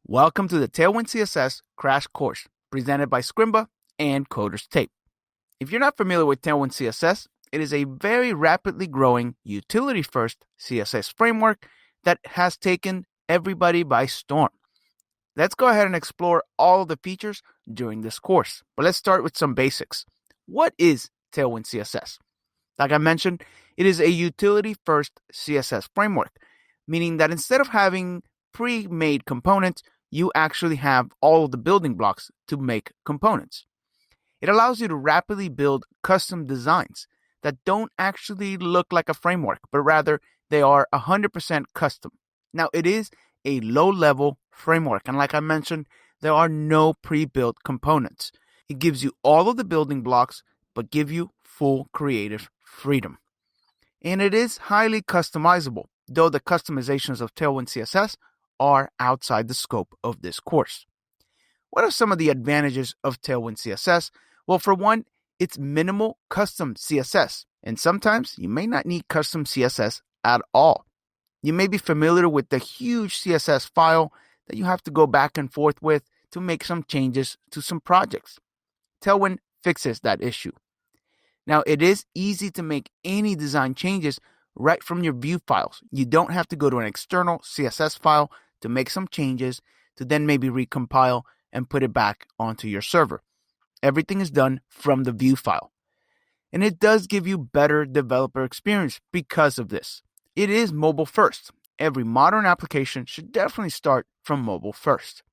Welcome to the Tailwind CSS Crash Course, presented by Scrimba and Coders Tape. If you're not familiar with Tailwind CSS, it is a very rapidly growing utility-first CSS framework that has taken everybody by storm. Let's go ahead and explore all of the features during this course, but let's start with some basics. What is Tailwind CSS? Like I mentioned, it is a utility-first CSS framework, meaning that instead of having pre-made components, you actually have all of the building blocks to make components. It allows you to rapidly build custom designs that don't actually look like a framework, but rather they are 100% custom. Now, it is a low-level framework, and like I mentioned, there are no pre-built components. It gives you all of the building blocks, but give you full creative freedom. And it is highly customizable, though the customizations of Tailwind CSS are outside the scope of this course. What are some of the advantages of Tailwind CSS? Well, for one, it's minimal custom CSS, and sometimes you may not need custom CSS at all. You may be familiar with the huge CSS file that you have to go back and forth with to make some changes to some projects. Tailwind fixes that issue. Now, it is easy to make any design changes right from your view files. You don't have to go to an external CSS file to make some changes to then maybe recompile and put it back onto your server. Everything is done from the view file. And it does give you better developer experience because of this. It is mobile first. Every modern application should definitely start from mobile first.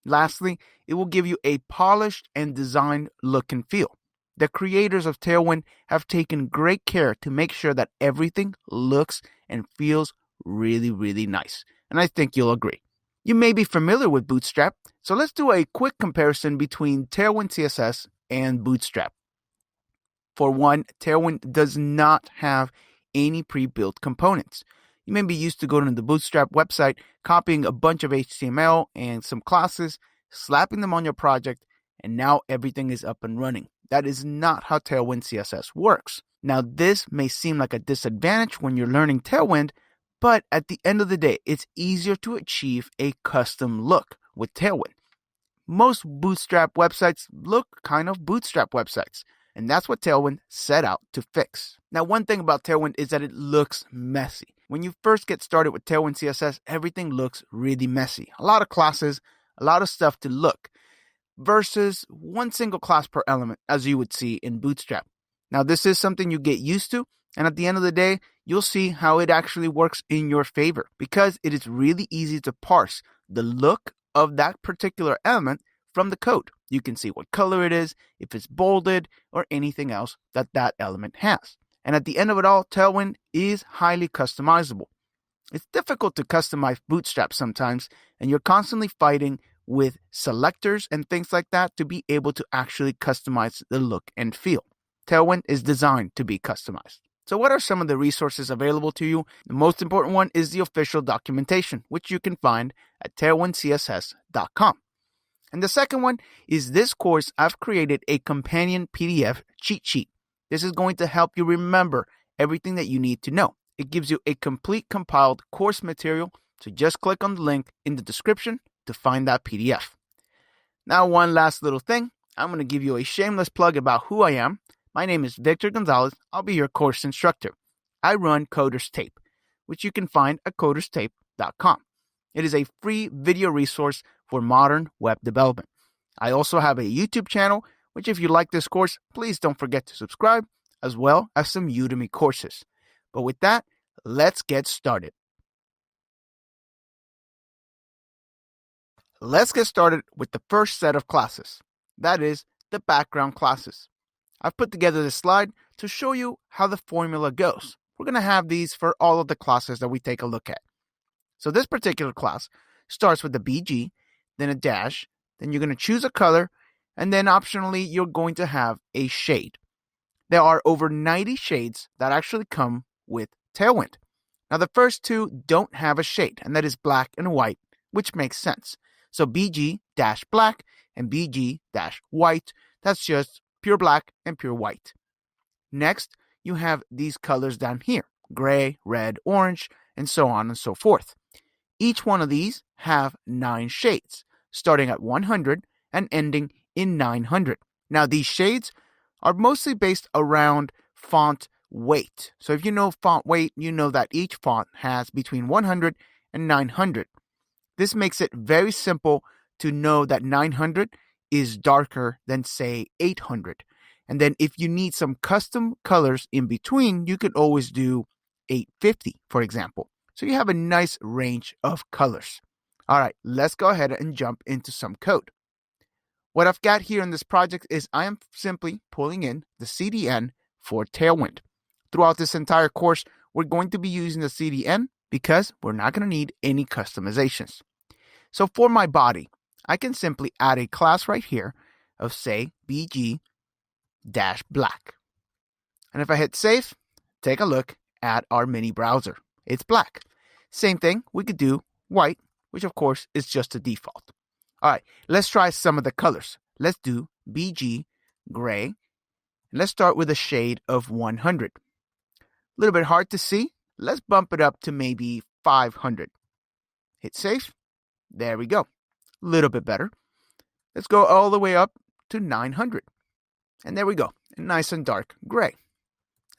Lastly, it will give you a polished and designed look and feel. The creators of Tailwind have taken great care to make sure that everything looks and feels really, really nice. And I think you'll agree. You may be familiar with Bootstrap, so let's do a quick comparison between Tailwind CSS and Bootstrap. For one, Tailwind does not have any pre-built components. You may be used to going to the Bootstrap website, copying a bunch of HTML and some classes, slapping them on your project, and now everything is up and running. That is not how Tailwind CSS works. Now, this may seem like a disadvantage when you're learning Tailwind, but at the end of the day, it's easier to achieve a custom look with Tailwind. Most Bootstrap websites look kind of Bootstrap websites, and that's what Tailwind set out to fix. Now, one thing about Tailwind is that it looks messy. When you first get started with Tailwind CSS, everything looks really messy. A lot of classes, a lot of stuff to look, versus one single class per element, as you would see in Bootstrap. Now, this is something you get used to, and at the end of the day, you'll see how it actually works in your favor, because it is really easy to parse the look of that particular element from the code. You can see what color it is, if it's bolded, or anything else that that element has. And at the end of it all, Tailwind is highly customizable. It's difficult to customize Bootstrap sometimes, and you're constantly fighting with selectors and things like that to be able to actually customize the look and feel. Tailwind is designed to be customized. So what are some of the resources available to you? The most important one is the official documentation, which you can find at tailwindcss.com. And the second one is this course. I've created a companion PDF cheat sheet. This is going to help you remember everything that you need to know. It gives you a complete compiled course material, so just click on the link in the description to find that PDF. Now, one last little thing. I'm going to give you a shameless plug about who I am. My name is Victor Gonzalez. I'll be your course instructor. I run Coders Tape, which you can find at coderstape.com. It is a free video resource for modern web development. I also have a YouTube channel, which if you like this course, please don't forget to subscribe, as well as some Udemy courses. But with that, let's get started. Let's get started with the first set of classes. That is the background classes. I've put together this slide to show you how the formula goes. We're going to have these for all of the classes that we take a look at. So this particular class starts with the BG, then a dash, then you're going to choose a color, and then optionally you're going to have a shade. There are over 90 shades that actually come with Tailwind. Now the first two don't have a shade, and that is black and white, which makes sense. So BG-black and BG-white, that's just pure black and pure white. Next, you have these colors down here, gray, red, orange, and so on and so forth. Each one of these have 9 shades, starting at 100 and ending in 900. Now, these shades are mostly based around font weight. So if you know font weight, you know that each font has between 100 and 900. This makes it very simple to know that 900 is darker than, say, 800. And then if you need some custom colors in between, you could always do 850, for example. So you have a nice range of colors. All right, let's go ahead and jump into some code. What I've got here in this project is I am simply pulling in the CDN for Tailwind. Throughout this entire course, we're going to be using the CDN because we're not going to need any customizations. So for my body, I can simply add a class right here of, say, bg-black. And if I hit save, take a look at our mini browser. It's black. Same thing, we could do white, which of course is just a default. All right, let's try some of the colors. Let's do BG gray. Let's start with a shade of 100. A little bit hard to see. Let's bump it up to maybe 500. Hit save. There we go. A little bit better. Let's go all the way up to 900. And there we go. A nice and dark gray.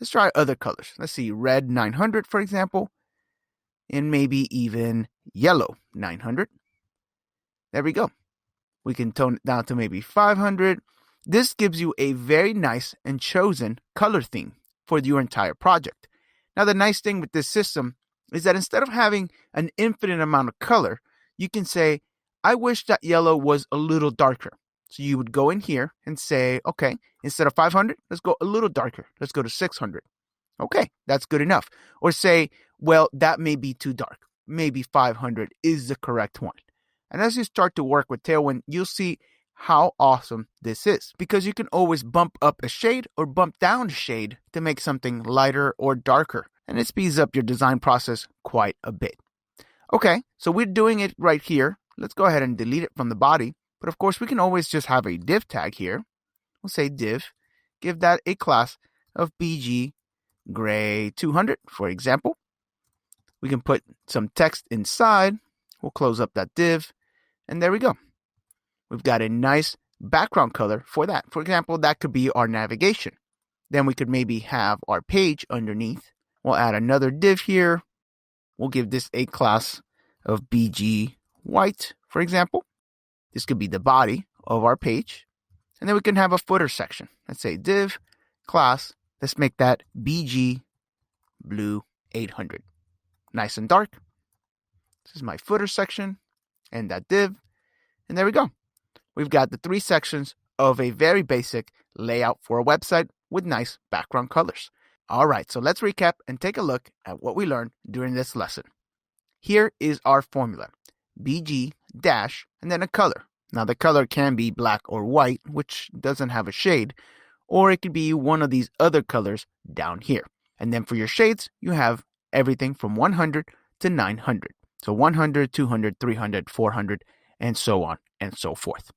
Let's try other colors. Let's see, red 900, for example. And maybe even yellow 900. There we go. We can tone it down to maybe 500. This gives you a very nice and chosen color theme for your entire project. Now, the nice thing with this system is that instead of having an infinite amount of color, you can say, I wish that yellow was a little darker. So you would go in here and say, okay, instead of 500, let's go a little darker. Let's go to 600. Okay, that's good enough. Or say, well, that may be too dark. Maybe 500 is the correct one. And as you start to work with Tailwind, you'll see how awesome this is, because you can always bump up a shade or bump down a shade to make something lighter or darker. And it speeds up your design process quite a bit. Okay, so we're doing it right here. Let's go ahead and delete it from the body. But of course, we can always just have a div tag here. We'll say div, give that a class of BG gray 200, for example. We can put some text inside. We'll close up that div. And there we go. We've got a nice background color for that. For example, that could be our navigation. Then we could maybe have our page underneath. We'll add another div here. We'll give this a class of BG white, for example. This could be the body of our page. And then we can have a footer section. Let's say div class. Let's make that BG blue 800. Nice and dark. This is my footer section and that div. And there we go. We've got the 3 sections of a very basic layout for a website with nice background colors. All right, so let's recap and take a look at what we learned during this lesson. Here is our formula. BG dash and then a color. Now the color can be black or white, which doesn't have a shade, or it could be one of these other colors down here. And then for your shades, you have everything from 100 to 900. So 100, 200, 300, 400, and so on and so forth.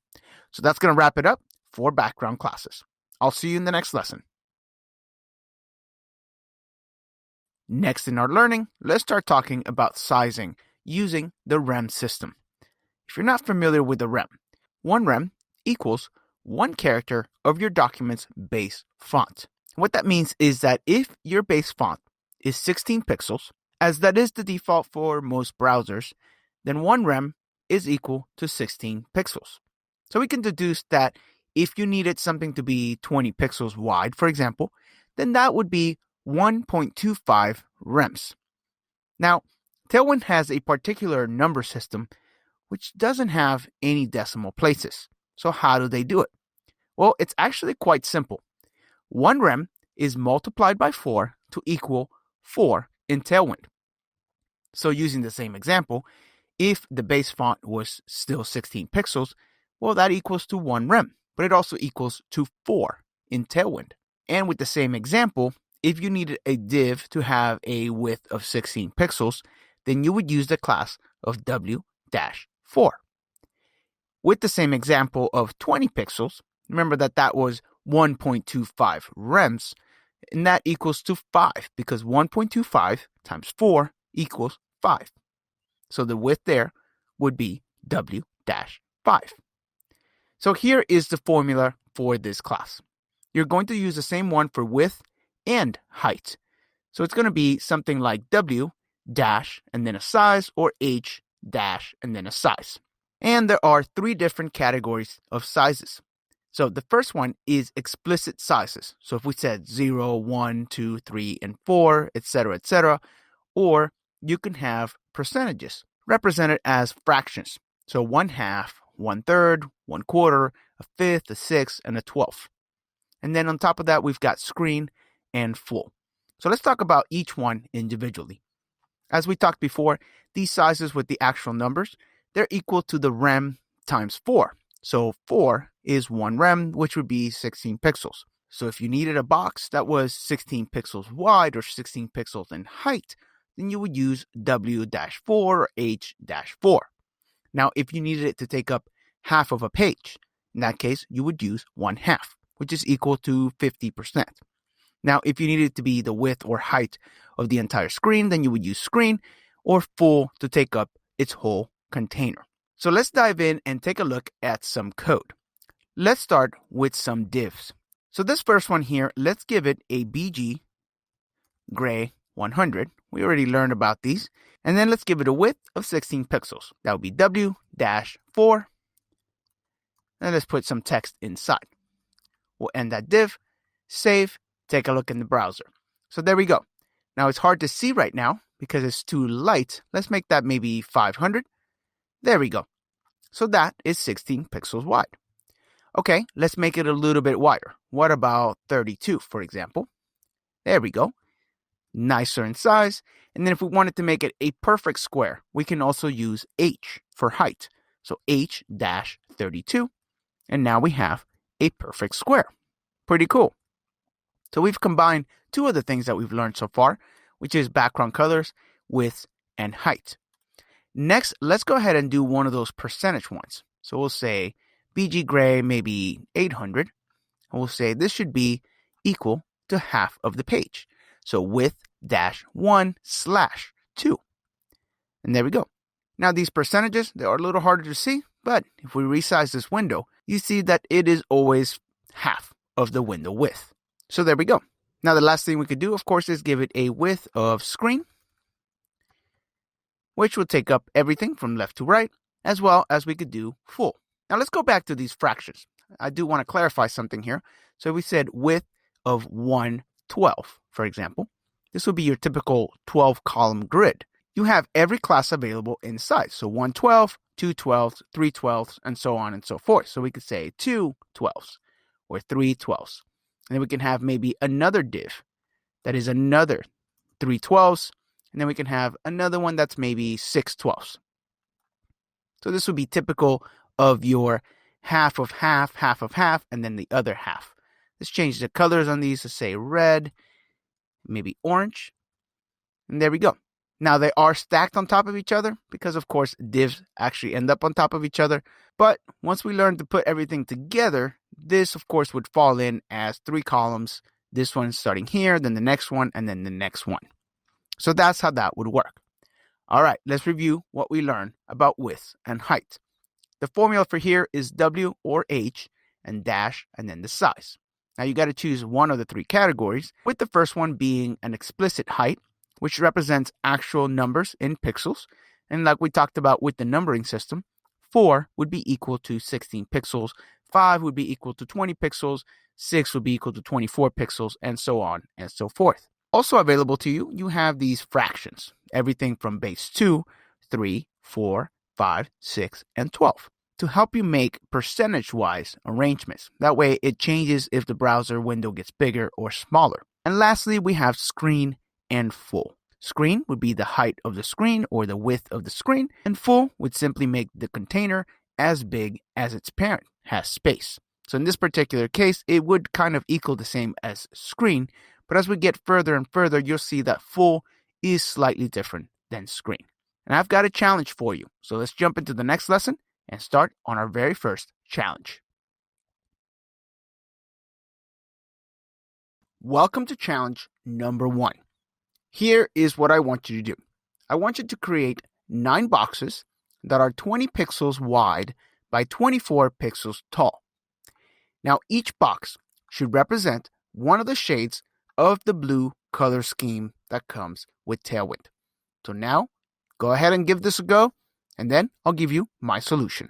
So that's going to wrap it up for background classes. I'll see you in the next lesson. Next in our learning, let's start talking about sizing using the rem system. If you're not familiar with the rem, one rem equals one character of your document's base font. What that means is that if your base font is 16 pixels, as that is the default for most browsers, then one rem is equal to 16 pixels. So we can deduce that if you needed something to be 20 pixels wide, for example, then that would be 1.25 rems. Now, Tailwind has a particular number system which doesn't have any decimal places. So how do they do it? Well, it's actually quite simple. 1 rem is multiplied by 4 to equal 4 in Tailwind. So using the same example, if the base font was still 16 pixels, well, that equals to 1 rem, but it also equals to 4 in Tailwind. And with the same example, if you needed a div to have a width of 16 pixels, then you would use the class of W-4. With the same example of 20 pixels, remember that was 1.25 rems, and that equals to 5, because 1.25 times 4 equals 5. So the width there would be W-5. So here is the formula for this class. You're going to use the same one for width and height. So it's going to be something like W dash and then a size, or H dash and then a size. And there are 3 different categories of sizes. So the first one is explicit sizes. So if we said 0, 1, 2, 3, and 4, etc., or you can have percentages represented as fractions. So 1/2, 1/3, 1/4, a fifth, a sixth, and a 12th. And then on top of that, we've got screen and full. So let's talk about each one individually. As we talked before, these sizes with the actual numbers, they're equal to the rem times 4. So 4 is 1 rem, which would be 16 pixels. So if you needed a box that was 16 pixels wide or 16 pixels in height, then you would use W-4 or H-4. Now, if you needed it to take up half of a page, in that case, you would use 1/2, which is equal to 50%. Now, if you needed it to be the width or height of the entire screen, then you would use screen or full to take up its whole container. So let's dive in and take a look at some code. Let's start with some divs. So this first one here, let's give it a BG gray 100. We already learned about these. And then let's give it a width of 16 pixels. That would be W-4. And let's put some text inside. We'll end that div, save, take a look in the browser. So there we go. Now it's hard to see right now because it's too light. Let's make that maybe 500. There we go. So that is 16 pixels wide. Okay, let's make it a little bit wider. What about 32, for example? There we go. Nicer in size. And then if we wanted to make it a perfect square, we can also use H for height. So H-32. And now we have a perfect square. Pretty cool. So we've combined 2 of the things that we've learned so far, which is background colors, width, and height. Next, let's go ahead and do one of those percentage ones. So we'll say BG gray, maybe 800. And we'll say this should be equal to half of the page. So width-1/2. And there we go. Now these percentages, they are a little harder to see, but if we resize this window, you see that it is always half of the window width. So there we go. Now the last thing we could do, of course, is give it a width of screen, which will take up everything from left to right, as well as we could do full. Now let's go back to these fractions. I do want to clarify something here. So we said width of 1/12, for example. This would be your typical 12-column grid. You have every class available inside. So 1/12, 2/12, 3/12, and so on and so forth. So we could say 2/12 or 3/12. And then we can have maybe another div that is another 3/12. And then we can have another one that's maybe 6/12. So this would be typical of your half of half, half of half, and then the other half. Let's change the colors on these to say red, maybe orange. And there we go. Now they are stacked on top of each other because, of course, divs actually end up on top of each other. But once we learn to put everything together, this, of course, would fall in as 3 columns. This one starting here, then the next one, and then the next one. So that's how that would work. All right, let's review what we learned about width and height. The formula for here is W or H and dash and then the size. Now you got to choose one of the 3 categories, with the first one being an explicit height, which represents actual numbers in pixels. And like we talked about with the numbering system, 4 would be equal to 16 pixels, 5 would be equal to 20 pixels, 6 would be equal to 24 pixels, and so on and so forth. Also available to you, you have these fractions, everything from base 2, 3, 4, 5, 6, and 12, to help you make percentage-wise arrangements. That way it changes if the browser window gets bigger or smaller. And lastly, we have screen and full. Screen would be the height of the screen or the width of the screen, and full would simply make the container as big as its parent has space. So in this particular case, it would kind of equal the same as screen, but as we get further and further, you'll see that full is slightly different than screen. And I've got a challenge for you. So let's jump into the next lesson and start on our very first challenge. Welcome to challenge number 1. Here is what I want you to do. I want you to create 9 boxes that are 20 pixels wide by 24 pixels tall. Now, each box should represent one of the shades of the blue color scheme that comes with Tailwind. So now, go ahead and give this a go, and then I'll give you my solution.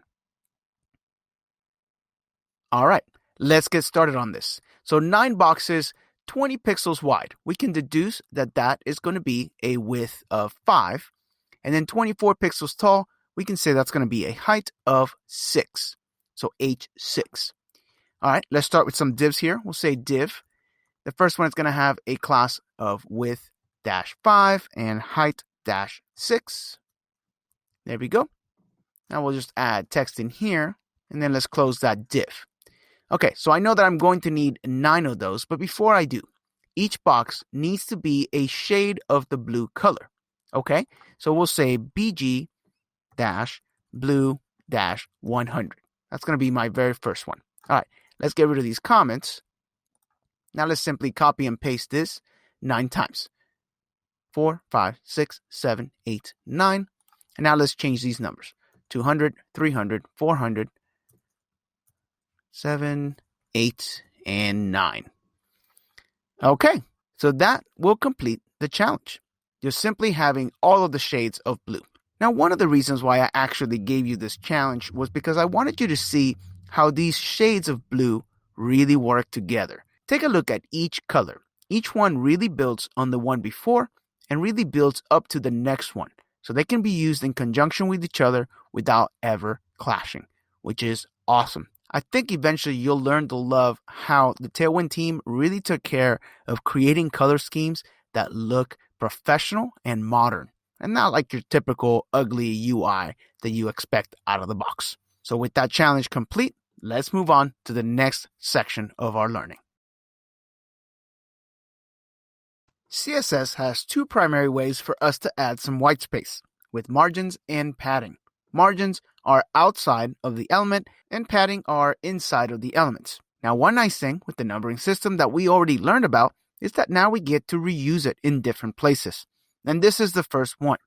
All right, let's get started on this. So 9 boxes, 20 pixels wide. We can deduce that that is going to be a width of 5. And then 24 pixels tall, we can say that's going to be a height of 6. So H6. All right, let's start with some divs here. We'll say div. The first one is going to have a class of width -5 and height -6. There we go. Now we'll just add text in here, and then let's close that div. Okay, so I know that I'm going to need 9 of those, but before I do, each box needs to be a shade of the blue color. Okay, so we'll say BG-blue-100. That's going to be my very first one. All right, let's get rid of these comments. Now let's simply copy and paste this 9 times. 4, 5, 6, 7, 8, 9. And now let's change these numbers. 200, 300, 400, 7, 8, and 9. Okay, so that will complete the challenge. You're simply having all of the shades of blue. Now, one of the reasons why I actually gave you this challenge was because I wanted you to see how these shades of blue really work together. Take a look at each color. Each one really builds on the one before and really builds up to the next one. So they can be used in conjunction with each other without ever clashing, which is awesome. I think eventually you'll learn to love how the Tailwind team really took care of creating color schemes that look professional and modern, and not like your typical ugly UI that you expect out of the box. So with that challenge complete, let's move on to the next section of our learning. CSS has 2 primary ways for us to add some white space, with margins and padding. Margins are outside of the element, and padding are inside of the elements. Now, one nice thing with the numbering system that we already learned about is that now we get to reuse it in different places. And this is the first one.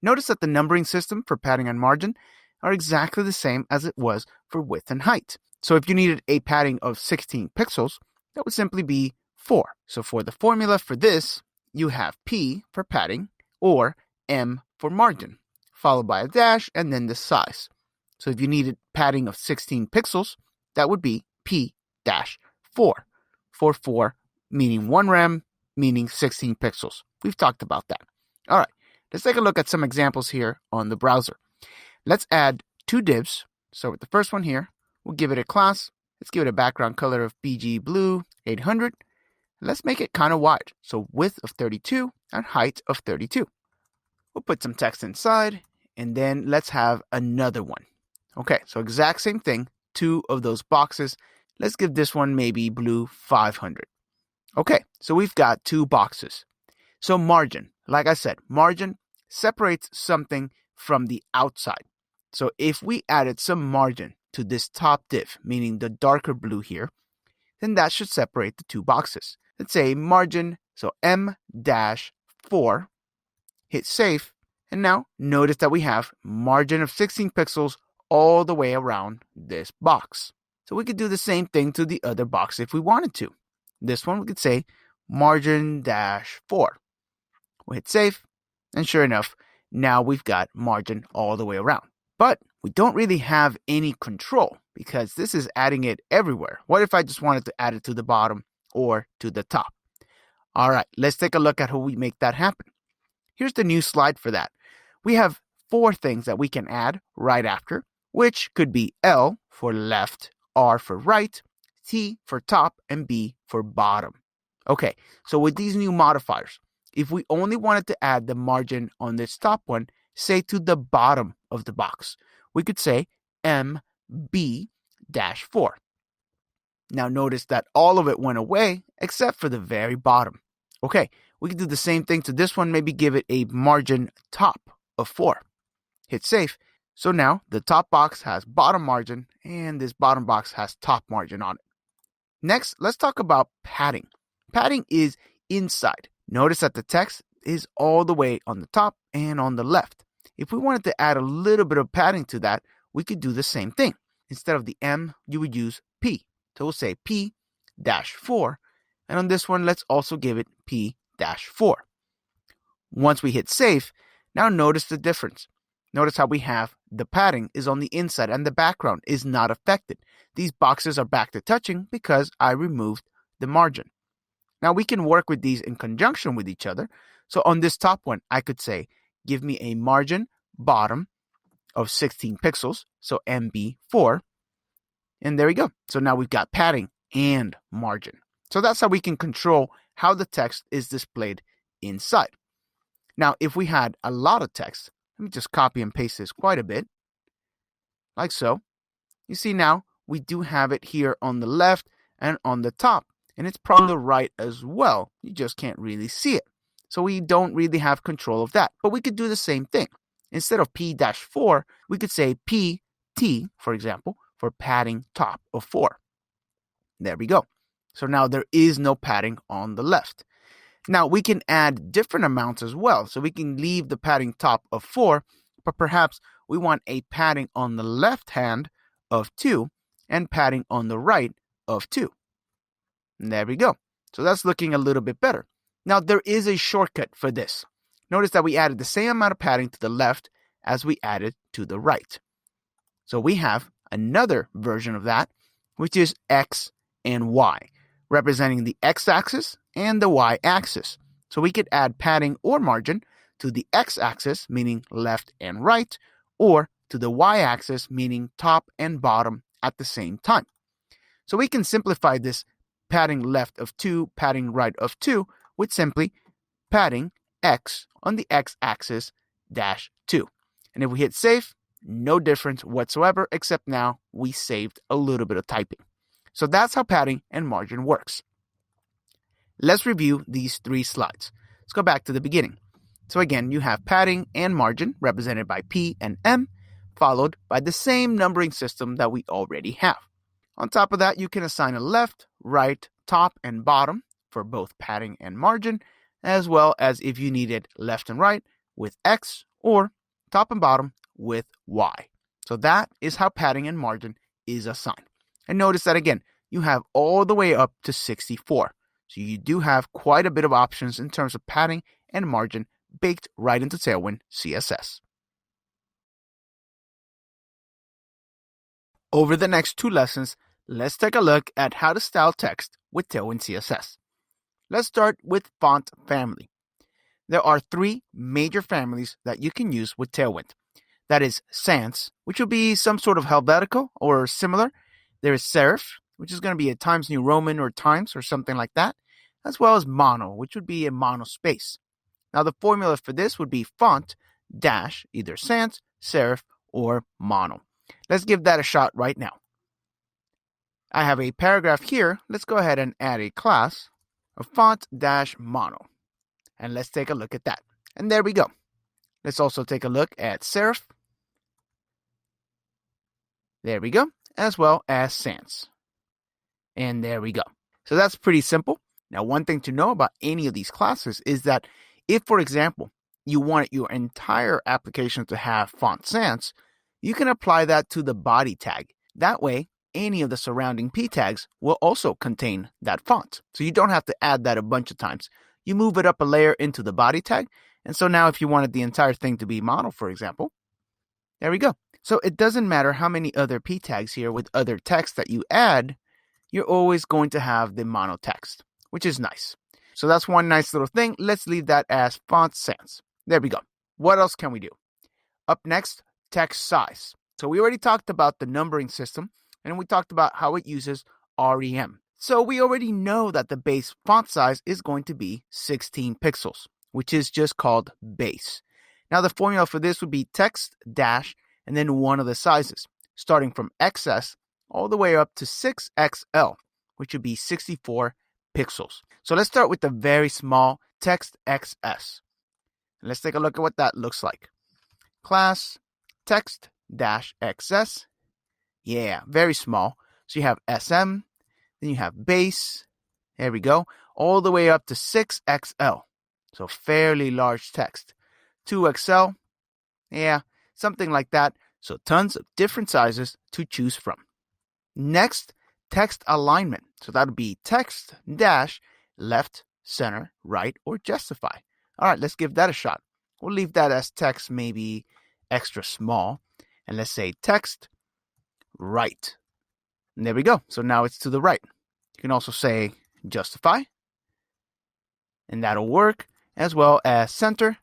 Notice that the numbering system for padding and margin are exactly the same as it was for width and height. So if you needed a padding of 16 pixels, that would simply be 4. So for the formula for this, you have P for padding or M for margin, followed by a dash and then the size. So if you needed padding of 16 pixels, that would be P-4 for 4, meaning 1 rem, meaning 16 pixels. We've talked about that. All right, let's take a look at some examples here on the browser. Let's add 2 divs. So with the first one here, we'll give it a class. Let's give it a background color of BG Blue 800. Let's make it kind of wide. So width of 32 and height of 32. We'll put some text inside, and then let's have another one. Okay, so exact same thing, 2 of those boxes. Let's give this one maybe blue 500. Okay, so we've got 2 boxes. So margin, like I said, margin separates something from the outside. So if we added some margin to this top div, meaning the darker blue here, then that should separate the 2 boxes. Let's say margin, so M-4, hit save, and now notice that we have margin of 16 pixels all the way around this box. So we could do the same thing to the other box if we wanted to. This one we could say margin-4. We'll hit save, and sure enough, now we've got margin all the way around. But we don't really have any control because this is adding it everywhere. What if I just wanted to add it to the bottom or to the top? All right, let's take a look at how we make that happen. Here's the new slide for that. We have 4 things that we can add right after, which could be L for left, R for right, T for top, and B for bottom. Okay, so with these new modifiers, if we only wanted to add the margin on this top one, say to the bottom of the box, we could say MB-4. Now notice that all of it went away except for the very bottom. Okay, we can do the same thing to this one, maybe give it a margin top of 4. Hit save. So now the top box has bottom margin and this bottom box has top margin on it. Next, let's talk about padding. Padding is inside. Notice that the text is all the way on the top and on the left. if we wanted to add a little bit of padding to that, we could do the same thing. Instead of the M, you would use P. So we'll say P-4. And on this one, let's also give it P-4. Once we hit save, now notice the difference. Notice how we have the padding is on the inside and the background is not affected. These boxes are back to touching because I removed the margin. Now we can work with these in conjunction with each other. So on this top one, I could say, give me a margin bottom of 16 pixels, so MB4. And there we go. So now we've got padding and margin. So that's how we can control how the text is displayed inside. Now, if we had a lot of text, let me just copy and paste this quite a bit, like so. You see now, we do have it here on the left and on the top, and it's on the right as well. You just can't really see it. So we don't really have control of that, but we could do the same thing. Instead of P-4, we could say PT, for example, for padding top of 4. There we go. So now there is no padding on the left. Now we can add different amounts as well. So we can leave the padding top of 4, but perhaps we want a padding on the left hand of 2 and padding on the right of 2. And there we go. So that's looking a little bit better. Now there is a shortcut for this. Notice that we added the same amount of padding to the left as we added to the right. So we have another version of that, which is X and Y, representing the X-axis and the Y-axis. So we could add padding or margin to the X-axis, meaning left and right, or to the Y-axis, meaning top and bottom at the same time. So we can simplify this padding left of 2, padding right of 2, with simply padding X on the X-axis dash 2. And if we hit save, no difference whatsoever, except now we saved a little bit of typing. So that's how padding and margin works. Let's review these 3 slides. Let's go back to the beginning. So again, you have padding and margin represented by P and M, followed by the same numbering system that we already have. On top of that, you can assign a left, right, top, and bottom for both padding and margin, as well as if you needed left and right with X or top and bottom with Y. So that is how padding and margin is assigned. And notice that again, you have all the way up to 64. So you do have quite a bit of options in terms of padding and margin baked right into Tailwind CSS. Over the next 2 lessons, let's take a look at how to style text with Tailwind CSS. Let's start with font family. There are 3 major families that you can use with Tailwind. That is sans, which will be some sort of Helvetica or similar. There is serif, which is going to be a Times New Roman or Times or something like that, as well as mono, which would be a mono space. Now the formula for this would be font dash either sans, serif, or mono. Let's give that a shot right now. I have a paragraph here. Let's go ahead and add a class of font dash mono. And let's take a look at that. And there we go. Let's also take a look at serif. There we go. As well as sans. And there we go. So that's pretty simple. Now, one thing to know about any of these classes is that if, for example, you want your entire application to have font sans, you can apply that to the body tag. That way, any of the surrounding p tags will also contain that font. So you don't have to add that a bunch of times. You move it up a layer into the body tag. And so now if you wanted the entire thing to be mono, for example, there we go. So it doesn't matter how many other p tags here with other text that you add, you're always going to have the mono text, which is nice. So that's one nice little thing. Let's leave that as font sans. There we go. What else can we do? Up next, text size. So we already talked about the numbering system, and we talked about how it uses REM. So we already know that the base font size is going to be 16 pixels, which is just called base. Now the formula for this would be text dash and then one of the sizes, starting from XS all the way up to 6XL, which would be 64 pixels. So let's start with the very small text XS. And let's take a look at what that looks like. Class text dash XS. Yeah, very small. So you have SM, then you have base. There we go. All the way up to 6XL. So fairly large text. 2XL. Yeah, something like that. So tons of different sizes to choose from. Next, text alignment. So that would be text dash left, center, right, or justify. All right, let's give that a shot. We'll leave that as text maybe extra small. And let's say text right. And there we go. So now it's to the right. You can also say justify. And that'll work, as well as center.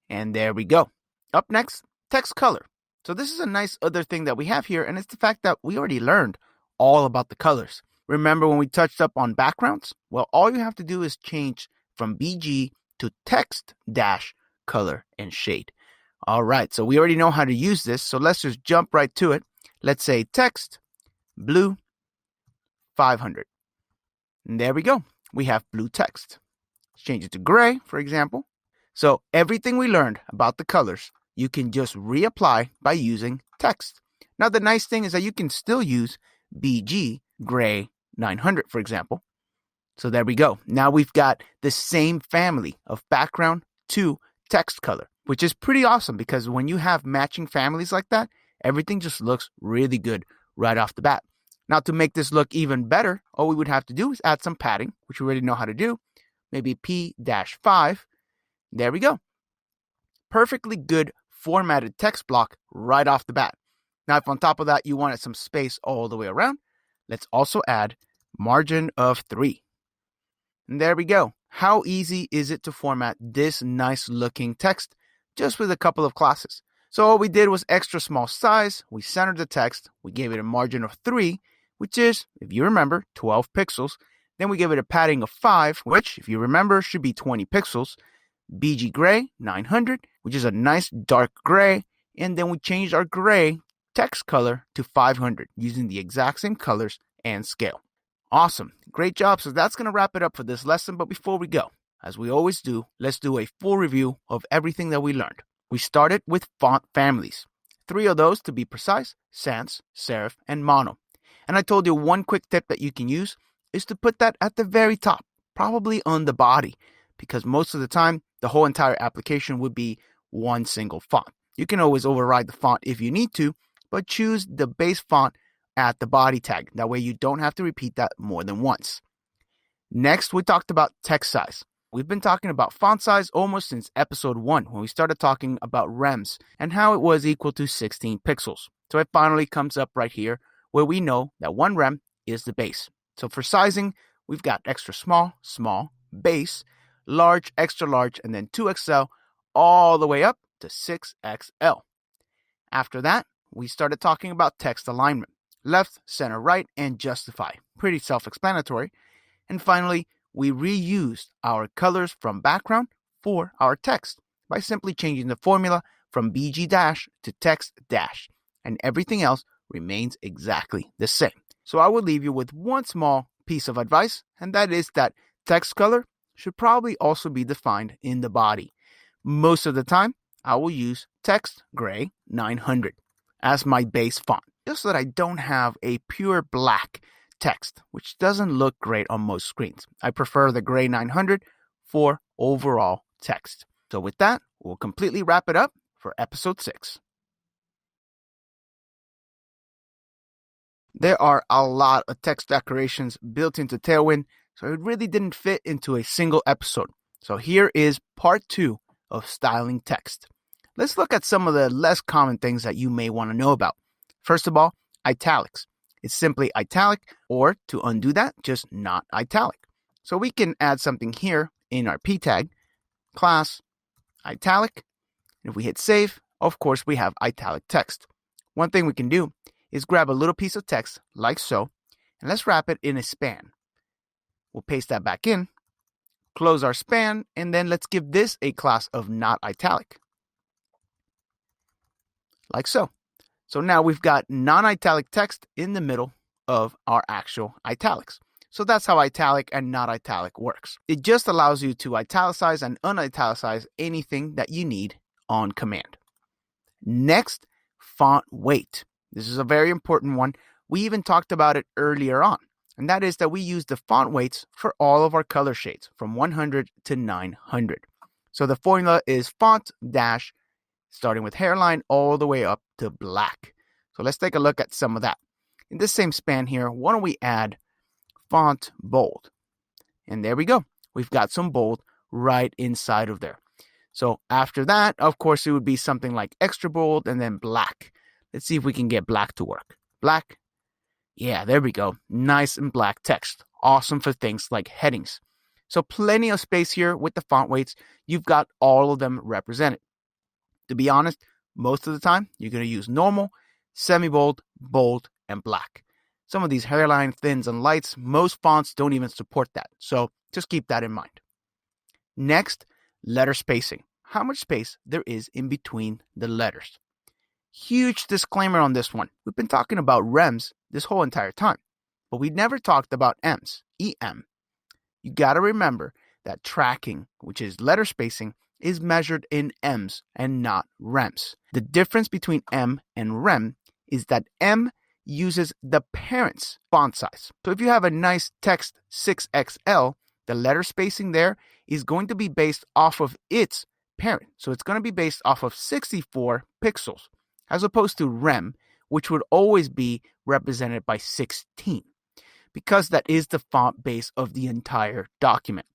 And there we go. Up next, text color. So this is a nice other thing that we have here, and it's the fact that we already learned all about the colors. Remember when we touched up on backgrounds? Well, all you have to do is change from BG to text dash color and shade. All right, so we already know how to use this, so let's just jump right to it. Let's say text blue 500. And there we go. We have blue text. Let's change it to gray, for example. So everything we learned about the colors, you can just reapply by using text. Now, the nice thing is that you can still use BG gray 900, for example. So there we go. Now we've got the same family of background to text color, which is pretty awesome because when you have matching families like that, everything just looks really good right off the bat. Now, to make this look even better, all we would have to do is add some padding, which we already know how to do. Maybe P-5. There we go. Perfectly good formatted text block right off the bat. Now, if on top of that you wanted some space all the way around, let's also add margin of 3. And there we go. How easy is it to format this nice looking text just with a couple of classes? So all we did was extra small size. We centered the text. We gave it a margin of 3, which is, if you remember, 12 pixels. Then we gave it a padding of 5, which, if you remember, should be 20 pixels. BG gray 900, which is a nice dark gray. And then we changed our gray text color to 500 using the exact same colors and scale. Awesome. Great job. So that's going to wrap it up for this lesson. But before we go, as we always do, let's do a full review of everything that we learned. We started with font families. 3 of those, to be precise: sans, serif, and mono. And I told you one quick tip that you can use is to put that at the very top, probably on the body, because most of the time, the whole entire application would be one single font. You can always override the font if you need to, but choose the base font at the body tag. That way you don't have to repeat that more than once. Next, we talked about text size. We've been talking about font size almost since episode 1 when we started talking about rems and how it was equal to 16 pixels. So it finally comes up right here where we know that 1 rem is the base. So for sizing, we've got extra small, small, base, large, extra large, and then 2XL all the way up to 6XL. After that, we started talking about text alignment. Left, center, right, and justify. Pretty self-explanatory. And finally, we reused our colors from background for our text by simply changing the formula from BG dash to text dash, and everything else remains exactly the same. So I will leave you with one small piece of advice, and that is that text color should probably also be defined in the body. Most of the time, I will use text gray 900 as my base font, just so that I don't have a pure black text, which doesn't look great on most screens. I prefer the gray 900 for overall text. So with that, we'll completely wrap it up for episode 6. There are a lot of text decorations built into Tailwind, so it really didn't fit into a single episode. So here is part 2 of styling text. Let's look at some of the less common things that you may want to know about. First of all, italics. It's simply italic, or to undo that, just not italic. So we can add something here in our p tag, class italic. And if we hit save, of course, we have italic text. One thing we can do is grab a little piece of text like so, and let's wrap it in a span. We'll paste that back in, close our span, and then let's give this a class of not italic. Like so. So now we've got non-italic text in the middle of our actual italics. So that's how italic and not italic works. It just allows you to italicize and unitalicize anything that you need on command. Next, font weight. This is a very important one. We even talked about it earlier on, and that is that we use the font weights for all of our color shades from 100 to 900. So the formula is font dash starting with hairline all the way up to black. So let's take a look at some of that. In this same span here, why don't we add font bold? And there we go. We've got some bold right inside of there. So after that, of course, it would be something like extra bold and then black. Let's see if we can get black to work. Black. Yeah, there we go. Nice and black text. Awesome for things like headings. So plenty of space here with the font weights. You've got all of them represented. To be honest, most of the time, you're going to use normal, semi-bold, bold, and black. Some of these hairline thins and lights, most fonts don't even support that. So just keep that in mind. Next, letter spacing. How much space there is in between the letters. Huge disclaimer on this one. We've been talking about rems this whole entire time, but we never talked about ems, EM. You got to remember that tracking, which is letter spacing, is measured in ems and not rems. The difference between em and rem is that em uses the parent's font size. So if you have a nice text 6XL, the letter spacing there is going to be based off of its parent. So it's going to be based off of 64 pixels, as opposed to rem, which would always be represented by 16, because that is the font base of the entire document.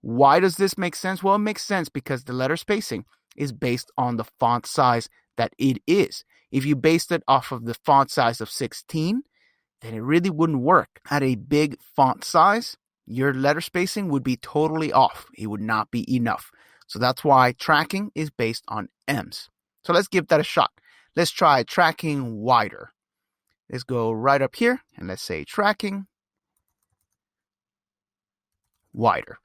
Why does this make sense? Well, it makes sense because the letter spacing is based on the font size that it is. If you based it off of the font size of 16, then it really wouldn't work. At a big font size, your letter spacing would be totally off. It would not be enough. So that's why tracking is based on ems. So let's give that a shot. Let's try tracking wider. Let's go right up here and let's say tracking wider.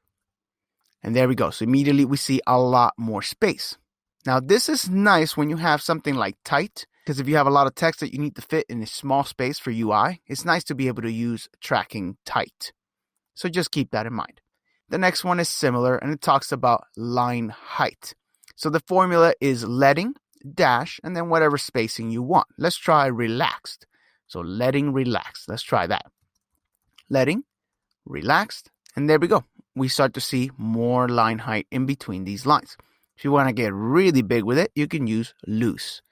And there we go. So immediately we see a lot more space. Now this is nice when you have something like tight, because if you have a lot of text that you need to fit in a small space for UI, it's nice to be able to use tracking tight. So just keep that in mind. The next one is similar and it talks about line height. So the formula is leading, dash, and then whatever spacing you want. Let's try relaxed. So leading, relaxed. Let's try that. Leading, relaxed, and there we go. We start to see more line height in between these lines. If you want to get really big with it, you can use loose.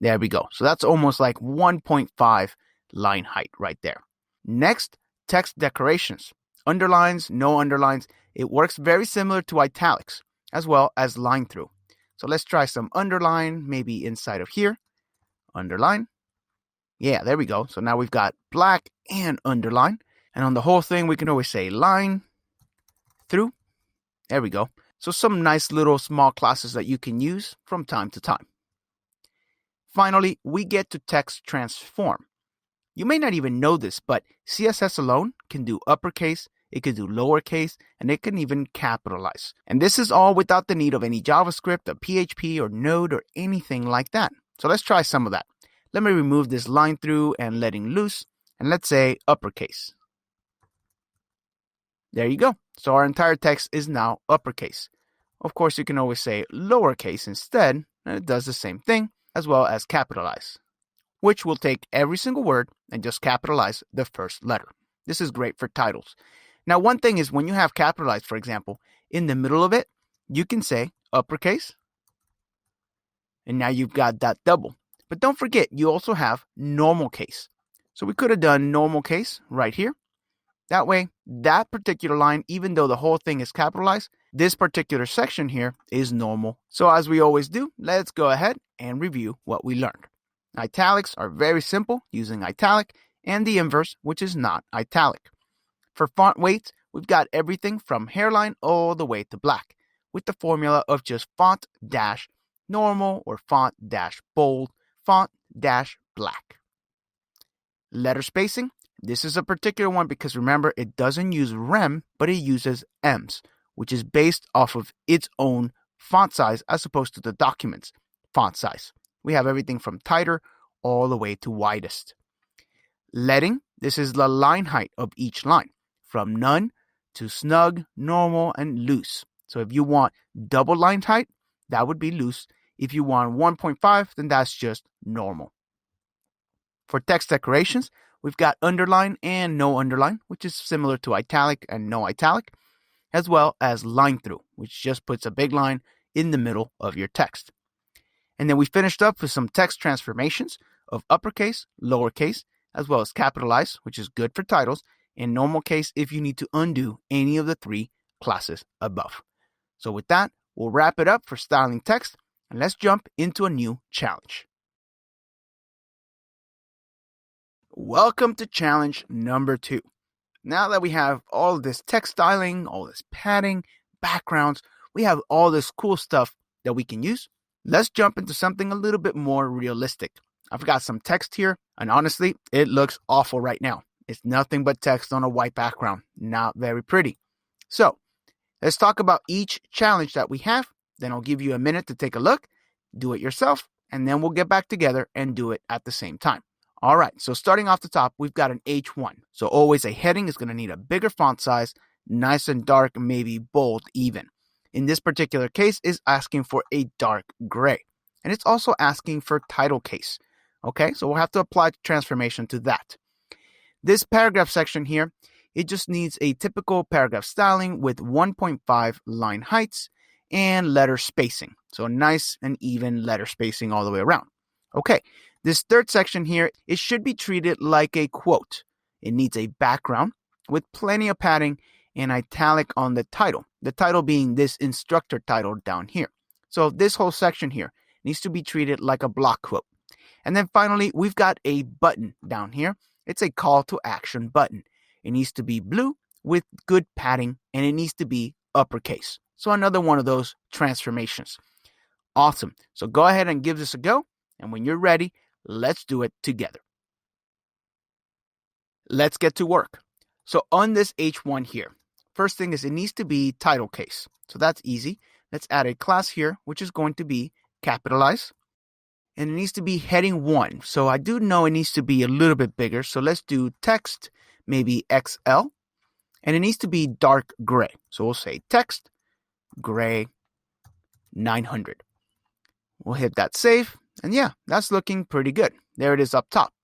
There we go. So that's almost like 1.5 line height right there. Next, text decorations. Underlines, no underlines. It works very similar to italics as well as line through. So let's try some underline, maybe inside of here. Underline. Yeah, there we go. So now we've got black and underline. And on the whole thing, we can always say line through. There we go. So some nice little small classes that you can use from time to time. Finally, we get to text transform. You may not even know this, but CSS alone can do uppercase, it can do lowercase, and it can even capitalize. And this is all without the need of any JavaScript, or PHP, or Node, or anything like that. So let's try some of that. Let me remove this line through and letting loose, and let's say uppercase. There you go. So our entire text is now uppercase. Of course, you can always say lowercase instead, and it does the same thing, as well as capitalize, which will take every single word and just capitalize the first letter. This is great for titles. Now, one thing is when you have capitalized, for example, in the middle of it, you can say uppercase, and now you've got that double. But don't forget, you also have normal case. So we could have done normal case right here. That way, that particular line, even though the whole thing is capitalized, this particular section here is normal. So as we always do, let's go ahead and review what we learned. Italics are very simple using italic and the inverse, which is not italic. For font weights, we've got everything from hairline all the way to black with the formula of just font dash normal or font dash bold, font dash black. Letter spacing. This is a particular one because remember, it doesn't use rem, but it uses ems, which is based off of its own font size as opposed to the document's font size. We have everything from tighter all the way to widest. Leading, this is the line height of each line, from none to snug, normal, and loose. So if you want double line height, that would be loose. If you want 1.5, then that's just normal. For text decorations, we've got underline and no underline, which is similar to italic and no italic, as well as line through, which just puts a big line in the middle of your text. And then we finished up with some text transformations of uppercase, lowercase, as well as capitalize, which is good for titles, and normal case if you need to undo any of the 3 classes above. So with that, we'll wrap it up for styling text, and let's jump into a new challenge. Welcome to challenge number 2. Now that we have all this text styling, all this padding, backgrounds, we have all this cool stuff that we can use, let's jump into something a little bit more realistic. I've got some text here, and honestly, it looks awful right now. It's nothing but text on a white background. Not very pretty. So, let's talk about each challenge that we have. Then I'll give you a minute to take a look, do it yourself, and then we'll get back together and do it at the same time. All right, so starting off the top, we've got an H1. So always a heading is going to need a bigger font size, nice and dark, maybe bold even. In this particular case, is asking for a dark gray. And it's also asking for title case. Okay, so we'll have to apply transformation to that. This paragraph section here, it just needs a typical paragraph styling with 1.5 line heights and letter spacing. So nice and even letter spacing all the way around. Okay, this third section here, it should be treated like a quote. It needs a background with plenty of padding and italic on the title being this instructor title down here. So this whole section here needs to be treated like a block quote. And then finally, we've got a button down here. It's a call to action button. It needs to be blue with good padding, and it needs to be uppercase. So another one of those transformations. Awesome. So go ahead and give this a go. And when you're ready, let's do it together. Let's get to work. So on this H1 here, first thing is it needs to be title case. So that's easy. Let's add a class here, which is going to be capitalize. And it needs to be heading 1. So I do know it needs to be a little bit bigger. So let's do text, maybe XL. And it needs to be dark gray. So we'll say text, gray, 900. We'll hit that save. And yeah, that's looking pretty good. There it is up top.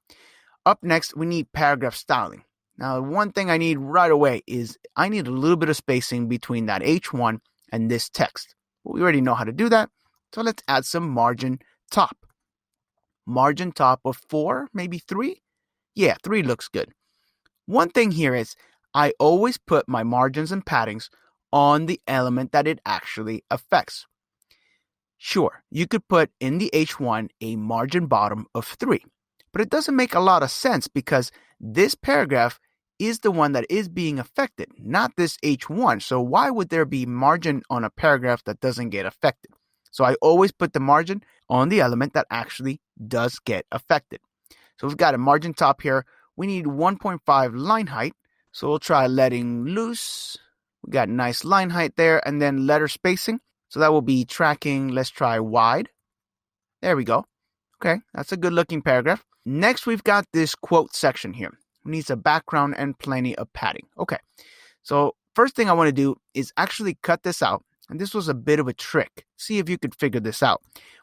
Up next, we need paragraph styling. Now, one thing I need right away is I need a little bit of spacing between that H1 and this text. Well, we already know how to do that. So let's add some margin top. Margin top of 4, maybe 3? Yeah, 3 looks good. One thing here is I always put my margins and paddings on the element that it actually affects. Sure, you could put in the H1 a margin bottom of 3, but it doesn't make a lot of sense because this paragraph is the one that is being affected, not this H1. So why would there be margin on a paragraph that doesn't get affected? So I always put the margin on the element that actually does get affected. So we've got a margin top here. We need 1.5 line height. So we'll try letting loose. We got nice line height there, and then letter spacing. So that will be tracking. Let's try wide. There we go. Okay, that's a good looking paragraph. Next, we've got this quote section here. It needs a background and plenty of padding. Okay, so first thing I want to do is actually cut this out. And this was a bit of a trick. See if you could figure this out.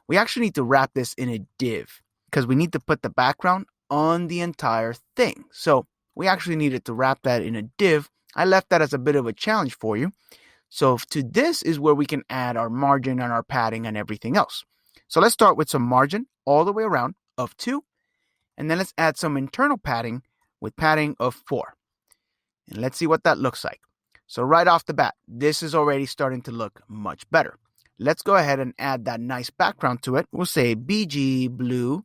We actually need to wrap this in a div because we need to put the background on the entire thing. So we actually needed to wrap that in a div. I left that as a bit of a challenge for you. So to this is where we can add our margin and our padding and everything else. So let's start with some margin all the way around of 2. And then let's add some internal padding with padding of 4. And let's see what that looks like. So right off the bat, this is already starting to look much better. Let's go ahead and add that nice background to it. We'll say BG blue.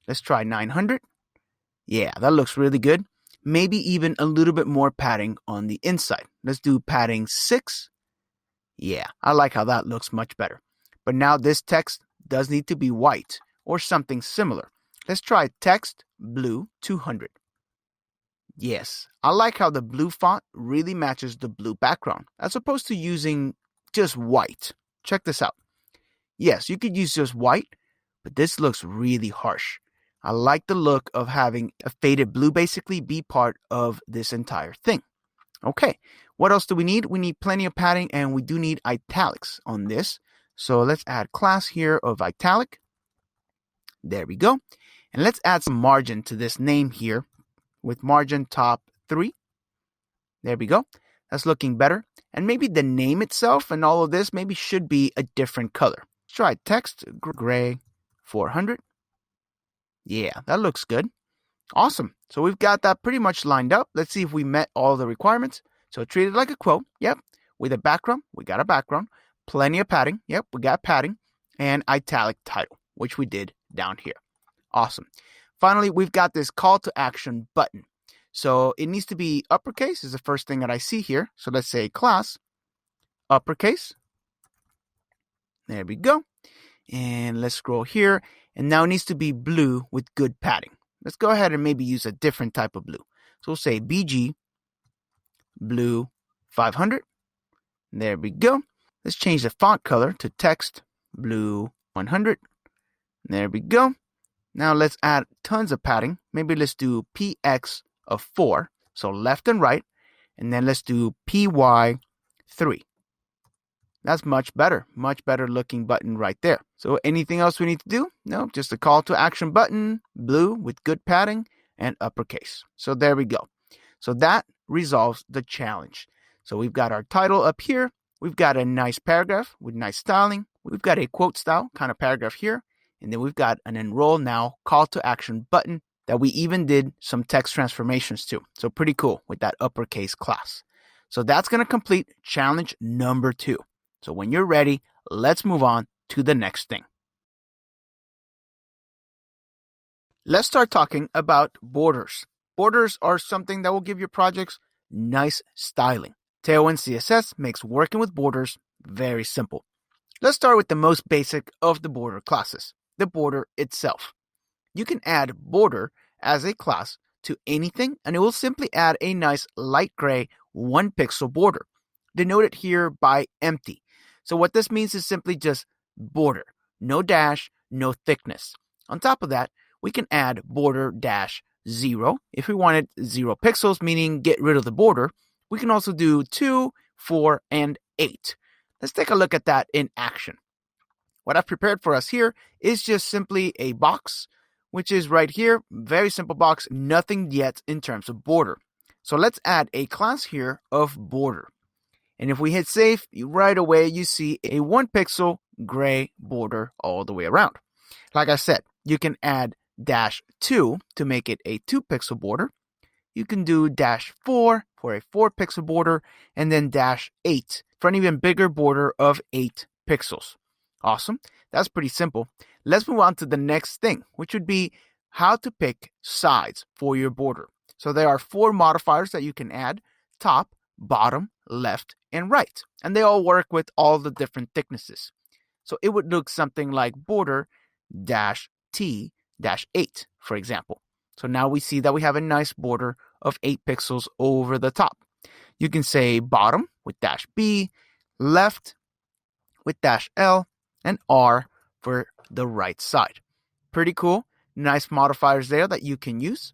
Let's try 900. Yeah, that looks really good. Maybe even a little bit more padding on the inside. Let's do padding 6. Yeah, I like how that looks much better. But now this text does need to be white or something similar. Let's try text blue 200. Yes, I like how the blue font really matches the blue background as opposed to using just white. Check this out. Yes, you could use just white, but this looks really harsh. I like the look of having a faded blue basically be part of this entire thing. Okay, what else do we need? We need plenty of padding and we do need italics on this. So let's add class here of italic. There we go. And let's add some margin to this name here with margin top 3. There we go. That's looking better. And maybe the name itself and all of this maybe should be a different color. Let's try text gray 400. Yeah, that looks good. Awesome. So we've got that pretty much lined up. Let's see if we met all the requirements. So treat it like a quote. Yep. With a background, we got a background. Plenty of padding. Yep, we got padding. And italic title, which we did down here. Awesome. Finally, we've got this call to action button. So it needs to be uppercase is the first thing that I see here. So let's say class, uppercase. There we go. And let's scroll here. And now it needs to be blue with good padding. Let's go ahead and maybe use a different type of blue. So we'll say BG blue 500. There we go. Let's change the font color to text blue 100. There we go. Now let's add tons of padding. Maybe let's do PX of 4. So left and right. And then let's do PY 3. That's much better looking button right there. So anything else we need to do? No, just a call to action button, blue with good padding and uppercase. So there we go. So that resolves the challenge. So we've got our title up here. We've got a nice paragraph with nice styling. We've got a quote style kind of paragraph here. And then we've got an enroll now call to action button that we even did some text transformations to. So pretty cool with that uppercase class. So that's going to complete challenge number 2. So when you're ready, let's move on to the next thing. Let's start talking about borders. Borders are something that will give your projects nice styling. Tailwind CSS makes working with borders very simple. Let's start with the most basic of the border classes, the border itself. You can add border as a class to anything, and it will simply add a nice light gray 1 pixel border, denoted here by empty. So what this means is simply just border, no dash, no thickness. On top of that, we can add border dash 0. If we wanted 0 pixels, meaning get rid of the border, we can also do 2, 4, and 8. Let's take a look at that in action. What I've prepared for us here is just simply a box, which is right here. Very simple box, nothing yet in terms of border. So let's add a class here of border. And if we hit save, right away you see a 1 pixel gray border all the way around. Like I said, you can add dash 2 to make it a 2 pixel border. You can do dash 4 for a 4 pixel border, and then dash 8 for an even bigger border of 8 pixels. Awesome. That's pretty simple. Let's move on to the next thing, which would be how to pick sides for your border. So there are 4 modifiers that you can add: top, bottom, left, and right. And they all work with all the different thicknesses. So it would look something like border dash T dash 8, for example. So now we see that we have a nice border of 8 pixels over the top. You can say bottom with dash B, left with dash L, and R for the right side. Pretty cool. Nice modifiers there that you can use.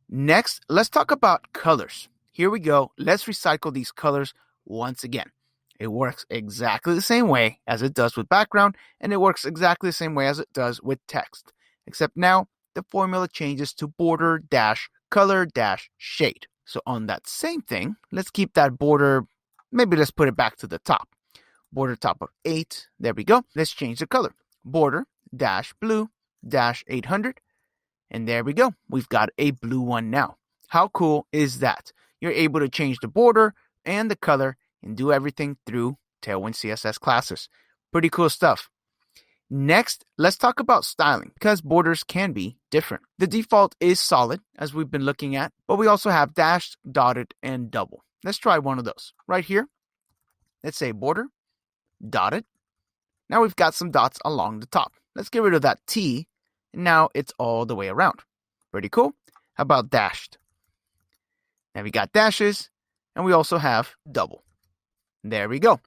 Next, let's talk about colors. Here we go. Let's recycle these colors once again. It works exactly the same way as it does with background, and it works exactly the same way as it does with text. Except now, the formula changes to border dash color dash shade. So on that same thing, let's keep that border, maybe let's put it back to the top. Border top of 8, there we go. Let's change the color. Border dash blue dash 800. And there we go. We've got a blue one now. How cool is that? You're able to change the border and the color and do everything through Tailwind CSS classes. Pretty cool stuff. Next, let's talk about styling, because borders can be different. The default is solid, as we've been looking at, but we also have dashed, dotted, and double. Let's try one of those. Right here, let's say border, dotted. Now we've got some dots along the top. Let's get rid of that T, and now it's all the way around. Pretty cool. How about dashed? Now we got dashes, and we also have double. There we go.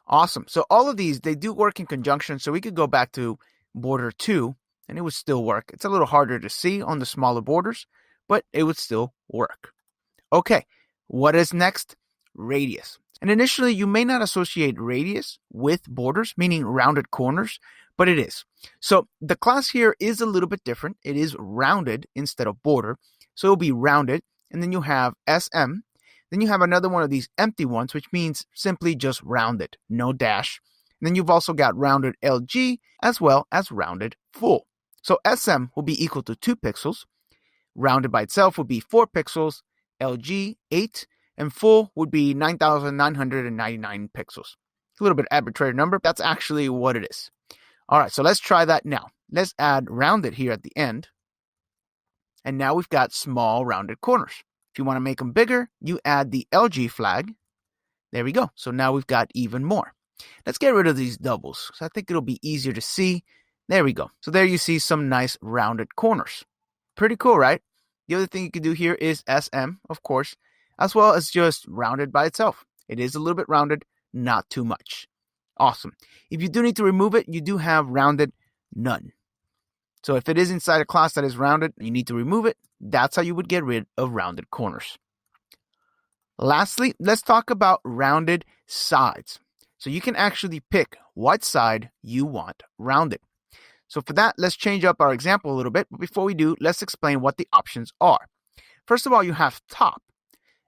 Awesome. So all of these, they do work in conjunction. So we could go back to border 2 and it would still work. It's a little harder to see on the smaller borders, but it would still work. Okay. What is next? Radius. And initially you may not associate radius with borders, meaning rounded corners, but it is. So the class here is a little bit different. It is rounded instead of border. So it'll be rounded, and then you have SM. Then you have another one of these empty ones, which means simply just rounded, no dash. Then you've also got rounded LG as well as rounded full. So SM will be equal to 2 pixels. Rounded by itself would be 4 pixels, LG 8, and full would be 9,999 pixels. A little bit arbitrary number. That's actually what it is. All right, so let's try that now. Let's add rounded here at the end. And now we've got small rounded corners. If you want to make them bigger, you add the LG flag. There we go. So now we've got even more. Let's get rid of these doubles. So I think it'll be easier to see. There we go. So there you see some nice rounded corners. Pretty cool, right? The other thing you can do here is SM, of course, as well as just rounded by itself. It is a little bit rounded, not too much. Awesome. If you do need to remove it, you do have rounded none. So if it is inside a class that is rounded, you need to remove it. That's how you would get rid of rounded corners. Lastly, let's talk about rounded sides. So you can actually pick what side you want rounded. So for that, let's change up our example a little bit. But before we do, let's explain what the options are. First of all, you have top.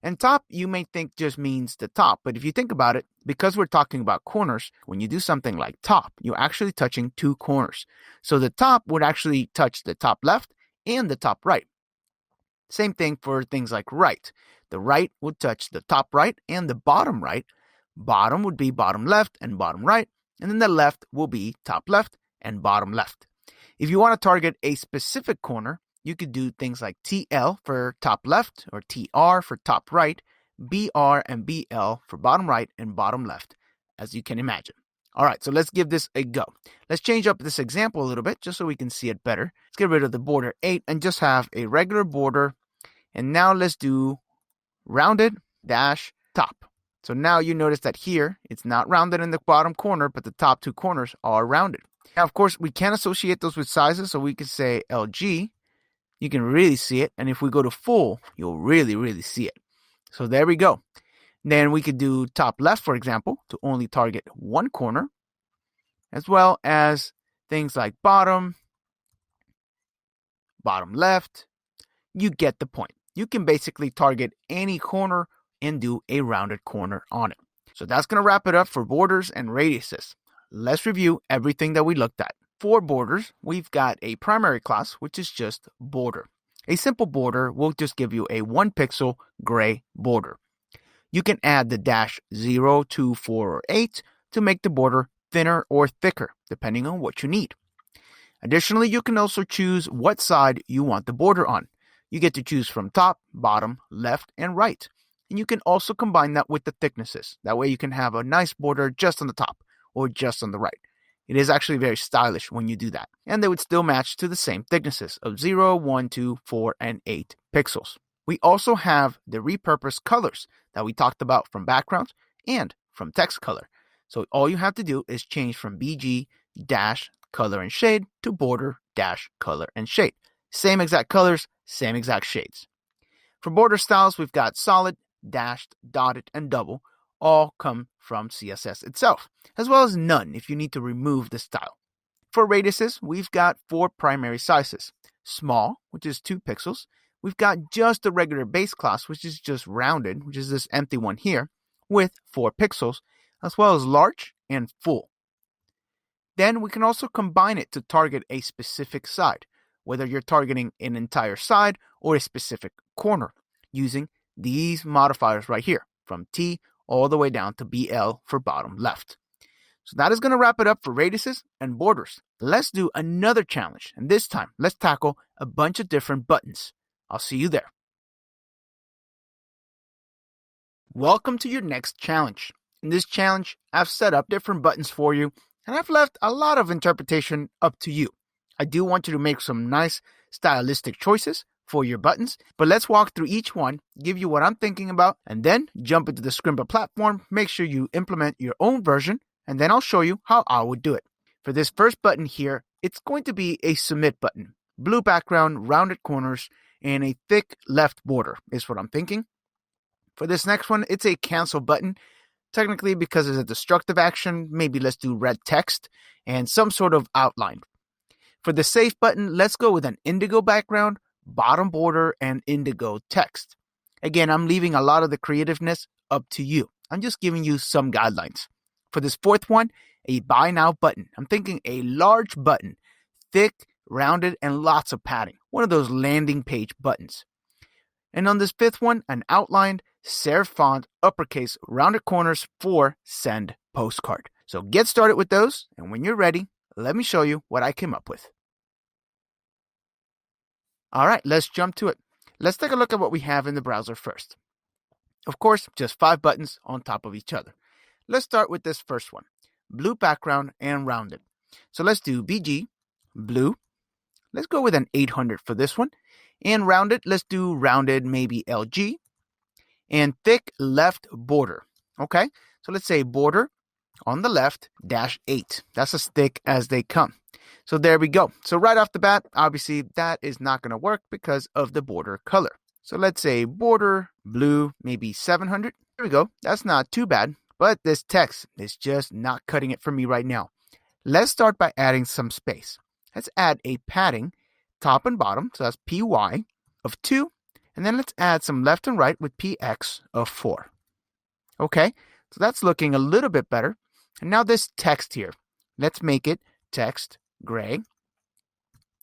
And top, you may think just means the top. But if you think about it, because we're talking about corners, when you do something like top, you're actually touching 2 corners. So the top would actually touch the top left and the top right. Same thing for things like right. The right would touch the top right and the bottom right. Bottom would be bottom left and bottom right. And then the left will be top left and bottom left. If you want to target a specific corner, you could do things like TL for top left or TR for top right, BR and BL for bottom right and bottom left, as you can imagine. All right, so let's give this a go. Let's change up this example a little bit just so we can see it better. Let's get rid of the border 8 and just have a regular border. And now let's do rounded dash top. So now you notice that here, it's not rounded in the bottom corner, but the top 2 corners are rounded. Now, of course, we can associate those with sizes, so we could say LG. You can really see it. And if we go to full, you'll really see it. So there we go. Then we could do top left, for example, to only target 1 corner, as well as things like bottom left. You get the point. You can basically target any corner and do a rounded corner on it. So that's going to wrap it up for borders and radiuses. Let's review everything that we looked at. For borders, we've got a primary class, which is just border. A simple border will just give you a 1 pixel gray border. You can add the dash 0, 2, 4, or 8 to make the border thinner or thicker, depending on what you need. Additionally, you can also choose what side you want the border on. You get to choose from top, bottom, left, and right. And you can also combine that with the thicknesses. That way you can have a nice border just on the top or just on the right. It is actually very stylish when you do that. And they would still match to the same thicknesses of 0, 1, 2, 4, and 8 pixels. We also have the repurposed colors that we talked about from backgrounds and from text color. So all you have to do is change from BG dash color and shade to border dash color and shade. Same exact colors, same exact shades. For border styles, we've got solid, dashed, dotted, and double. All come from CSS itself, as well as none if you need to remove the style. For radiuses, we've got 4 primary sizes. Small, which is 2 pixels. We've got just a regular base class, which is just rounded, which is this empty one here, with 4 pixels, as well as large and full. Then we can also combine it to target a specific side, whether you're targeting an entire side or a specific corner, using these modifiers right here, from T all the way down to BL for bottom left. So that is going to wrap it up for radiuses and borders. Let's do another challenge, and this time, let's tackle a bunch of different buttons. I'll see you there. Welcome to your next challenge. In this challenge, I've set up different buttons for you, and I've left a lot of interpretation up to you. I do want you to make some nice stylistic choices for your buttons, but let's walk through each one, give you what I'm thinking about, and then jump into the Scrimba platform, make sure you implement your own version, and then I'll show you how I would do it. For this first button here, it's going to be a submit button. Blue background, rounded corners, and a thick left border is what I'm thinking. For this next one, it's a cancel button. Technically, because it's a destructive action, maybe let's do red text and some sort of outline. For the save button, let's go with an indigo background, bottom border, and indigo text. Again, I'm leaving a lot of the creativeness up to you. I'm just giving you some guidelines. For this fourth one, a buy now button. I'm thinking a large button, thick, rounded, and lots of padding. One of those landing page buttons. And on this fifth one, an outlined serif font, uppercase, rounded corners for send postcard. So get started with those, and when you're ready, let me show you what I came up with. All right, let's jump to it. Let's take a look at what we have in the browser first. Of course, just 5 buttons on top of each other. Let's start with this first one, blue background and rounded. So let's do BG, blue. Let's go with an 800 for this one. And rounded, let's do rounded, maybe LG. And thick left border. Okay, so let's say border on the left, -8. That's as thick as they come. So there we go. So right off the bat, obviously that is not going to work because of the border color. So let's say border blue, maybe 700. There we go. That's not too bad, but this text is just not cutting it for me right now. Let's start by adding some space. Let's add a padding top and bottom. So that's PY of 2. And then let's add some left and right with PX of 4. Okay, so that's looking a little bit better. And now this text here, let's make it text gray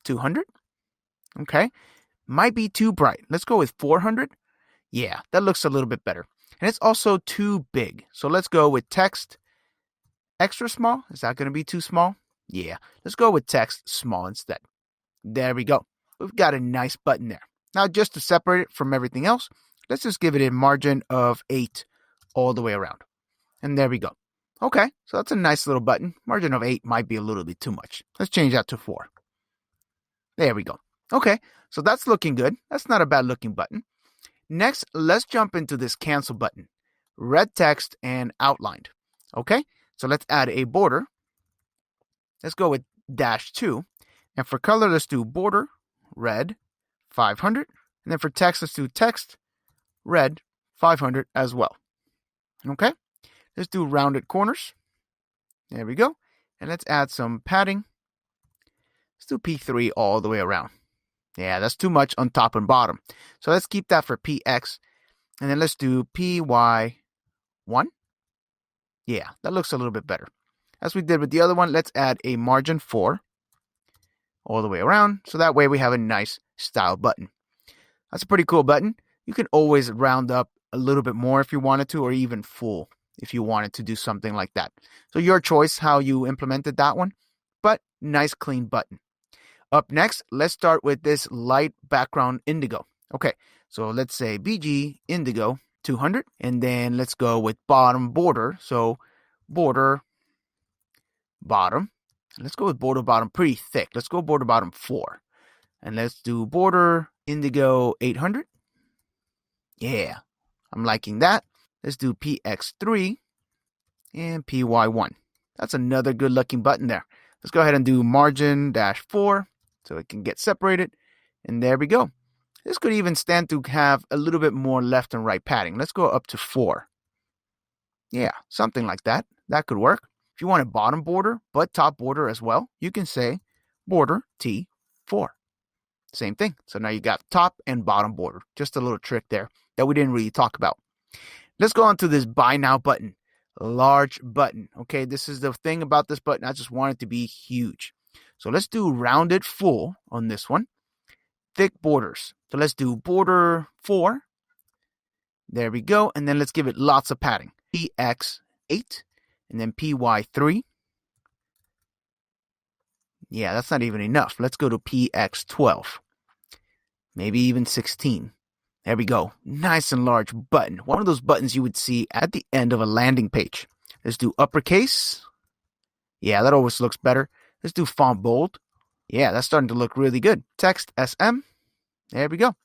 200. Okay, might be too bright. Let's go with 400. Yeah, that looks a little bit better. And it's also too big. So let's go with text extra small. Is that going to be too small? Yeah, let's go with text small instead. There we go. We've got a nice button there. Now, just to separate it from everything else, let's just give it a margin of 8 all the way around. And there we go. Okay, so that's a nice little button. Margin of 8 might be a little bit too much. Let's change that to 4. There we go. Okay, so that's looking good. That's not a bad looking button. Next, let's jump into this cancel button. Red text and outlined. Okay, so let's add a border. Let's go with -2. And for color, let's do border, red, 500. And then for text, let's do text, red, 500 as well. Okay, let's do rounded corners. There we go. And let's add some padding. Let's do P3 all the way around. Yeah, that's too much on top and bottom. So let's keep that for PX. And then let's do PY1. Yeah, that looks a little bit better. As we did with the other one, let's add a margin 4 all the way around. So that way we have a nice style button. That's a pretty cool button. You can always round up a little bit more if you wanted to, or even full if you wanted to do something like that. So your choice how you implemented that one, but nice clean button. Up next, let's start with this light background indigo. Okay, so let's say BG indigo 200, and then let's go with bottom border. So border bottom. Let's go with border bottom pretty thick. Let's go border bottom 4. And let's do border indigo 800. Yeah, I'm liking that. Let's do PX3 and PY1. That's another good looking button there. Let's go ahead and do margin -4 so it can get separated. And there we go. This could even stand to have a little bit more left and right padding. Let's go up to 4. Yeah, something like that. That could work. If you want a bottom border, but top border as well, you can say border T4. Same thing. So now you got top and bottom border. Just a little trick there that we didn't really talk about. Let's go on to this buy now button. Large button. Okay, this is the thing about this button. I just want it to be huge. So let's do rounded full on this one. Thick borders. So let's do border 4. There we go. And then let's give it lots of padding. PX8 and then PY3. Yeah, that's not even enough. Let's go to PX12. Maybe even 16. There we go. Nice and large button. One of those buttons you would see at the end of a landing page. Let's do uppercase. Yeah, that always looks better. Let's do font bold. Yeah, that's starting to look really good. Text SM. There we go.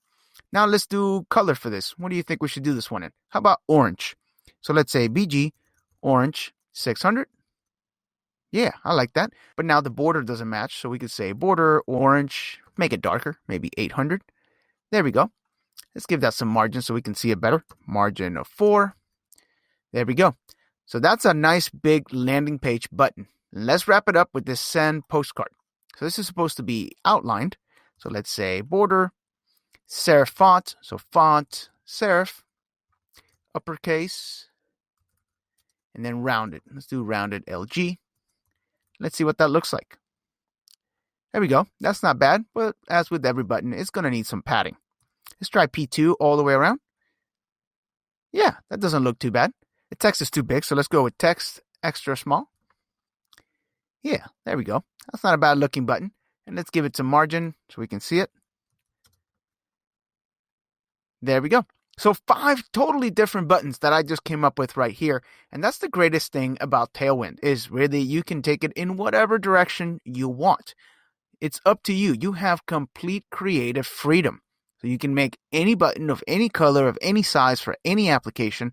Now let's do color for this. What do you think we should do this one in? How about orange? So let's say BG orange 600. Yeah, I like that. But now the border doesn't match. So we could say border orange, make it darker, maybe 800. There we go. Let's give that some margin so we can see it better. Margin of 4. There we go. So that's a nice big landing page button. Let's wrap it up with this send postcard. So this is supposed to be outlined. So let's say border, serif font. So font, serif, uppercase, and then rounded. Let's do rounded LG. Let's see what that looks like. There we go. That's not bad, but as with every button, it's going to need some padding. Let's try P2 all the way around. Yeah, that doesn't look too bad. The text is too big, so let's go with text extra small. Yeah, there we go. That's not a bad looking button. And let's give it some margin so we can see it. There we go. So 5 totally different buttons that I just came up with right here. And that's the greatest thing about Tailwind, is really you can take it in whatever direction you want. It's up to you. You have complete creative freedom. So you can make any button of any color, of any size for any application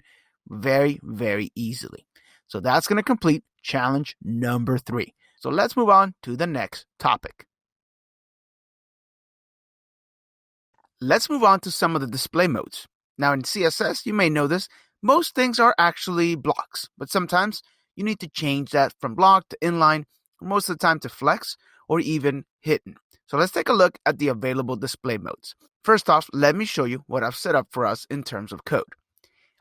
very, very easily. So that's going to complete challenge number 3. So let's move on to the next topic. Let's move on to some of the display modes. Now in CSS, you may know this, most things are actually blocks, but sometimes you need to change that from block to inline, or most of the time to flex, or even hidden. So let's take a look at the available display modes. First off, let me show you what I've set up for us in terms of code.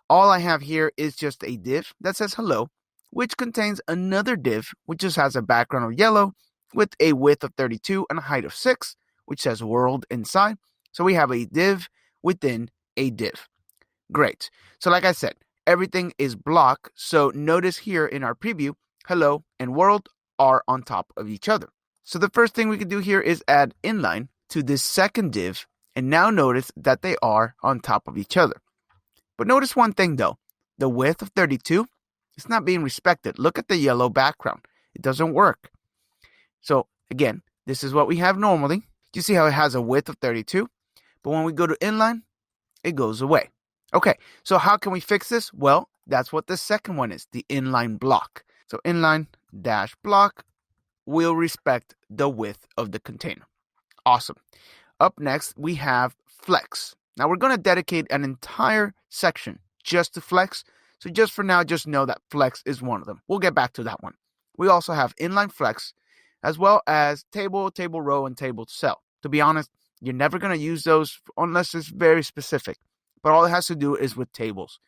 All I have here is just a div that says hello, which contains another div which just has a background of yellow with a width of 32 and a height of 6, which says world inside. So we have a div within a div. Great. So like I said, everything is block. So notice here in our preview, hello and world are on top of each other. So the first thing we can do here is add inline to this second div. And now notice that they are on top of each other. But notice one thing though, the width of 32 is not being respected. Look at the yellow background. It doesn't work. So again, this is what we have normally. You see how it has a width of 32? But when we go to inline, it goes away. Okay, so how can we fix this? Well, that's what the second one is, the inline block. So inline dash block will respect the width of the container. Awesome. Up next, we have flex. Now we're going to dedicate an entire section just to flex. So just for now, just know that flex is one of them. We'll get back to that one. We also have inline flex, as well as table, table row, and table cell. To be honest, you're never going to use those unless it's very specific. But all it has to do is with tables.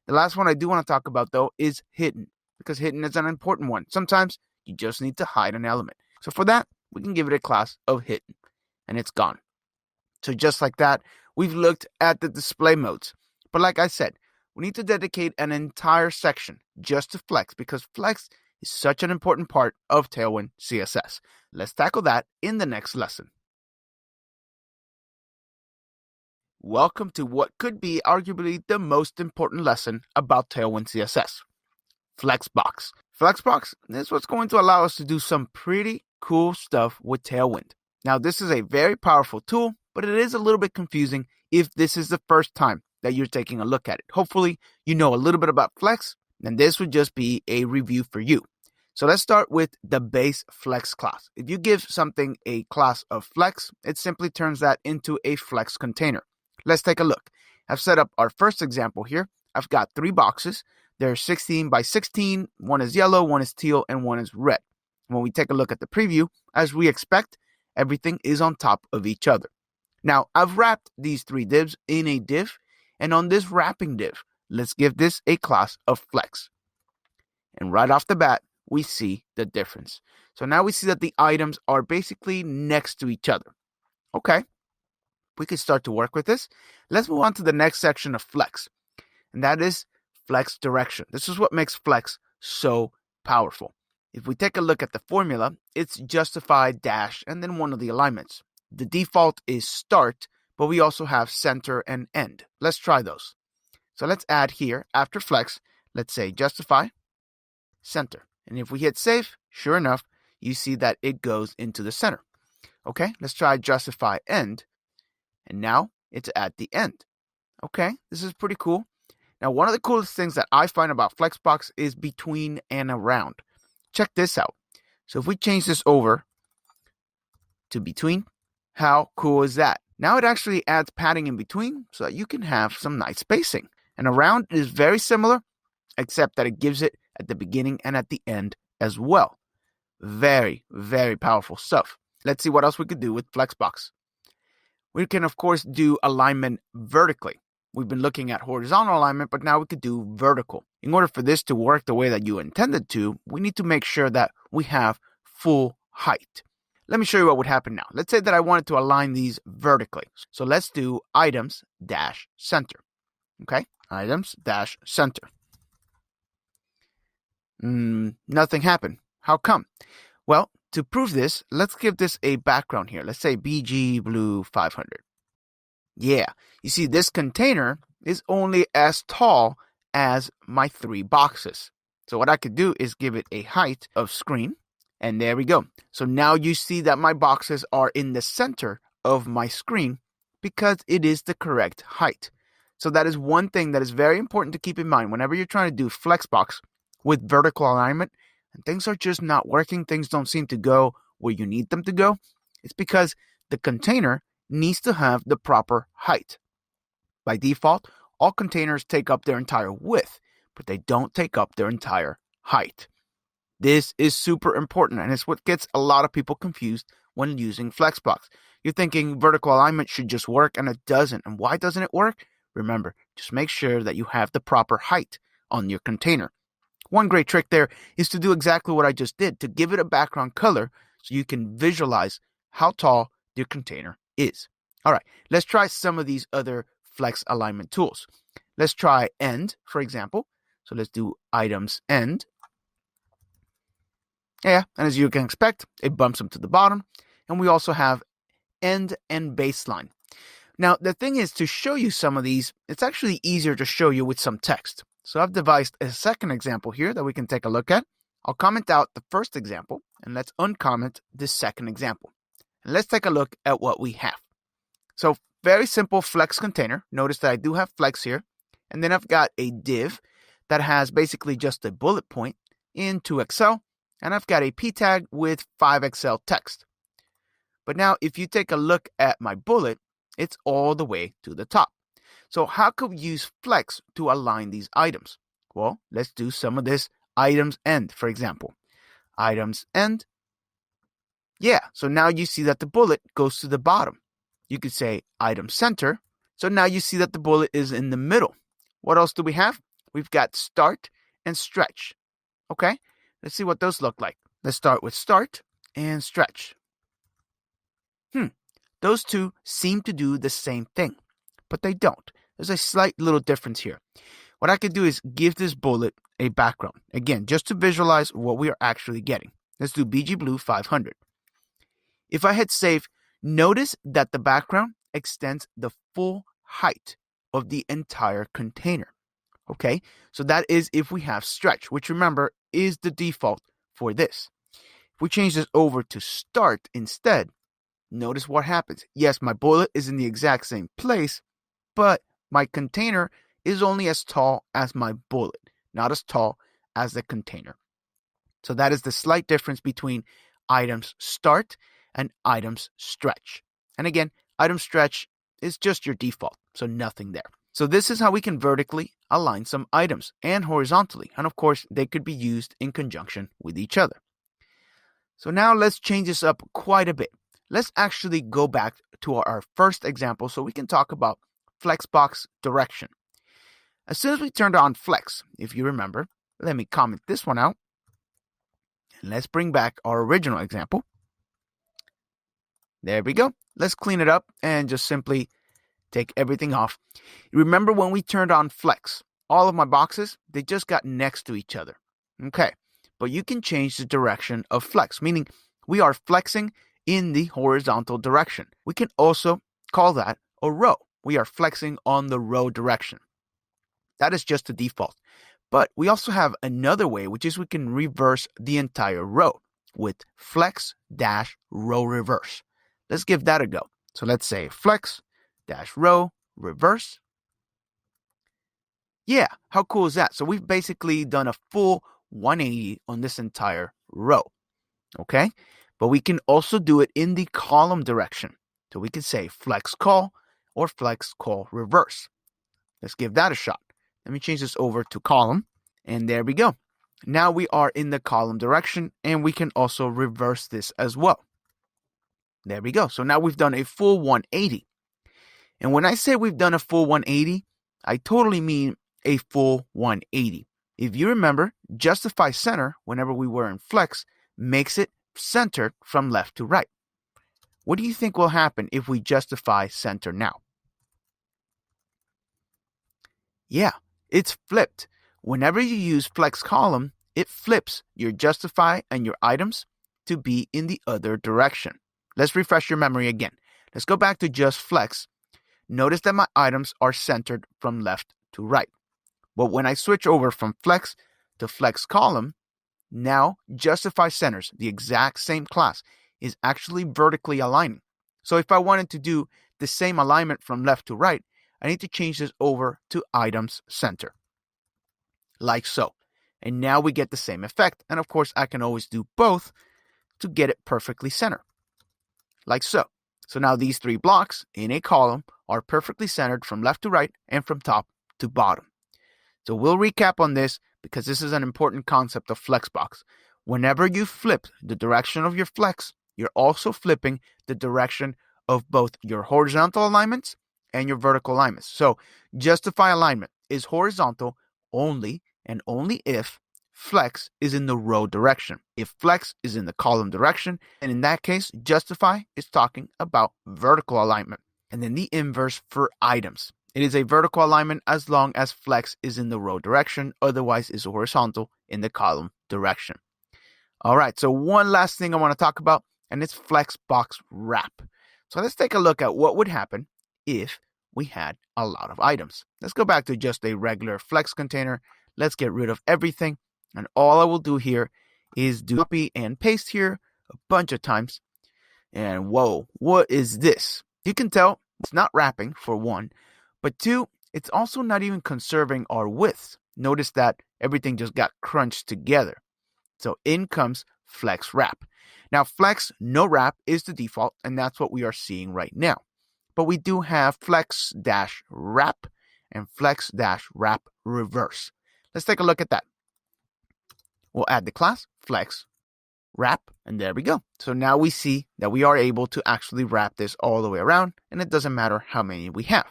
The last one I do want to talk about, though, is hidden, because hidden is an important one. Sometimes you just need to hide an element. So for that, we can give it a class of hidden, and it's gone. So just like that, we've looked at the display modes. But like I said, we need to dedicate an entire section just to flex, because flex is such an important part of Tailwind CSS. Let's tackle that in the next lesson. Welcome to what could be arguably the most important lesson about Tailwind CSS, Flexbox. Flexbox is what's going to allow us to do some pretty cool stuff with Tailwind. Now, this is a very powerful tool, but it is a little bit confusing if this is the first time that you're taking a look at it. Hopefully, you know a little bit about Flex, and this would just be a review for you. So let's start with the base Flex class. If you give something a class of Flex, it simply turns that into a Flex container. Let's take a look. I've set up our first example here. I've got 3 boxes. They're 16 by 16. One is yellow, one is teal, and one is red. When we take a look at the preview, as we expect, everything is on top of each other. Now, I've wrapped these 3 divs in a div, and on this wrapping div, let's give this a class of Flex. And right off the bat, we see the difference. So now we see that the items are basically next to each other. Okay. We can start to work with this. Let's move on to the next section of Flex, and that is Flex direction. This is what makes Flex so powerful. If we take a look at the formula, it's justify dash and then one of the alignments. The default is start, but we also have center and end. Let's try those. So let's add here after Flex, let's say justify center. And if we hit save, sure enough, you see that it goes into the center. Okay, let's try justify end. And now it's at the end. Okay, this is pretty cool. Now, one of the coolest things that I find about Flexbox is between and around. Check this out. So if we change this over to between, how cool is that? Now it actually adds padding in between so that you can have some nice spacing. And around is very similar, except that it gives it at the beginning and at the end as well. Very, very powerful stuff. Let's see what else we could do with Flexbox. We can, of course, do alignment vertically. We've been looking at horizontal alignment, but now we could do vertical. In order for this to work the way that you intended to, we need to make sure that we have full height. Let me show you what would happen now. Let's say that I wanted to align these vertically. So let's do items-center. Okay, items-center. Nothing happened. How come? Well, to prove this, let's give this a background here. Let's say BG Blue 500. Yeah, you see this container is only as tall as my 3 boxes. So what I could do is give it a height of screen, and there we go. So now you see that my boxes are in the center of my screen because it is the correct height. So that is one thing that is very important to keep in mind whenever you're trying to do Flexbox with vertical alignment and things are just not working, things don't seem to go where you need them to go. It's because the container needs to have the proper height. By default, all containers take up their entire width, but they don't take up their entire height. This is super important, and it's what gets a lot of people confused when using Flexbox. You're thinking vertical alignment should just work, and it doesn't. And why doesn't it work? Remember, just make sure that you have the proper height on your container. One great trick there is to do exactly what I just did, to give it a background color so you can visualize how tall your container is. All right, let's try some of these other flex alignment tools. Let's try end, for example. So let's do items end. Yeah, and as you can expect, it bumps them to the bottom. And we also have end and baseline. Now, the thing is, to show you some of these, it's actually easier to show you with some text. So I've devised a second example here that we can take a look at. I'll comment out the first example, and let's uncomment the second example. And let's take a look at what we have. So very simple flex container. Notice that I do have flex here. And then I've got a div that has basically just a bullet point in 2XL. And I've got a p tag with 5XL text. But now if you take a look at my bullet, it's all the way to the top. So how could we use flex to align these items? Well, let's do some of this items end, for example. Items end. Yeah, so now you see that the bullet goes to the bottom. You could say item center. So now you see that the bullet is in the middle. What else do we have? We've got start and stretch. Okay, let's see what those look like. Let's start with start and stretch. Those two seem to do the same thing, but they don't. There's a slight little difference here. What I could do is give this bullet a background. Again, just to visualize what we are actually getting. Let's do BG Blue 500. If I hit save, notice that the background extends the full height of the entire container. Okay, so that is if we have stretch, which remember is the default for this. If we change this over to start instead, notice what happens. Yes, my bullet is in the exact same place, but my container is only as tall as my bullet, not as tall as the container. So that is the slight difference between items start and items stretch. And again, item stretch is just your default, so nothing there. So this is how we can vertically align some items and horizontally. And of course, they could be used in conjunction with each other. So now let's change this up quite a bit. Let's actually go back to our first example so we can talk about Flexbox direction. As soon as we turned on Flex, if you remember, let me comment this one out. And let's bring back our original example. There we go. Let's clean it up and just simply take everything off. Remember when we turned on Flex, all of my boxes, they just got next to each other. Okay, but you can change the direction of Flex, meaning we are flexing in the horizontal direction. We can also call that a row. We are flexing on the row direction. That is just the default. But we also have another way, which is we can reverse the entire row with flex-row reverse. Let's give that a go. So let's say flex-row reverse. Yeah, how cool is that? So we've basically done a full 180 on this entire row. Okay? But we can also do it in the column direction. So we can say flex call or flex call reverse. Let's give that a shot. Let me change this over to column. And there we go. Now we are in the column direction, and we can also reverse this as well. There we go. So now we've done a full 180. And when I say we've done a full 180, I totally mean a full 180. If you remember, justify center whenever we were in flex makes it centered from left to right. What do you think will happen if we justify center now? Yeah, it's flipped. Whenever you use flex column, it flips your justify and your items to be in the other direction. Let's refresh your memory again. Let's go back to just flex. Notice that my items are centered from left to right. But when I switch over from flex to flex column, now justify centers, the exact same class, is actually vertically aligning. So if I wanted to do the same alignment from left to right, I need to change this over to items center, like so. And now we get the same effect. And of course, I can always do both to get it perfectly centered, like so. So now these three blocks in a column are perfectly centered from left to right and from top to bottom. So we'll recap on this because this is an important concept of Flexbox. Whenever you flip the direction of your flex, you're also flipping the direction of both your horizontal alignments and your vertical alignments. So justify alignment is horizontal only and only if flex is in the row direction. If flex is in the column direction, and in that case, justify is talking about vertical alignment. And then the inverse for items. It is a vertical alignment as long as flex is in the row direction, otherwise is horizontal in the column direction. All right, so one last thing I want to talk about, and it's Flexbox wrap. So let's take a look at what would happen if we had a lot of items. Let's go back to just a regular flex container. Let's get rid of everything. And all I will do here is do copy and paste here a bunch of times. And whoa, what is this? You can tell it's not wrapping for one, but two, it's also not even conserving our width. Notice that everything just got crunched together. So in comes flex wrap. Now flex no wrap is the default, and that's what we are seeing right now. But we do have flex dash wrap and flex dash wrap reverse. Let's take a look at that. We'll add the class flex wrap, and there we go. So now we see that we are able to actually wrap this all the way around, and it doesn't matter how many we have.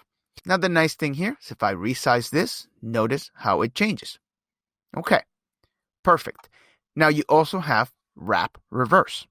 Now the nice thing here is if I resize this, notice how it changes. Okay, perfect. Now you also have wrap reverse.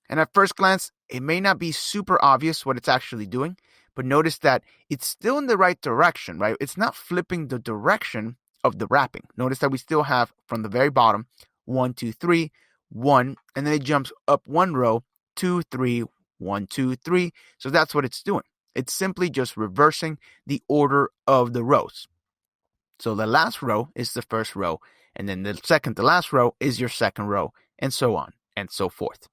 And at first glance, it may not be super obvious what it's actually doing, but notice that it's still in the right direction, right? It's not flipping the direction of the wrapping. Notice that we still have from the very bottom, 1, 2, 3, 1, and then it jumps up one row, 2, 3, 1, 2, 3. So that's what it's doing. It's simply just reversing the order of the rows. So the last row is the first row, and then the second to last row is your second row, and so on and so forth.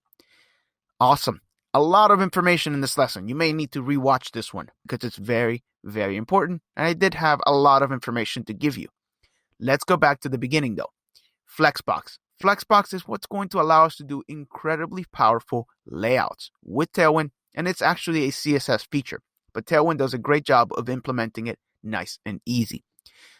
Awesome. A lot of information in this lesson. You may need to rewatch this one because it's very, very important. And I did have a lot of information to give you. Let's go back to the beginning though. Flexbox. Flexbox is what's going to allow us to do incredibly powerful layouts with Tailwind, and it's actually a CSS feature. But Tailwind does a great job of implementing it nice and easy.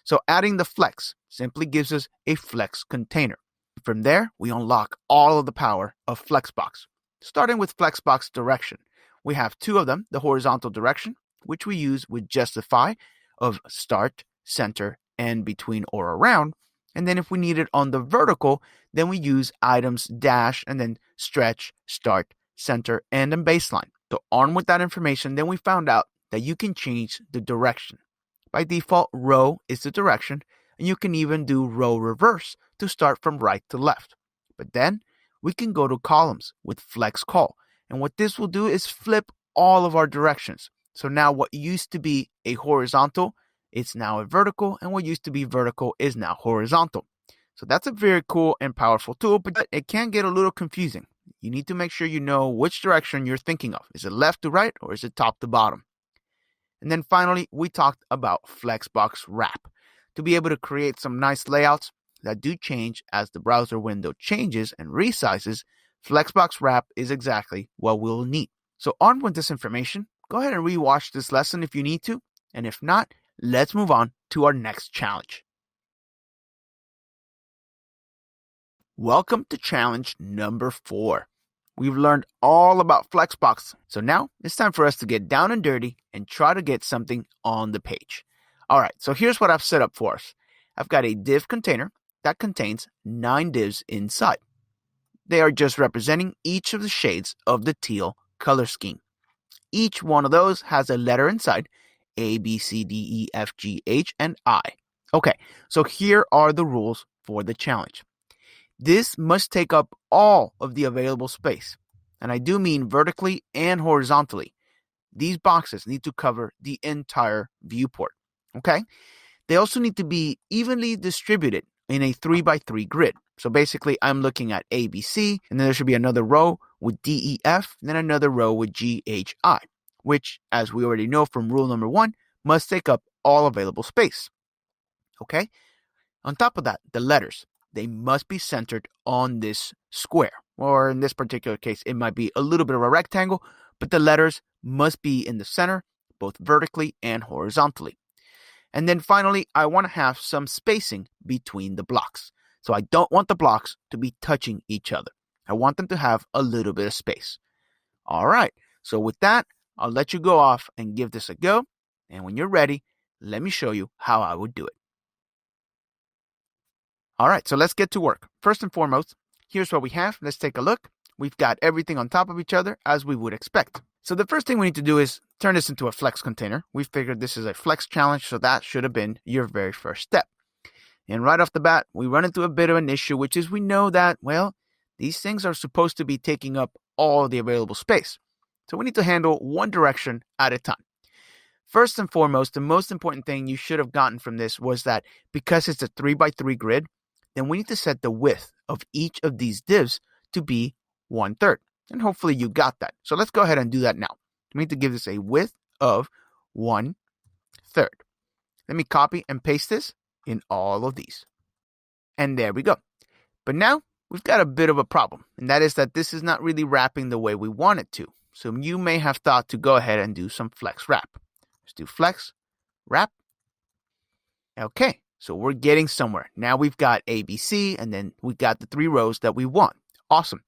So adding the flex simply gives us a flex container. From there, we unlock all of the power of Flexbox. Starting with Flexbox direction, we have two of them, the horizontal direction, which we use with justify of start, center, and between or around. And then if we need it on the vertical, then we use items dash and then stretch, start, center, and then baseline. So armed with that information, then we found out that you can change the direction. By default, row is the direction, and you can even do row reverse to start from right to left. But then we can go to columns with flex call. And what this will do is flip all of our directions. So now what used to be a horizontal, it's now a vertical, and what used to be vertical is now horizontal. So that's a very cool and powerful tool, but it can get a little confusing. You need to make sure you know which direction you're thinking of. Is it left to right or is it top to bottom? And then finally, we talked about Flexbox wrap. To be able to create some nice layouts that do change as the browser window changes and resizes, Flexbox wrap is exactly what we'll need. So armed with this information, go ahead and rewatch this lesson if you need to. And if not, let's move on to our next challenge. Welcome to challenge number 4. We've learned all about Flexbox, so now it's time for us to get down and dirty and try to get something on the page. All right, so here's what I've set up for us. I've got a div container that contains 9 divs inside. they are just representing each of the shades of the teal color scheme. Each one of those has a letter inside, A, B, C, D, E, F, G, H, and I. Okay, so here are the rules for the challenge. This must take up all of the available space, and I do mean vertically and horizontally. These boxes need to cover the entire viewport, okay? They also need to be evenly distributed in a 3x3 grid. So basically, I'm looking at A, B, C, and then there should be another row with D, E, F, and then another row with G, H, I, which, as we already know from rule number 1, must take up all available space. Okay? On top of that, the letters, they must be centered on this square, or in this particular case, it might be a little bit of a rectangle, but the letters must be in the center, both vertically and horizontally. And then finally, I want to have some spacing between the blocks. So I don't want the blocks to be touching each other. I want them to have a little bit of space. All right, so with that, I'll let you go off and give this a go. And when you're ready, let me show you how I would do it. All right, so let's get to work. First and foremost, here's what we have. Let's take a look. We've got everything on top of each other as we would expect. So the first thing we need to do is turn this into a flex container. We figured this is a flex challenge, so that should have been your very first step. And right off the bat, we run into a bit of an issue, which is we know that, well, these things are supposed to be taking up all the available space. So we need to handle one direction at a time. First and foremost, the most important thing you should have gotten from this was that because it's a 3x3 grid, then we need to set the width of each of these divs to be 1/3. And hopefully you got that. So let's go ahead and do that now. We need to give this a width of 1/3. Let me copy and paste this in all of these. And there we go. But now we've got a bit of a problem. And that is that this is not really wrapping the way we want it to. So you may have thought to go ahead and do some flex wrap. Let's do flex wrap. Okay, so we're getting somewhere. Now we've got A, B, C, and then we've got the 3 rows that we want. Awesome.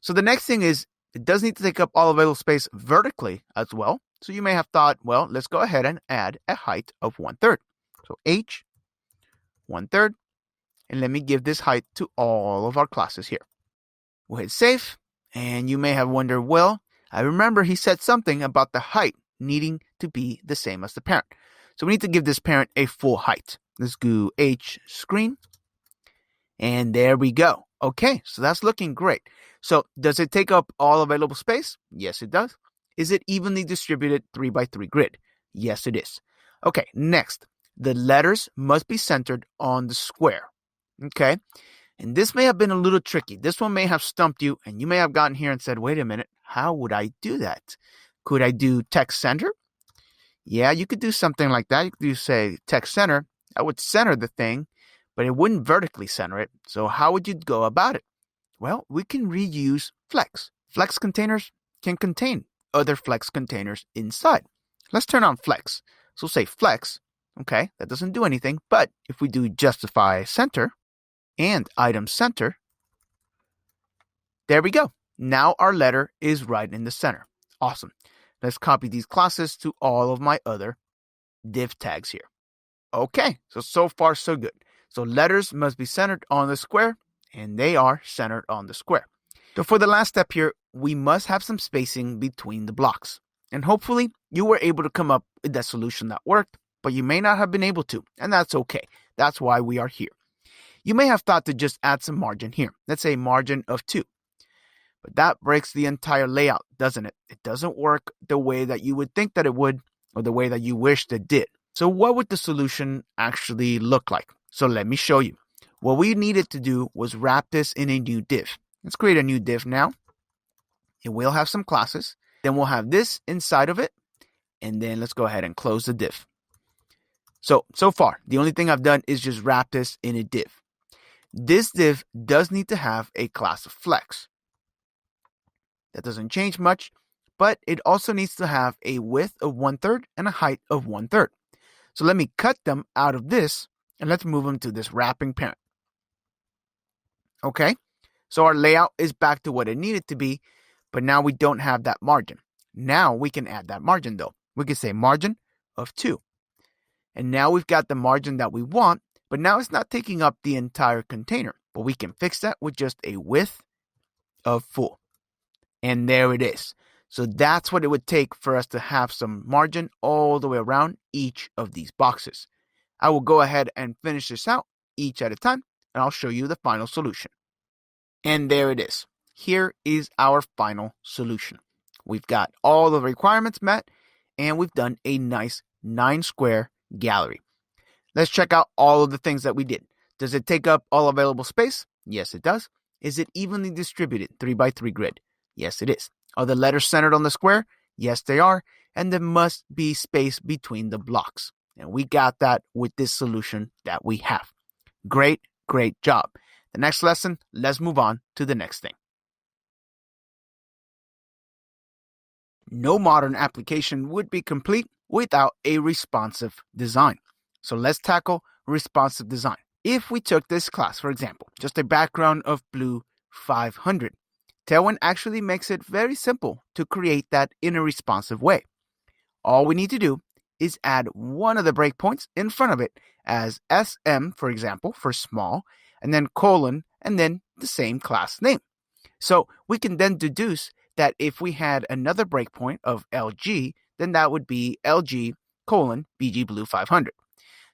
So the next thing is it does need to take up all available space vertically as well. So you may have thought, well, let's go ahead and add a height of 1/3. So H, 1/3. And let me give this height to all of our classes here. We'll hit save. And you may have wondered, well, I remember he said something about the height needing to be the same as the parent. So we need to give this parent a full height. Let's do H screen. And there we go. Okay, so that's looking great. So does it take up all available space? Yes, it does. Is it evenly distributed 3x3 grid? Yes, it is. Okay, next, the letters must be centered on the square. Okay, and this may have been a little tricky. This one may have stumped you, and you may have gotten here and said, wait a minute, how would I do that? Could I do text center? Yeah, you could do something like that. You could do, say, text center. I would center the thing, but it wouldn't vertically center it. So how would you go about it? Well, we can reuse flex. Flex containers can contain other flex containers inside. Let's turn on flex. So say flex. Okay, that doesn't do anything. But if we do justify center and item center, there we go. Now our letter is right in the center. Awesome. Let's copy these classes to all of my other div tags here. Okay, so far so good. So letters must be centered on the square, and they are centered on the square. So for the last step here, we must have some spacing between the blocks. And hopefully you were able to come up with that solution that worked, but you may not have been able to, and that's okay. That's why we are here. You may have thought to just add some margin here. Let's say margin of 2. But that breaks the entire layout, doesn't it? It doesn't work the way that you would think that it would, or the way that you wished it did. So what would the solution actually look like? So let me show you. What we needed to do was wrap this in a new div. Let's create a new div now. It will have some classes. Then we'll have this inside of it. And then let's go ahead and close the div. So far, the only thing I've done is just wrap this in a div. This div does need to have a class of flex. That doesn't change much, but it also needs to have a width of 1/3 and a height of 1/3. So let me cut them out of this and let's move them to this wrapping parent. Okay, so our layout is back to what it needed to be, but now we don't have that margin. Now we can add that margin though. We can say margin of 2. And now we've got the margin that we want, but now it's not taking up the entire container. But we can fix that with just a width of full. And there it is. So that's what it would take for us to have some margin all the way around each of these boxes. I will go ahead and finish this out each at a time, and I'll show you the final solution. And there it is. Here is our final solution. We've got all the requirements met, and we've done a nice 9-square gallery. Let's check out all of the things that we did. Does it take up all available space? Yes, it does. Is it evenly distributed 3x3 grid? Yes, it is. Are the letters centered on the square? Yes, they are. And there must be space between the blocks. And we got that with this solution that we have. Great, great job. The next lesson, let's move on to the next thing. No modern application would be complete without a responsive design. So let's tackle responsive design. If we took this class, for example, just a background of blue 500, Tailwind actually makes it very simple to create that in a responsive way. All we need to do is add one of the breakpoints in front of it as SM, for example, for small, and then colon, and then the same class name. So we can then deduce that if we had another breakpoint of LG, then that would be LG colon BG Blue 500.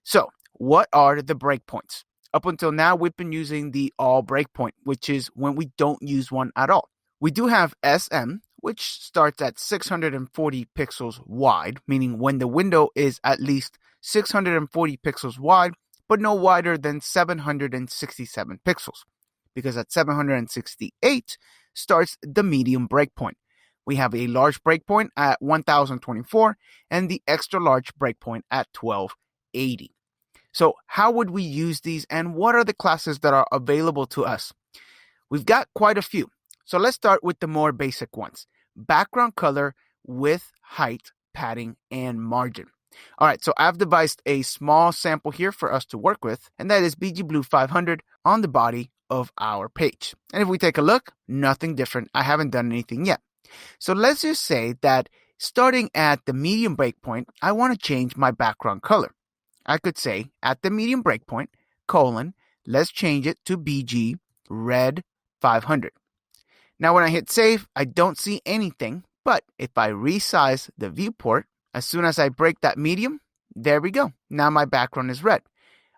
So what are the breakpoints? Up until now, we've been using the all breakpoint, which is when we don't use one at all. We do have SM, which starts at 640 pixels wide, meaning when the window is at least 640 pixels wide, but no wider than 767 pixels. Because at 768 starts the medium breakpoint. We have a large breakpoint at 1024 and the extra large breakpoint at 1280. So how would we use these, and what are the classes that are available to us? We've got quite a few. So let's start with the more basic ones. Background color, width, height, padding, and margin. All right, so I've devised a small sample here for us to work with, and that is BG Blue 500 on the body of our page. And if we take a look, nothing different. I haven't done anything yet. So let's just say that starting at the medium breakpoint, I want to change my background color. I could say at the medium breakpoint, colon, let's change it to BG red 500. Now when I hit save, I don't see anything, but if I resize the viewport, as soon as I break that medium, there we go. Now my background is red.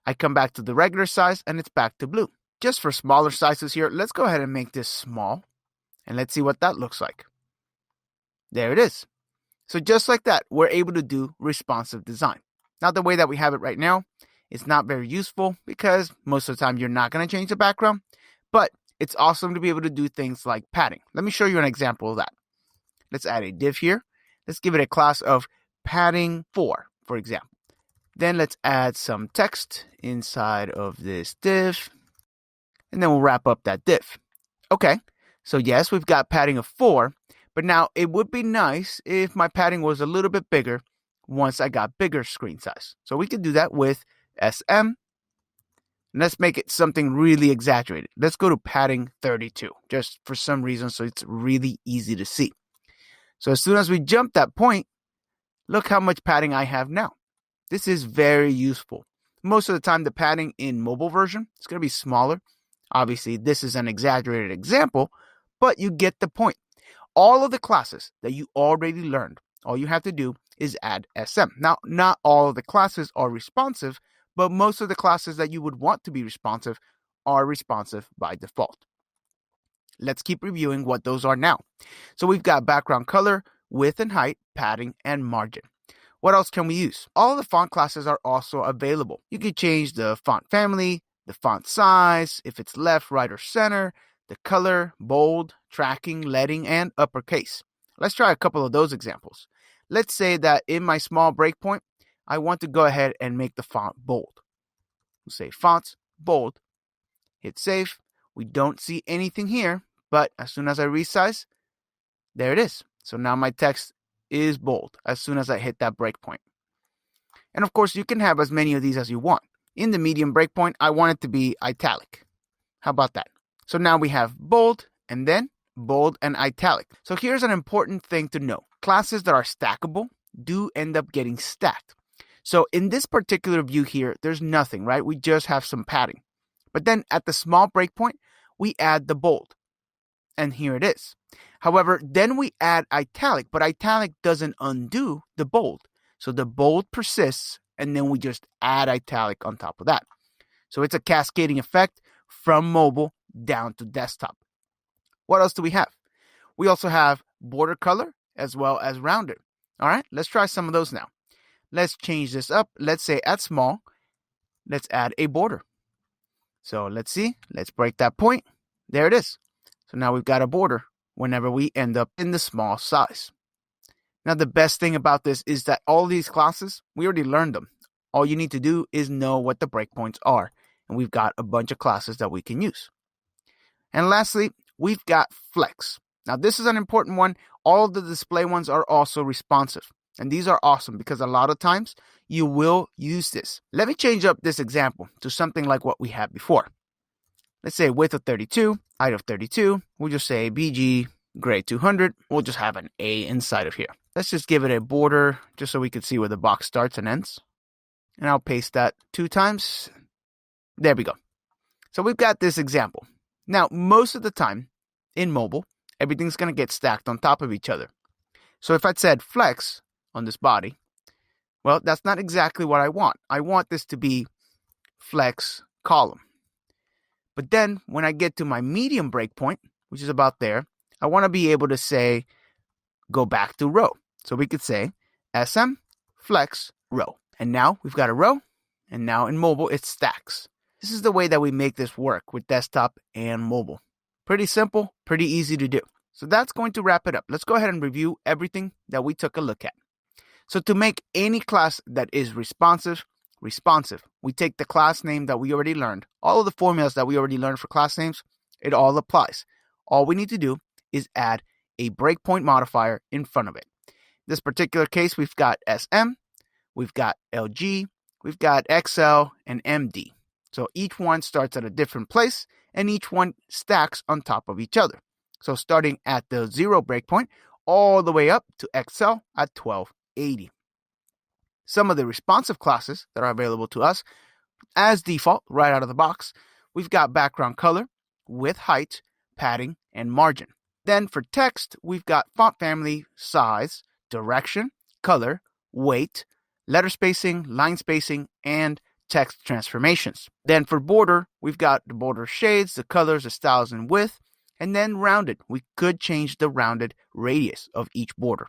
I come back to the regular size and it's back to blue. Just for smaller sizes here, let's go ahead and make this small, and let's see what that looks like. There it is. So just like that, we're able to do responsive design. Now the way that we have it right now, it's not very useful because most of the time you're not going to change the background, but it's awesome to be able to do things like padding. Let me show you an example of that. Let's add a div here. Let's give it a class of padding 4, for example. Then let's add some text inside of this div, and then we'll wrap up that div. Okay, so yes, we've got padding of 4, but now it would be nice if my padding was a little bit bigger once I got bigger screen size. So we could do that with SM. And let's make it something really exaggerated. Let's go to padding 32, just for some reason, so it's really easy to see. So as soon as we jump that point, look how much padding I have now. This is very useful. Most of the time, the padding in mobile version is going to be smaller. Obviously, this is an exaggerated example, but you get the point. All of the classes that you already learned, all you have to do is add SM. Now, not all of the classes are responsive, but most of the classes that you would want to be responsive are responsive by default. Let's keep reviewing what those are now. So we've got background color, width and height, padding, and margin. What else can we use? All of the font classes are also available. You can change the font family, the font size, if it's left, right, or center, the color, bold, tracking, leading, and uppercase. Let's try a couple of those examples. Let's say that in my small breakpoint, I want to go ahead and make the font bold. We'll say fonts, bold, hit save. We don't see anything here, but as soon as I resize, there it is. So now my text is bold as soon as I hit that breakpoint. And of course, you can have as many of these as you want. In the medium breakpoint, I want it to be italic. How about that? So now we have bold and then bold and italic. So here's an important thing to know. Classes that are stackable do end up getting stacked. So in this particular view here, there's nothing, right? We just have some padding. But then at the small breakpoint, we add the bold. and here it is. However, then we add italic, but italic doesn't undo the bold. So the bold persists, and then we just add italic on top of that. So it's a cascading effect from mobile down to desktop. What else do we have? We also have border color as well as rounded. All right, let's try some of those now. Let's change this up. Let's say at small, let's add a border. So let's see, let's break that point. There it is. So now we've got a border whenever we end up in the small size. Now the best thing about this is that all these classes, we already learned them. All you need to do is know what the breakpoints are. And we've got a bunch of classes that we can use. And lastly, we've got Flex. Now this is an important one. All of the display ones are also responsive. And these are awesome because a lot of times you will use this. Let me change up this example to something like what we had before. Let's say width of 32, height of 32. We'll just say BG grade 200. We'll just have an A inside of here. Let's just give it a border just so we can see where the box starts and ends. And I'll paste that 2 times. There we go. So we've got this example. Now, most of the time in mobile, everything's going to get stacked on top of each other. So if I said flex on this body, well, that's not exactly what I want. I want this to be flex column. But then when I get to my medium breakpoint, which is about there, I want to be able to say, go back to row. So we could say SM flex row. And now we've got a row. And now in mobile, it stacks. This is the way that we make this work with desktop and mobile. Pretty simple, pretty easy to do. So that's going to wrap it up. Let's go ahead and review everything that we took a look at. So to make any class that is responsive, we take the class name that we already learned. All of the formulas that we already learned for class names, it all applies. All we need to do is add a breakpoint modifier in front of it. In this particular case, we've got SM, we've got LG, we've got XL, and MD. So each one starts at a different place, and each one stacks on top of each other. So starting at the 0 breakpoint, all the way up to XL at 1280. Some of the responsive classes that are available to us, as default, right out of the box, we've got background color, width, height, padding, and margin. Then for text, we've got font family, size, direction, color, weight, letter spacing, line spacing, and text transformations. Then for border, we've got the border shades, the colors, the styles, and width. And then rounded, we could change the rounded radius of each border.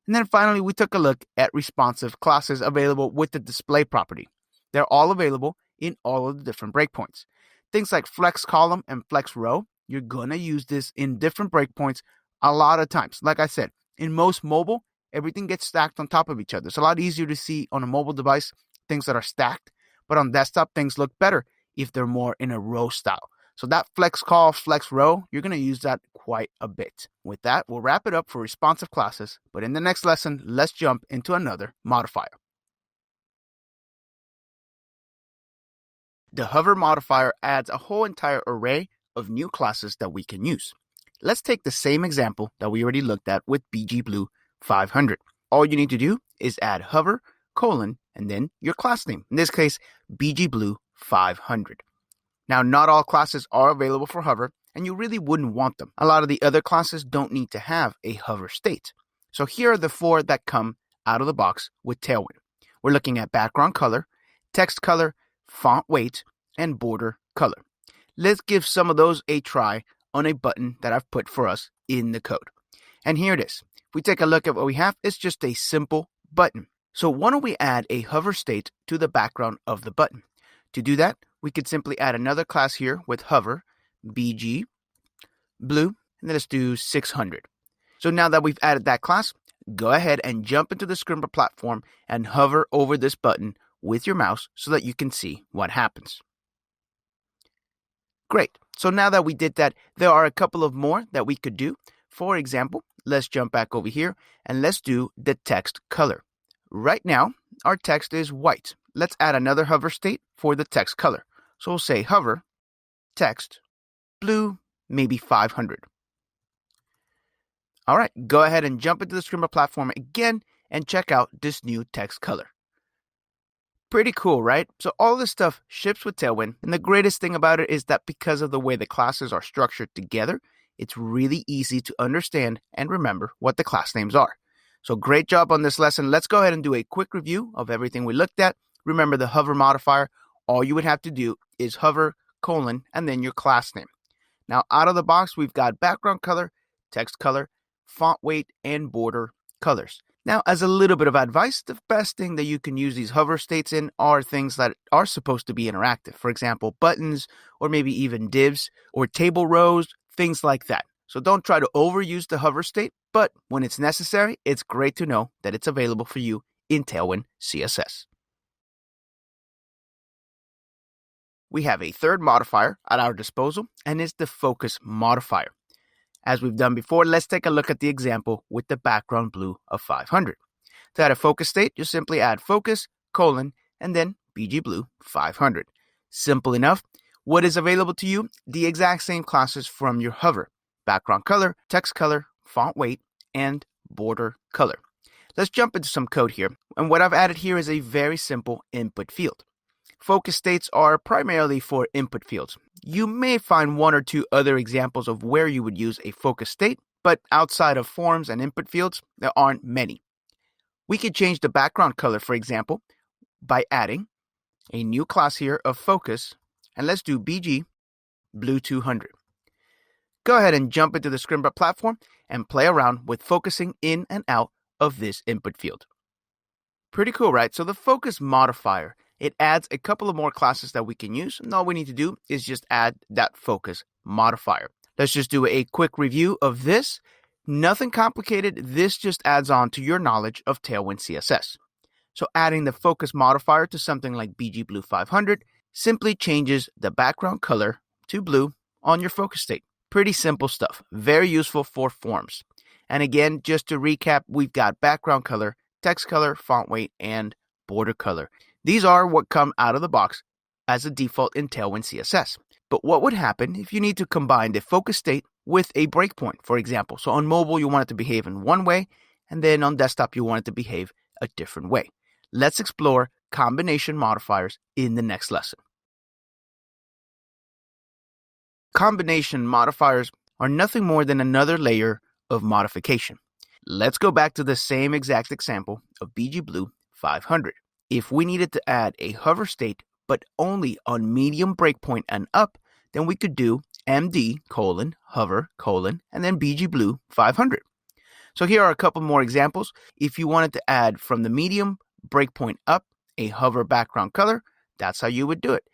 And then finally, we took a look at responsive classes available with the display property. They're all available in all of the different breakpoints. Things like flex column and flex row, you're going to use this in different breakpoints a lot of times. Like I said, in most mobile, everything gets stacked on top of each other. It's a lot easier to see on a mobile device things that are stacked, but on desktop, things look better if they're more in a row style. So that flex call, flex row, you're going to use that quite a bit. With that, we'll wrap it up for responsive classes, but in the next lesson, let's jump into another modifier. The hover modifier adds a whole entire array of new classes that we can use. Let's take the same example that we already looked at with BG Blue 500. All you need to do is add hover, colon, and then your class name. In this case, BG Blue 500. Now, not all classes are available for hover, and you really wouldn't want them. A lot of the other classes don't need to have a hover state. So here are the 4 that come out of the box with Tailwind. We're looking at background color, text color, font weight, and border color. Let's give some of those a try on a button that I've put for us in the code. And here it is. If we take a look at what we have, it's just a simple button. So why don't we add a hover state to the background of the button? To do that, we could simply add another class here with hover, BG, blue, and then let's do 600. So now that we've added that class, go ahead and jump into the Scrimba platform and hover over this button with your mouse so that you can see what happens. Great. So now that we did that, there are a couple of more that we could do. For example, let's jump back over here and let's do the text color. Right now, our text is white. Let's add another hover state for the text color. So we'll say hover, text, blue, maybe 500. All right, go ahead and jump into the Scrimba platform again and check out this new text color. Pretty cool, right? So all this stuff ships with Tailwind, and the greatest thing about it is that because of the way the classes are structured together, it's really easy to understand and remember what the class names are. So great job on this lesson. Let's go ahead and do a quick review of everything we looked at. Remember the hover modifier. All you would have to do is hover, colon, and then your class name. Now, out of the box, we've got background color, text color, font weight, and border colors. Now, as a little bit of advice, the best thing that you can use these hover states in are things that are supposed to be interactive. For example, buttons, or maybe even divs, or table rows, things like that. So don't try to overuse the hover state, but when it's necessary, it's great to know that it's available for you in Tailwind CSS. We have a third modifier at our disposal, and it's the focus modifier. As we've done before, let's take a look at the example with the background blue of 500. To add a focus state, you simply add focus, colon, and then BG blue 500. Simple enough. What is available to you? The exact same classes from your hover: background color, text color, font weight, and border color. Let's jump into some code here. And what I've added here is a very simple input field. Focus states are primarily for input fields. You may find one or two other examples of where you would use a focus state, but outside of forms and input fields, there aren't many. We could change the background color, for example, by adding a new class here of focus, and let's do BG blue 200. Go ahead and jump into the Scrimba platform and play around with focusing in and out of this input field. Pretty cool, right? So the focus modifier, it adds a couple of more classes that we can use, and all we need to do is just add that focus modifier. Let's just do a quick review of this. Nothing complicated. This just adds on to your knowledge of Tailwind CSS. So adding the focus modifier to something like BG blue 500 simply changes the background color to blue on your focus state. Pretty simple stuff. Very useful for forms. And again, just to recap, we've got background color, text color, font weight, and border color. These are what come out of the box as a default in Tailwind CSS. But what would happen if you need to combine the focus state with a breakpoint, for example? So on mobile, you want it to behave in one way, and then on desktop, you want it to behave a different way. Let's explore combination modifiers in the next lesson. Combination modifiers are nothing more than another layer of modification. Let's go back to the same exact example of BG blue 500. If we needed to add a hover state, but only on medium breakpoint and up, then we could do MD hover and then BG blue 500. So here are a couple more examples. If you wanted to add from the medium breakpoint up a hover background color, that's how you would do it.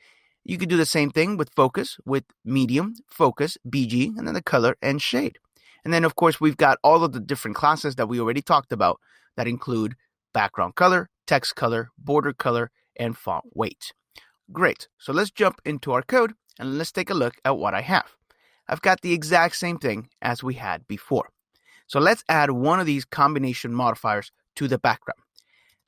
You could do the same thing with focus, with medium, focus, BG, and then the color and shade. And then, of course, we've got all of the different classes that we already talked about that include background color, text color, border color, and font weight. Great. So let's jump into our code and let's take a look at what I have. I've got the exact same thing as we had before. So let's add one of these combination modifiers to the background.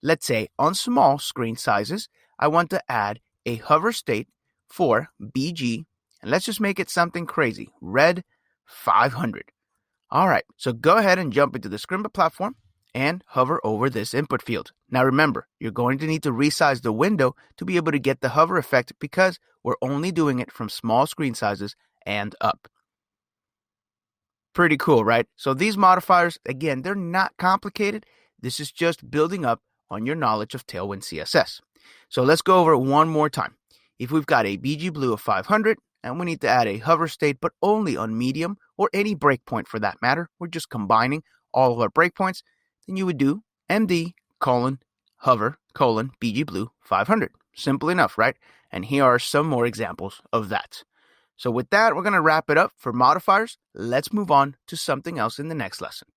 Let's say on small screen sizes, I want to add a hover state for BG, and let's just make it something crazy, red 500. All right, so go ahead and jump into the Scrimba platform and hover over this input field. Now remember, you're going to need to resize the window to be able to get the hover effect because we're only doing it from small screen sizes and up. Pretty cool, right? So these modifiers, again, they're not complicated. This is just building up on your knowledge of Tailwind CSS. So let's go over it one more time. If we've got a BG blue of 500 and we need to add a hover state, but only on medium or any breakpoint for that matter, we're just combining all of our breakpoints, then you would do MD hover BG blue 500. Simple enough, right? And here are some more examples of that. So with that, we're going to wrap it up for modifiers. Let's move on to something else in the next lesson.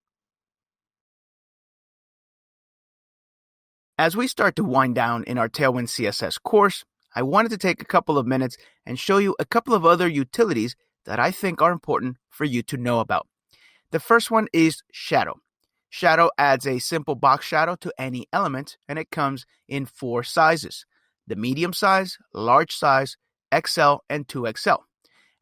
As we start to wind down in our Tailwind CSS course, I wanted to take a couple of minutes and show you a couple of other utilities that I think are important for you to know about. The first one is shadow. Shadow adds a simple box shadow to any element, and it comes in 4 sizes: the medium size, large size, XL, and 2XL.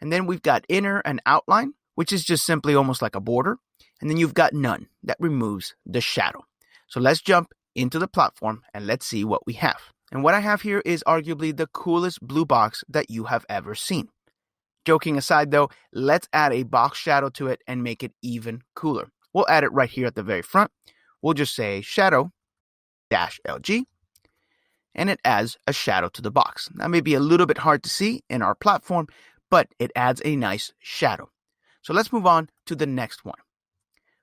And then we've got inner and outline, which is just simply almost like a border. And then you've got none that removes the shadow. So let's jump into the platform and let's see what we have. And what I have here is arguably the coolest blue box that you have ever seen. Joking aside though, let's add a box shadow to it and make it even cooler. We'll add it right here at the very front. We'll just say shadow -LG, and it adds a shadow to the box. That may be a little bit hard to see in our platform, but it adds a nice shadow. So let's move on to the next one.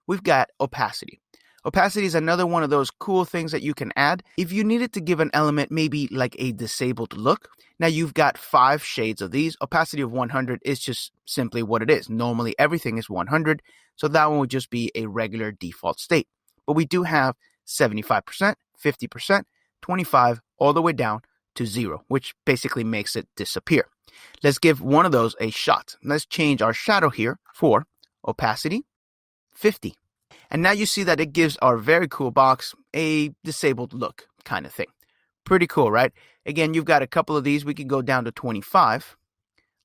We've got opacity. Opacity is another one of those cool things that you can add if you needed to give an element maybe like a disabled look. Now you've got 5 shades of these. Opacity of 100 is just simply what it is. Normally everything is 100, so that one would just be a regular default state. But we do have 75%, 50%, 25, all the way down to 0, which basically makes it disappear. Let's give one of those a shot. Let's change our shadow here for opacity 50. And now you see that it gives our very cool box a disabled look kind of thing. Pretty cool, right? Again, you've got a couple of these. We could go down to 25,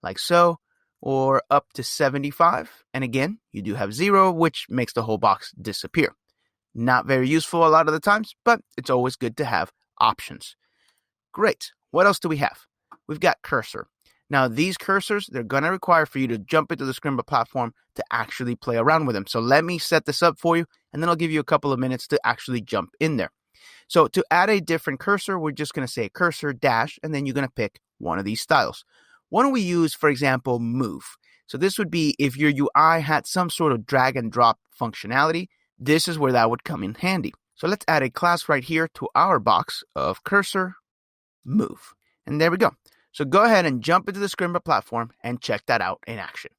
like so, or up to 75. And again, you do have 0, which makes the whole box disappear. Not very useful a lot of the times, but it's always good to have options. Great. What else do we have? We've got cursor. Now, these cursors, they're going to require for you to jump into the Scrimba platform to actually play around with them. So let me set this up for you, and then I'll give you a couple of minutes to actually jump in there. So to add a different cursor, we're just going to say cursor dash, and then you're going to pick one of these styles. Why don't we use, for example, move? So this would be if your UI had some sort of drag and drop functionality, this is where that would come in handy. So let's add a class right here to our box of cursor move. And there we go. So go ahead and jump into the Scrimba platform and check that out in action.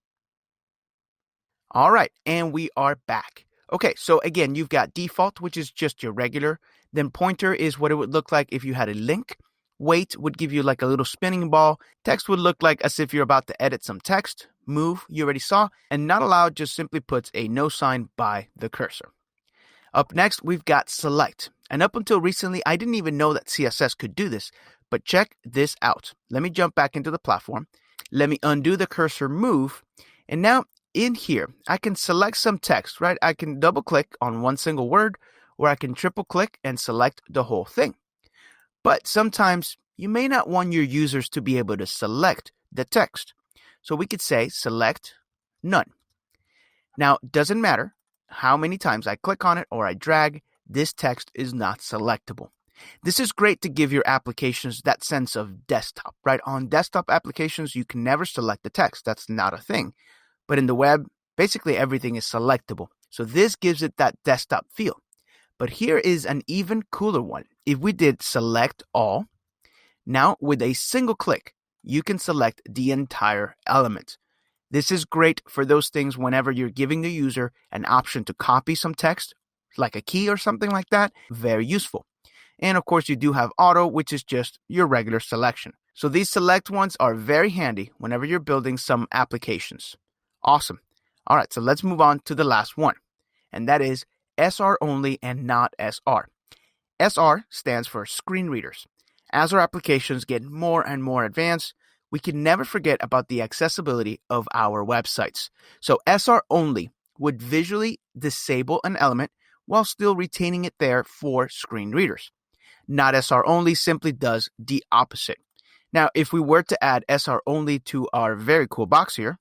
All right, and we are back. Okay, so again, you've got default, which is just your regular. Then pointer is what it would look like if you had a link. Weight would give you like a little spinning ball. Text would look like as if you're about to edit some text. Move, you already saw. And not allowed just simply puts a no sign by the cursor. Up next, we've got select. And up until recently, I didn't even know that CSS could do this. But check this out. Let me jump back into the platform. Let me undo the cursor move. And now in here, I can select some text, right? I can double click on one single word, or I can triple click and select the whole thing. But sometimes you may not want your users to be able to select the text. So we could say select none. Now, it doesn't matter how many times I click on it or I drag, this text is not selectable. This is great to give your applications that sense of desktop, right? On desktop applications, you can never select the text. That's not a thing. But in the web, basically everything is selectable. So this gives it that desktop feel. But here is an even cooler one. If we did select all, now with a single click, you can select the entire element. This is great for those things whenever you're giving the user an option to copy some text, like a key or something like that. Very useful. And of course, you do have auto, which is just your regular selection. So these select ones are very handy whenever you're building some applications. Awesome. All right, so let's move on to the last one. And that is SR only and not SR. SR stands for screen readers. As our applications get more and more advanced, we can never forget about the accessibility of our websites. So SR only would visually disable an element while still retaining it there for screen readers. Not SR only simply does the opposite. Now, if we were to add SR only to our very cool box here,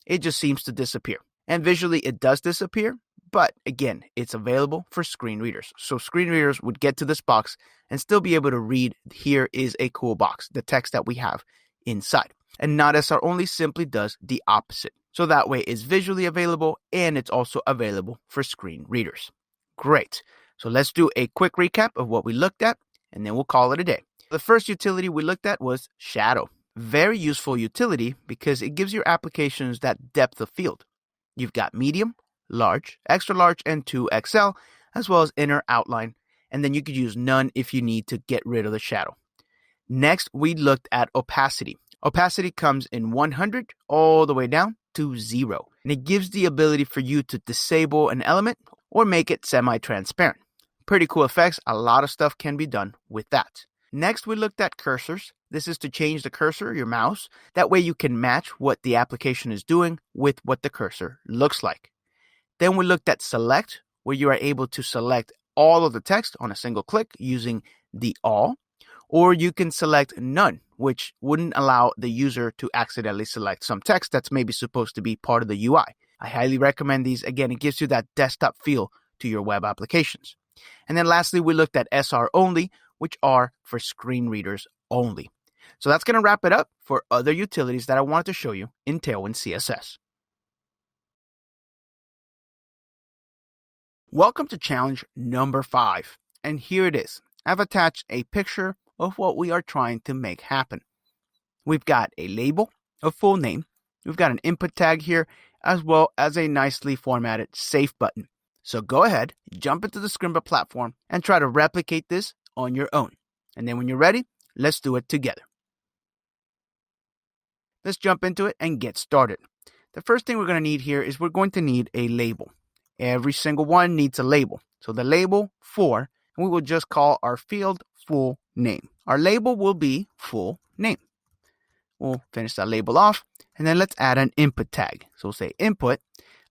it just seems to disappear. And visually, it does disappear, but again, it's available for screen readers. So screen readers would get to this box and still be able to read, here is a cool box, the text that we have inside. And not SR only simply does the opposite. So that way it's visually available and it's also available for screen readers. Great. So let's do a quick recap of what we looked at, and then we'll call it a day. The first utility we looked at was shadow. Very useful utility because it gives your applications that depth of field. You've got medium, large, extra large, and 2XL, as well as inner outline. And then you could use none if you need to get rid of the shadow. Next, we looked at opacity. Opacity comes in 100 all the way down to 0. And it gives the ability for you to disable an element or make it semi-transparent. Pretty cool effects. A lot of stuff can be done with that. Next, we looked at cursors. This is to change the cursor, your mouse. That way you can match what the application is doing with what the cursor looks like. Then we looked at select, where you are able to select all of the text on a single click using the all. Or you can select none, which wouldn't allow the user to accidentally select some text that's maybe supposed to be part of the UI. I highly recommend these. Again, it gives you that desktop feel to your web applications. And then lastly, we looked at SR only, which are for screen readers only. So that's going to wrap it up for other utilities that I wanted to show you in Tailwind CSS. Welcome to challenge number 5. And here it is. I've attached a picture of what we are trying to make happen. We've got a label, a full name. We've got an input tag here, as well as a nicely formatted save button. So go ahead, jump into the Scrimba platform and try to replicate this on your own. And then when you're ready, let's do it together. Let's jump into it and get started. The first thing we're going to need here is we're going to need a label. Every single one needs a label. So the label for, and we will just call our field full name. Our label will be full name. We'll finish that label off, and then let's add an input tag. So we'll say input.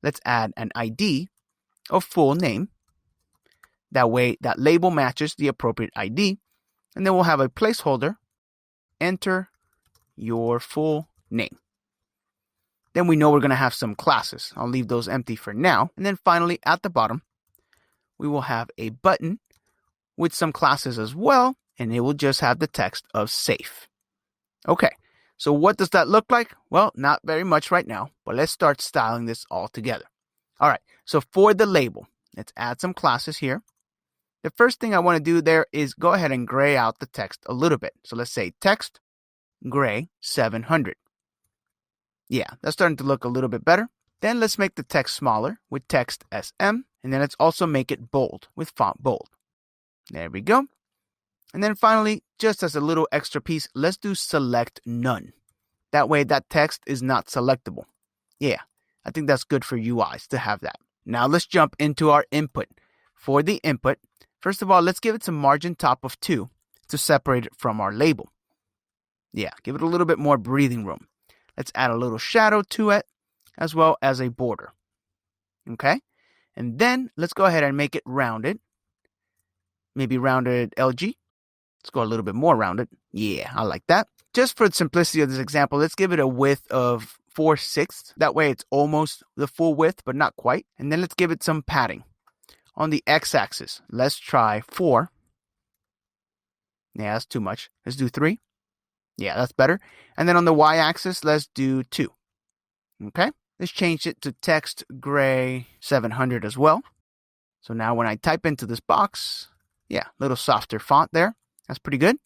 Let's add an ID of full name. That way that label matches the appropriate ID. And then we'll have a placeholder. Enter your full name. Then we know we're going to have some classes. I'll leave those empty for now. And then finally, at the bottom, we will have a button with some classes as well, and it will just have the text of safe. Okay, so what does that look like? Well, not very much right now, but let's start styling this all together. All right, so for the label, let's add some classes here. The first thing I want to do there is go ahead and gray out the text a little bit. So let's say text gray 700. Yeah, that's starting to look a little bit better. Then let's make the text smaller with text SM, and then let's also make it bold with font bold. There we go. And then finally, just as a little extra piece, let's do select none. That way that text is not selectable. Yeah, I think that's good for UIs to have that. Now let's jump into our input. For the input, first of all, let's give it some margin top of 2 to separate it from our label. Yeah, give it a little bit more breathing room. Let's add a little shadow to it, as well as a border. Okay? And then let's go ahead and make it rounded. Maybe rounded LG. Let's go a little bit more rounded. Yeah, I like that. Just for the simplicity of this example, let's give it a width of 4/6. That way it's almost the full width, but not quite. And then let's give it some padding. On the x-axis, let's try 4. Yeah, that's too much. Let's do 3. Yeah, that's better. And then on the y-axis, let's do 2. Okay? Let's change it to text gray 700 as well. So now when I type into this box, yeah, a little softer font there. That's pretty good.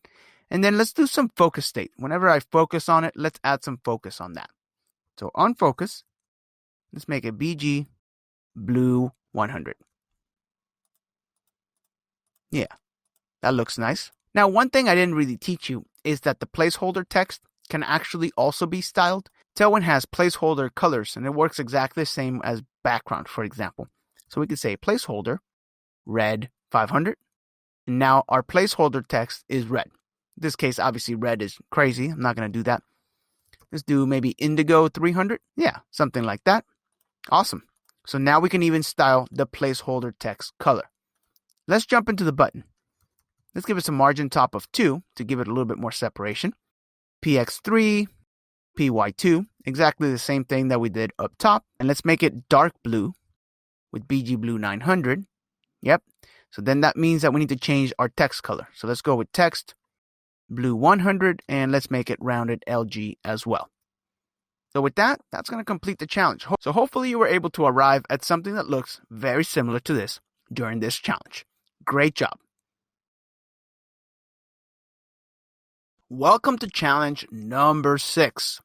And then let's do some focus state. Whenever I focus on it, let's add some focus on that. So on focus, let's make it BG blue 100. Yeah, that looks nice. Now, one thing I didn't really teach you is that the placeholder text can actually also be styled. Tailwind has placeholder colors, and it works exactly the same as background, for example. So we could say placeholder red 500. And now our placeholder text is red. In this case, obviously red is crazy. I'm not going to do that. Let's do maybe indigo 300. Yeah, something like that. Awesome. So now we can even style the placeholder text color. Let's jump into the button. Let's give it some margin top of 2 to give it a little bit more separation. PX3, PY2, exactly the same thing that we did up top. And let's make it dark blue with BG blue 900. Yep. So then that means that we need to change our text color. So let's go with text blue 100, and let's make it rounded LG as well. So with that, that's going to complete the challenge. So hopefully you were able to arrive at something that looks very similar to this during this challenge. Great job. Welcome to challenge number 6.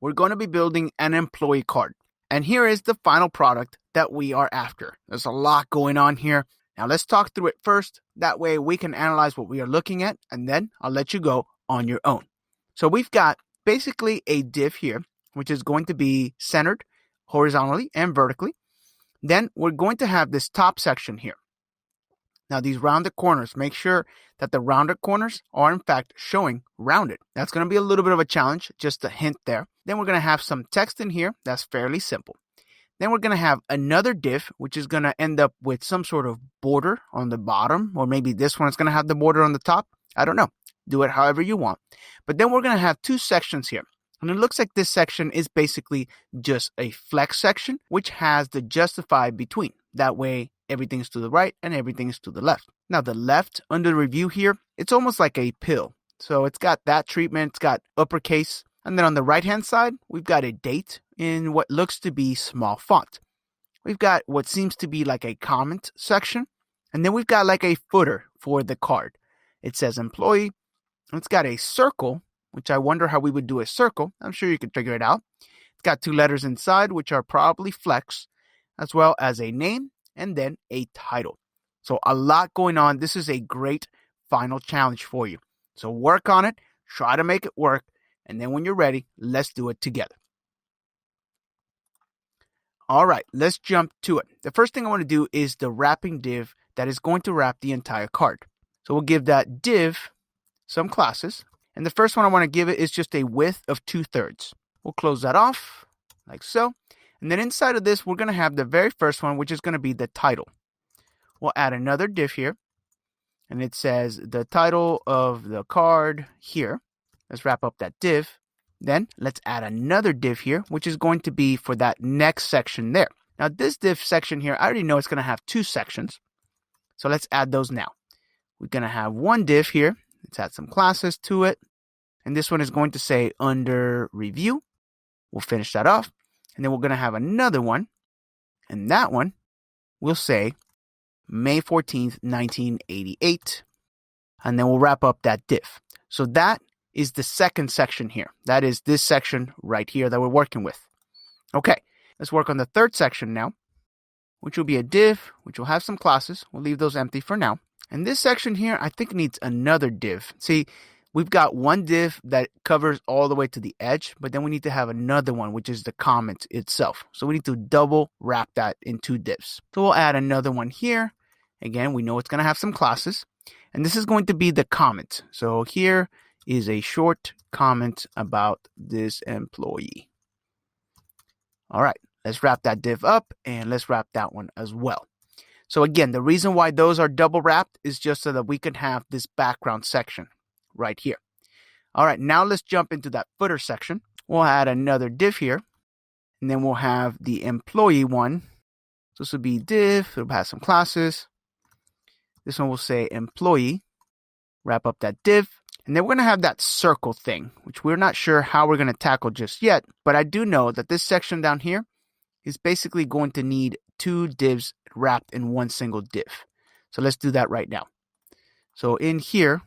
We're going to be building an employee card. And here is the final product that we are after. There's a lot going on here. Now let's talk through it first. That way we can analyze what we are looking at, and then I'll let you go on your own. So we've got basically a div here, which is going to be centered horizontally and vertically. Then we're going to have this top section here. Now these rounded corners, make sure that the rounded corners are in fact showing rounded. That's going to be a little bit of a challenge, just a hint there. Then we're going to have some text in here. That's fairly simple. Then we're going to have another div, which is going to end up with some sort of border on the bottom, or maybe this one is going to have the border on the top. I don't know. Do it however you want. But then we're going to have two sections here. And it looks like this section is basically just a flex section, which has the justify between. That way, everything's to the right and everything's to the left. Now, the left under review here, it's almost like a pill. So it's got that treatment. It's got uppercase. And then on the right-hand side, we've got a date in what looks to be small font. We've got what seems to be like a comment section. And then we've got like a footer for the card. It says employee. It's got a circle, which I wonder how we would do a circle. I'm sure you can figure it out. It's got two letters inside, which are probably flex, as well as a name and then a title. So a lot going on. This is a great final challenge for you. So work on it, try to make it work, and then when you're ready, let's do it together. All right, let's jump to it. The first thing I want to do is the wrapping div that is going to wrap the entire card. So we'll give that div some classes. And the first one I want to give it is just a width of 2/3. We'll close that off like so. And then inside of this, we're going to have the very first one, which is going to be the title. We'll add another div here. And it says the title of the card here. Let's wrap up that div. Then let's add another div here, which is going to be for that next section there. Now this div section here, I already know it's going to have two sections. So let's add those now. We're going to have one div here. Let's add some classes to it. And this one is going to say under review. We'll finish that off. And then we're going to have another one. And that one will say May 14th, 1988. And then we'll wrap up that div. So that is the second section here. That is this section right here that we're working with. Okay, let's work on the third section now, which will be a div, which will have some classes. We'll leave those empty for now. And this section here, I think needs another div. See, we've got one div that covers all the way to the edge, but then we need to have another one, which is the comment itself. So we need to double wrap that in two divs. So we'll add another one here. Again, we know it's going to have some classes. And this is going to be the comment. So here is a short comment about this employee. All right, let's wrap that div up and let's wrap that one as well. So again, the reason why those are double wrapped is just so that we can have this background section right here. All right, now let's jump into that footer section. We'll add another div here, and then we'll have the employee one. So this will be div, it'll have some classes. This one will say employee, wrap up that div. And then we're going to have that circle thing, which we're not sure how we're going to tackle just yet. But I do know that this section down here is basically going to need two divs wrapped in one single div. So let's do that right now. So in here,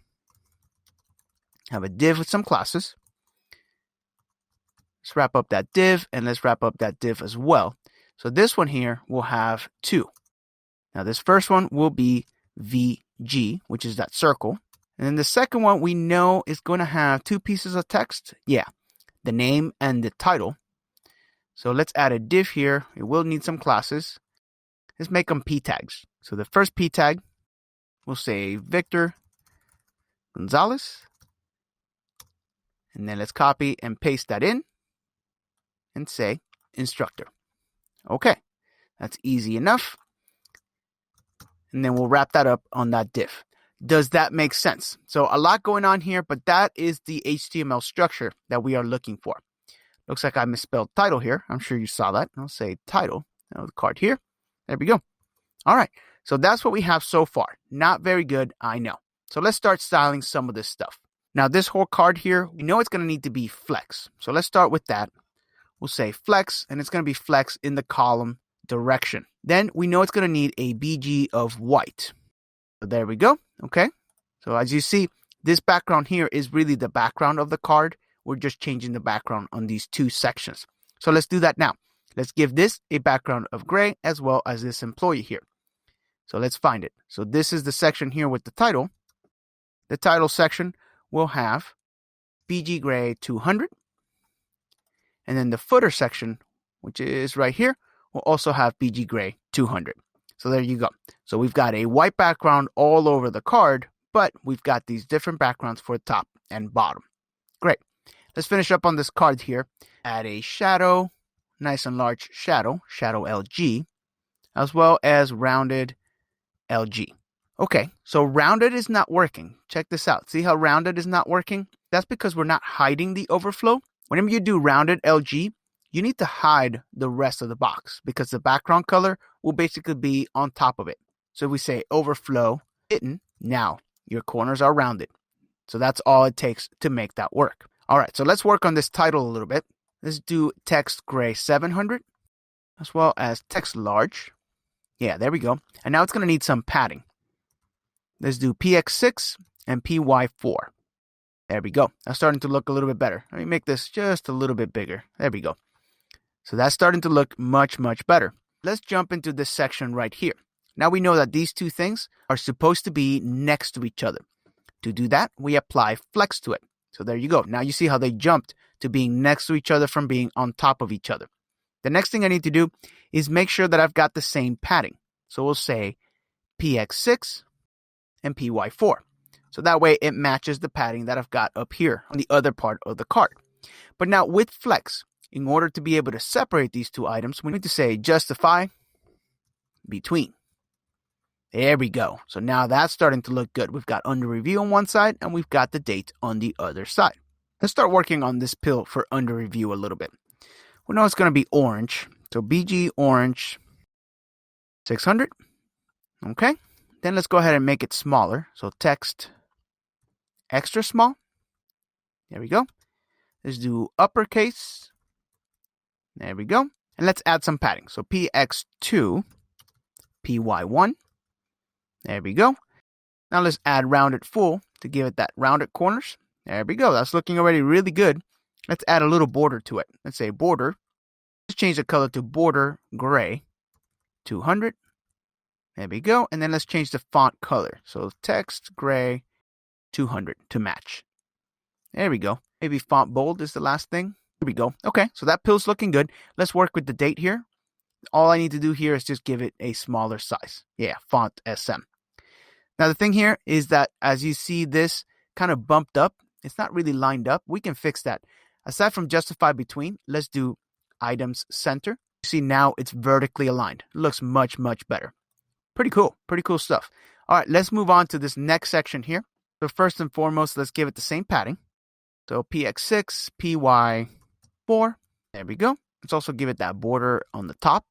have a div with some classes. Let's wrap up that div, and let's wrap up that div as well. So this one here will have two. Now this first one will be VG, which is that circle. And then the second one we know is going to have two pieces of text. Yeah, the name and the title. So let's add a div here. It will need some classes. Let's make them P tags. So the first P tag will say Victor Gonzalez. And then let's copy and paste that in and say instructor. Okay, that's easy enough. And then we'll wrap that up on that div. Does that make sense? So a lot going on here, but that is the HTML structure that we are looking for. Looks like I misspelled title here. I'm sure you saw that. I'll say title. Now the card here. There we go. All right. So that's what we have so far. Not very good, I know. So let's start styling some of this stuff. Now this whole card here, we know it's going to need to be flex. So let's start with that. We'll say flex, and it's going to be flex in the column direction. Then we know it's going to need a BG of white. So there we go. Okay. So as you see, this background here is really the background of the card. We're just changing the background on these two sections. So let's do that now. Let's give this a background of gray as well as this employee here. So let's find it. So this is the section here with the title. The title section will have BG gray 200. And then the footer section, which is right here, will also have BG gray 200. So there you go. So we've got a white background all over the card, but we've got these different backgrounds for top and bottom. Great. Let's finish up on this card here. Add a shadow, nice and large shadow, shadow LG, as well as rounded LG. Okay, so rounded is not working. Check this out. See how rounded is not working? That's because we're not hiding the overflow. Whenever you do rounded LG, you need to hide the rest of the box because the background color will basically be on top of it. So if we say overflow hidden, now your corners are rounded. So that's all it takes to make that work. All right, so let's work on this title a little bit. Let's do text gray 700 as well as text large. Yeah, there we go. And now it's going to need some padding. Let's do PX6 and PY4. There we go. That's starting to look a little bit better. Let me make this just a little bit bigger. There we go. So that's starting to look much, much better. Let's jump into this section right here. Now we know that these two things are supposed to be next to each other. To do that, we apply flex to it. So there you go. Now you see how they jumped to being next to each other from being on top of each other. The next thing I need to do is make sure that I've got the same padding. So we'll say PX6 and PY4. So that way it matches the padding that I've got up here on the other part of the card. But now with flex, in order to be able to separate these two items, we need to say justify between. There we go. So now that's starting to look good. We've got under review on one side and we've got the date on the other side. Let's start working on this pill for under review a little bit. We know it's going to be orange. So BG orange 600. Okay. Then let's go ahead and make it smaller. So text extra small. There we go. Let's do uppercase. There we go. And let's add some padding. So PX2, PY1. There we go. Now let's add rounded full to give it that rounded corners. There we go. That's looking already really good. Let's add a little border to it. Let's say border. Let's change the color to border gray 200. There we go. And then let's change the font color. So text gray 200 to match. There we go. Maybe font bold is the last thing. Here we go. Okay, so that pill's looking good. Let's work with the date here. All I need to do here is just give it a smaller size. Yeah, font SM. Now the thing here is that as you see this kind of bumped up, it's not really lined up. We can fix that. Aside from justify between, let's do items center. You see now it's vertically aligned. It looks much, much better. Pretty cool stuff. All right, let's move on to this next section here. So first and foremost, let's give it the same padding. So PX6, PY4. There we go. Let's also give it that border on the top.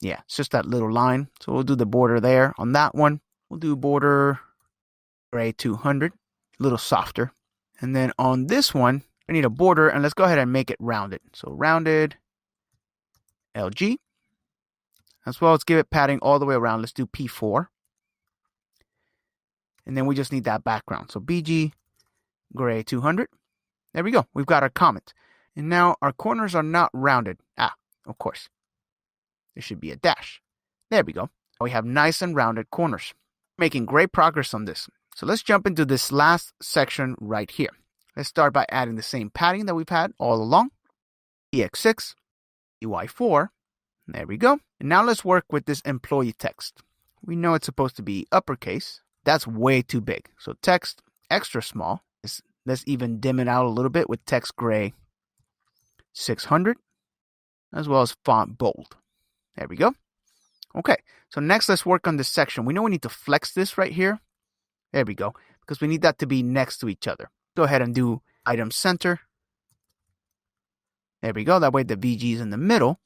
Yeah, it's just that little line. So we'll do the border there on that one. We'll do border gray 200, a little softer. And then on this one, I need a border, and let's go ahead and make it rounded. So rounded LG. As well as give it padding all the way around. Let's do P4. And then we just need that background. So BG gray 200. There we go. We've got our comment. And now our corners are not rounded. Of course. There should be a dash. There we go. We have nice and rounded corners. Making great progress on this. So let's jump into this last section right here. Let's start by adding the same padding that we've had all along. EX6, EY4. There we go. And now let's work with this employee text. We know it's supposed to be uppercase. That's way too big. So text extra small. Let's even dim it out a little bit with text gray 600, as well as font bold. There we go. Okay, so next let's work on this section. We know we need to flex this right here. There we go, because we need that to be next to each other. Go ahead and do item center. There we go. That way the VG is in the middle.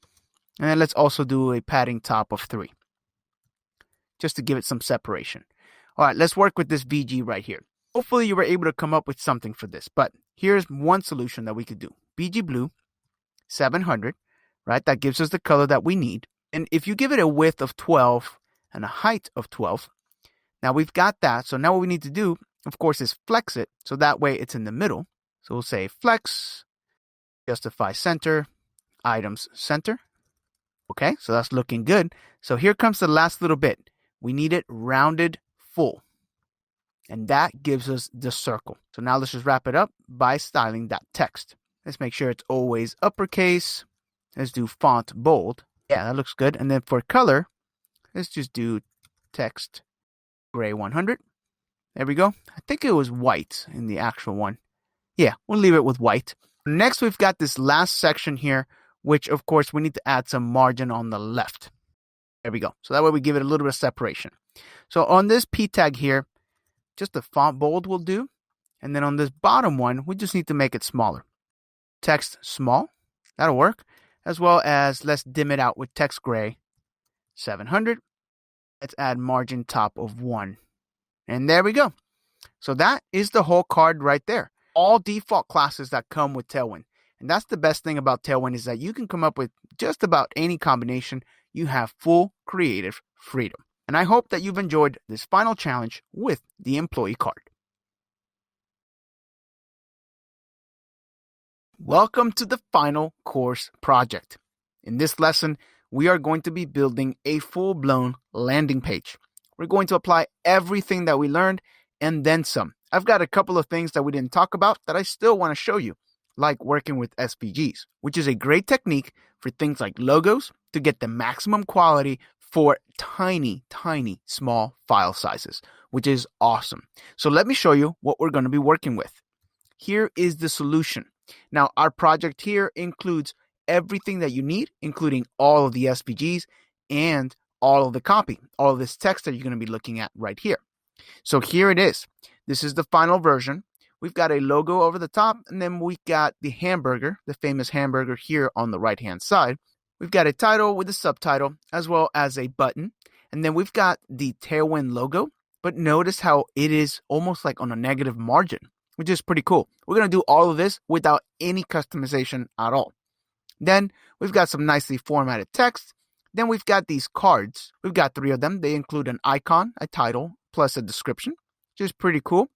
And then let's also do a padding top of 3, just to give it some separation. All right, let's work with this VG right here. Hopefully you were able to come up with something for this, but here's one solution that we could do. BG blue 700, right? That gives us the color that we need. And if you give it a width of 12 and a height of 12, now we've got that. So now what we need to do, of course, is flex it. So that way it's in the middle. So we'll say flex, justify center, items center. Okay, so that's looking good. So here comes the last little bit. We need it rounded full. And that gives us the circle. So now let's just wrap it up by styling that text. Let's make sure it's always uppercase. Let's do font bold. Yeah, that looks good. And then for color, let's just do text gray 100. There we go. I think it was white in the actual one. Yeah, we'll leave it with white. Next, we've got this last section here, which of course we need to add some margin on the left. There we go. So that way we give it a little bit of separation. So on this P tag here, just the font bold will do. And then on this bottom one, we just need to make it smaller. Text small, that'll work. As well as let's dim it out with text gray, 700. Let's add margin top of 1. And there we go. So that is the whole card right there. All default classes that come with Tailwind. And that's the best thing about Tailwind is that you can come up with just about any combination. You have full creative freedom. And I hope that you've enjoyed this final challenge with the employee card. Welcome to the final course project. In this lesson, we are going to be building a full-blown landing page. We're going to apply everything that we learned and then some. I've got a couple of things that we didn't talk about that I still want to show you, like working with SVGs, which is a great technique for things like logos to get the maximum quality for tiny, small file sizes, which is awesome. So let me show you what we're going to be working with. Here is the solution. Now, our project here includes everything that you need, including all of the SVGs and all of the copy, all of this text that you're going to be looking at right here. So here it is. This is the final version. We've got a logo over the top, and then we got the hamburger, the famous hamburger here on the right-hand side. We've got a title with a subtitle, as well as a button. And then we've got the Tailwind logo, but notice how it is almost like on a negative margin, which is pretty cool. We're going to do all of this without any customization at all. Then we've got some nicely formatted text. Then we've got these cards. We've got 3 of them. They include an icon, a title, plus a description, which is pretty cool.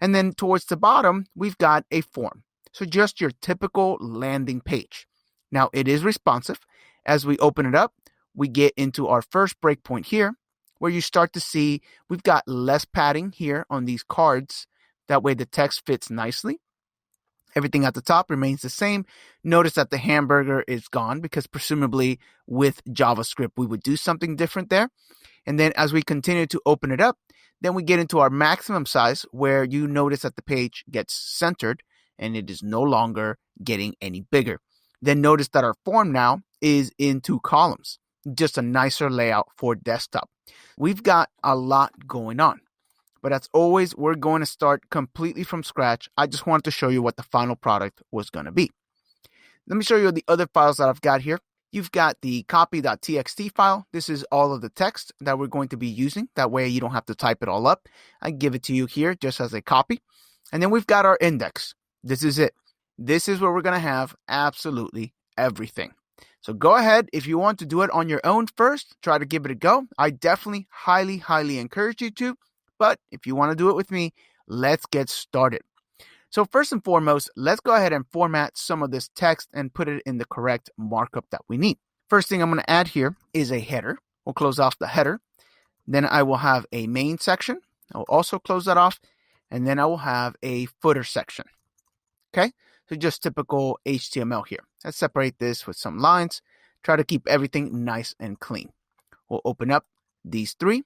And then towards the bottom, we've got a form. So just your typical landing page. Now it is responsive. As we open it up, we get into our first breakpoint here, where you start to see we've got less padding here on these cards. That way the text fits nicely. Everything at the top remains the same. Notice that the hamburger is gone because presumably with JavaScript, we would do something different there. And then as we continue to open it up, then we get into our maximum size where you notice that the page gets centered and it is no longer getting any bigger. Then notice that our form now is in 2 columns, just a nicer layout for desktop. We've got a lot going on. But as always, we're going to start completely from scratch. I just wanted to show you what the final product was going to be. Let me show you the other files that I've got here. You've got the copy.txt file. This is all of the text that we're going to be using. That way you don't have to type it all up. I give it to you here just as a copy. And then we've got our index. This is it. This is where we're going to have absolutely everything. So go ahead. If you want to do it on your own first, try to give it a go. I definitely highly encourage you to. But if you want to do it with me, let's get started. So first and foremost, let's go ahead and format some of this text and put it in the correct markup that we need. First thing I'm going to add here is a header. We'll close off the header. Then I will have a main section. I'll also close that off. And then I will have a footer section. Okay, so just typical HTML here. Let's separate this with some lines. Try to keep everything nice and clean. We'll open up these 3.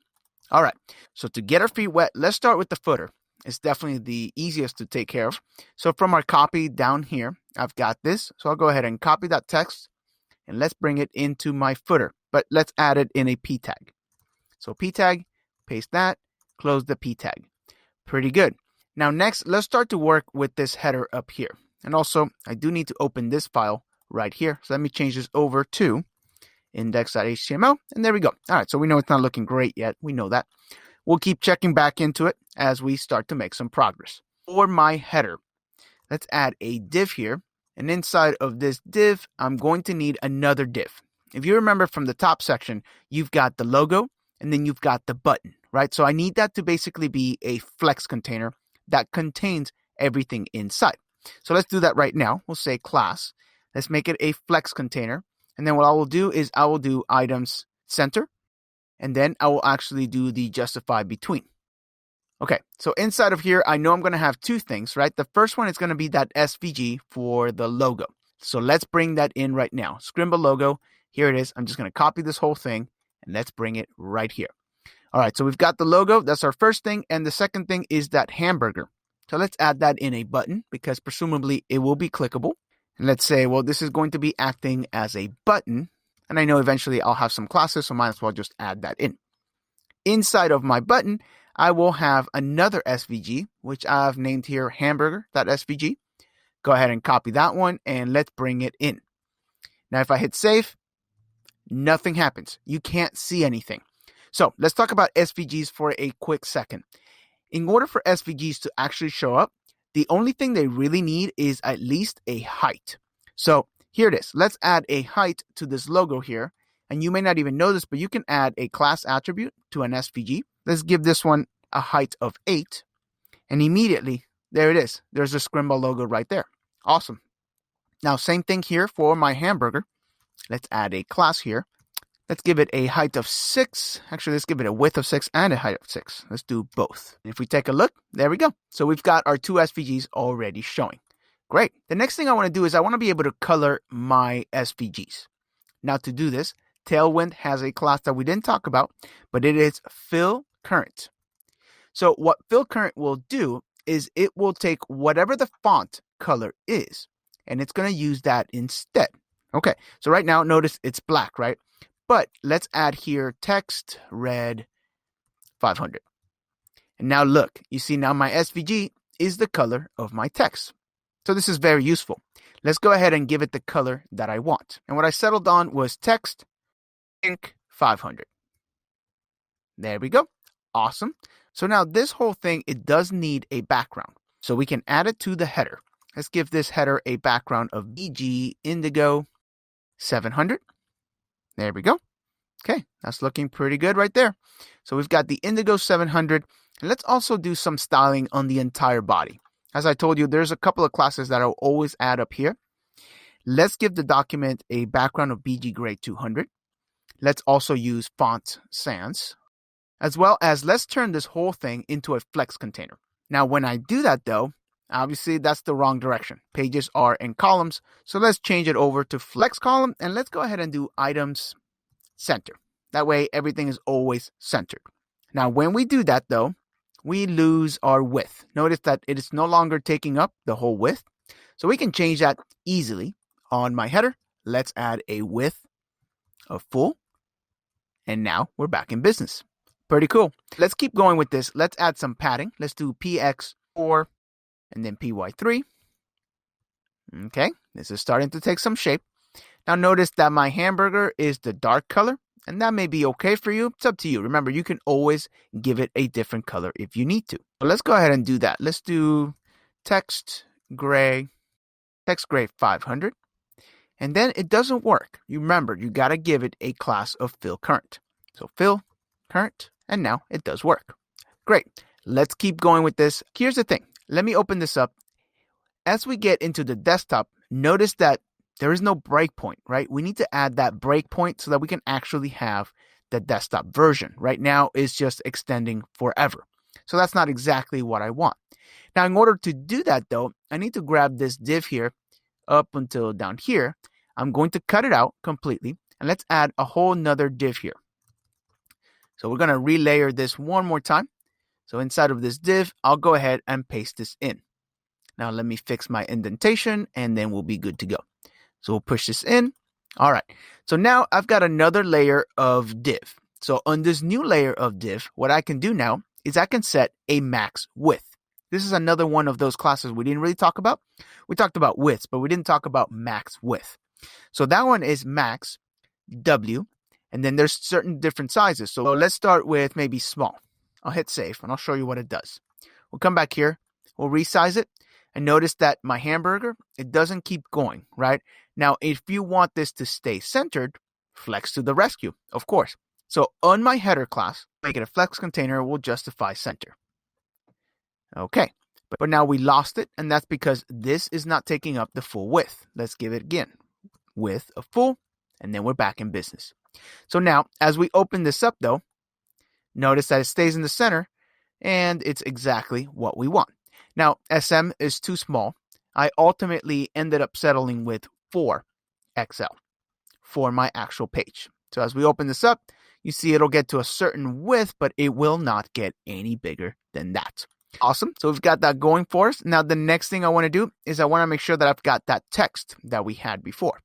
All right, so to get our feet wet, let's start with the footer. It's definitely the easiest to take care of. So from our copy down here, I've got this. So I'll go ahead and copy that text and let's bring it into my footer, but let's add it in a P tag. So P tag, paste that, close the P tag. Pretty good. Now next, let's start to work with this header up here. And also, I do need to open this file right here. So let me change this over to index.html, and there we go. All right, so we know it's not looking great yet. We know that. We'll keep checking back into it as we start to make some progress. For my header, let's add a div here, and inside of this div, I'm going to need another div. If you remember from the top section, you've got the logo, and then you've got the button, right? So I need that to basically be a flex container that contains everything inside. So let's do that right now. We'll say class. Let's make it a flex container. And then what I will do is I will do items center, and then I will actually do the justify between. Okay, so inside of here, I know I'm going to have 2 things, right? The first one is going to be that SVG for the logo. So let's bring that in right now. Scrimba logo, here it is. I'm just going to copy this whole thing, and let's bring it right here. All right, so we've got the logo. That's our first thing. And the second thing is that hamburger. So let's add that in a button because presumably it will be clickable. And let's say, well, this is going to be acting as a button. And I know eventually I'll have some classes, so might as well just add that in. Inside of my button, I will have another SVG, which I've named here hamburger.svg. Go ahead and copy that one, and let's bring it in. Now, if I hit save, nothing happens. You can't see anything. So let's talk about SVGs for a quick second. In order for SVGs to actually show up, the only thing they really need is at least a height. So here it is. Let's add a height to this logo here. And you may not even know this, but you can add a class attribute to an SVG. Let's give this one a height of 8. And immediately, there it is. There's a Scrimba logo right there. Awesome. Now, same thing here for my hamburger. Let's add a class here. Let's give it a height of 6. Actually, let's give it a width of 6 and a height of 6. Let's do both. If we take a look, there we go. So we've got our two SVGs already showing. Great. The next thing I want to do is I want to be able to color my SVGs. Now, to do this, Tailwind has a class that we didn't talk about, but it is fill current. So what fill current will do is it will take whatever the font color is, and it's going to use that instead. Okay, so right now, notice it's black, right? But let's add here text red 500. And now look, you see now my SVG is the color of my text. So this is very useful. Let's go ahead and give it the color that I want. And what I settled on was text pink 500. There we go. Awesome. So now this whole thing, it does need a background. So we can add it to the header. Let's give this header a background of BG Indigo 700. There we go. Okay, that's looking pretty good right there. So we've got the Indigo 700. And let's also do some styling on the entire body. As I told you, there's a couple of classes that I'll always add up here. Let's give the document a background of BG Gray 200. Let's also use font sans, as well as let's turn this whole thing into a flex container. Now, when I do that though, obviously that's the wrong direction. Pages are in columns. So let's change it over to flex column and let's go ahead and do items center. That way everything is always centered. Now, when we do that though, we lose our width. Notice that it is no longer taking up the whole width. So we can change that easily on my header. Let's add a width of full. And now we're back in business. Pretty cool. Let's keep going with this. Let's add some padding. Let's do PX4 and then PY3. Okay, this is starting to take some shape. Now notice that my hamburger is the dark color, and that may be okay for you. It's up to you. Remember, you can always give it a different color if you need to. So let's go ahead and do that. Let's do text gray 500. And then it doesn't work. You remember, you got to give it a class of fill current. So fill current, and now it does work. Great. Let's keep going with this. Here's the thing. Let me open this up. As we get into the desktop, notice that there is no breakpoint, right? We need to add that breakpoint so that we can actually have the desktop version. Right now, it's just extending forever. So that's not exactly what I want. Now, in order to do that, though, I need to grab this div here up until down here. I'm going to cut it out completely, and let's add a whole nother div here. So we're going to relayer this one more time. So inside of this div, I'll go ahead and paste this in. Now let me fix my indentation, and then we'll be good to go. So we'll push this in. All right. So now I've got another layer of div. So on this new layer of div, what I can do now is I can set a max width. This is another one of those classes we didn't really talk about. We talked about widths, but we didn't talk about max width. So that one is max W, and then there's certain different sizes. So let's start with maybe small. I'll hit save, and I'll show you what it does. We'll come back here. We'll resize it. And notice that my hamburger, it doesn't keep going, right? Now, if you want this to stay centered, flex to the rescue, of course. So on my header class, make it a flex container will justify center. Okay, but now we lost it, and that's because this is not taking up the full width. Let's give it again. Width of full, and then we're back in business. So now, as we open this up, though, notice that it stays in the center, and it's exactly what we want. Now, SM is too small. I ultimately ended up settling with 4XL for my actual page. So as we open this up, you see it'll get to a certain width, but it will not get any bigger than that. Awesome. So we've got that going for us. Now, the next thing I want to do is I want to make sure that I've got that text that we had before.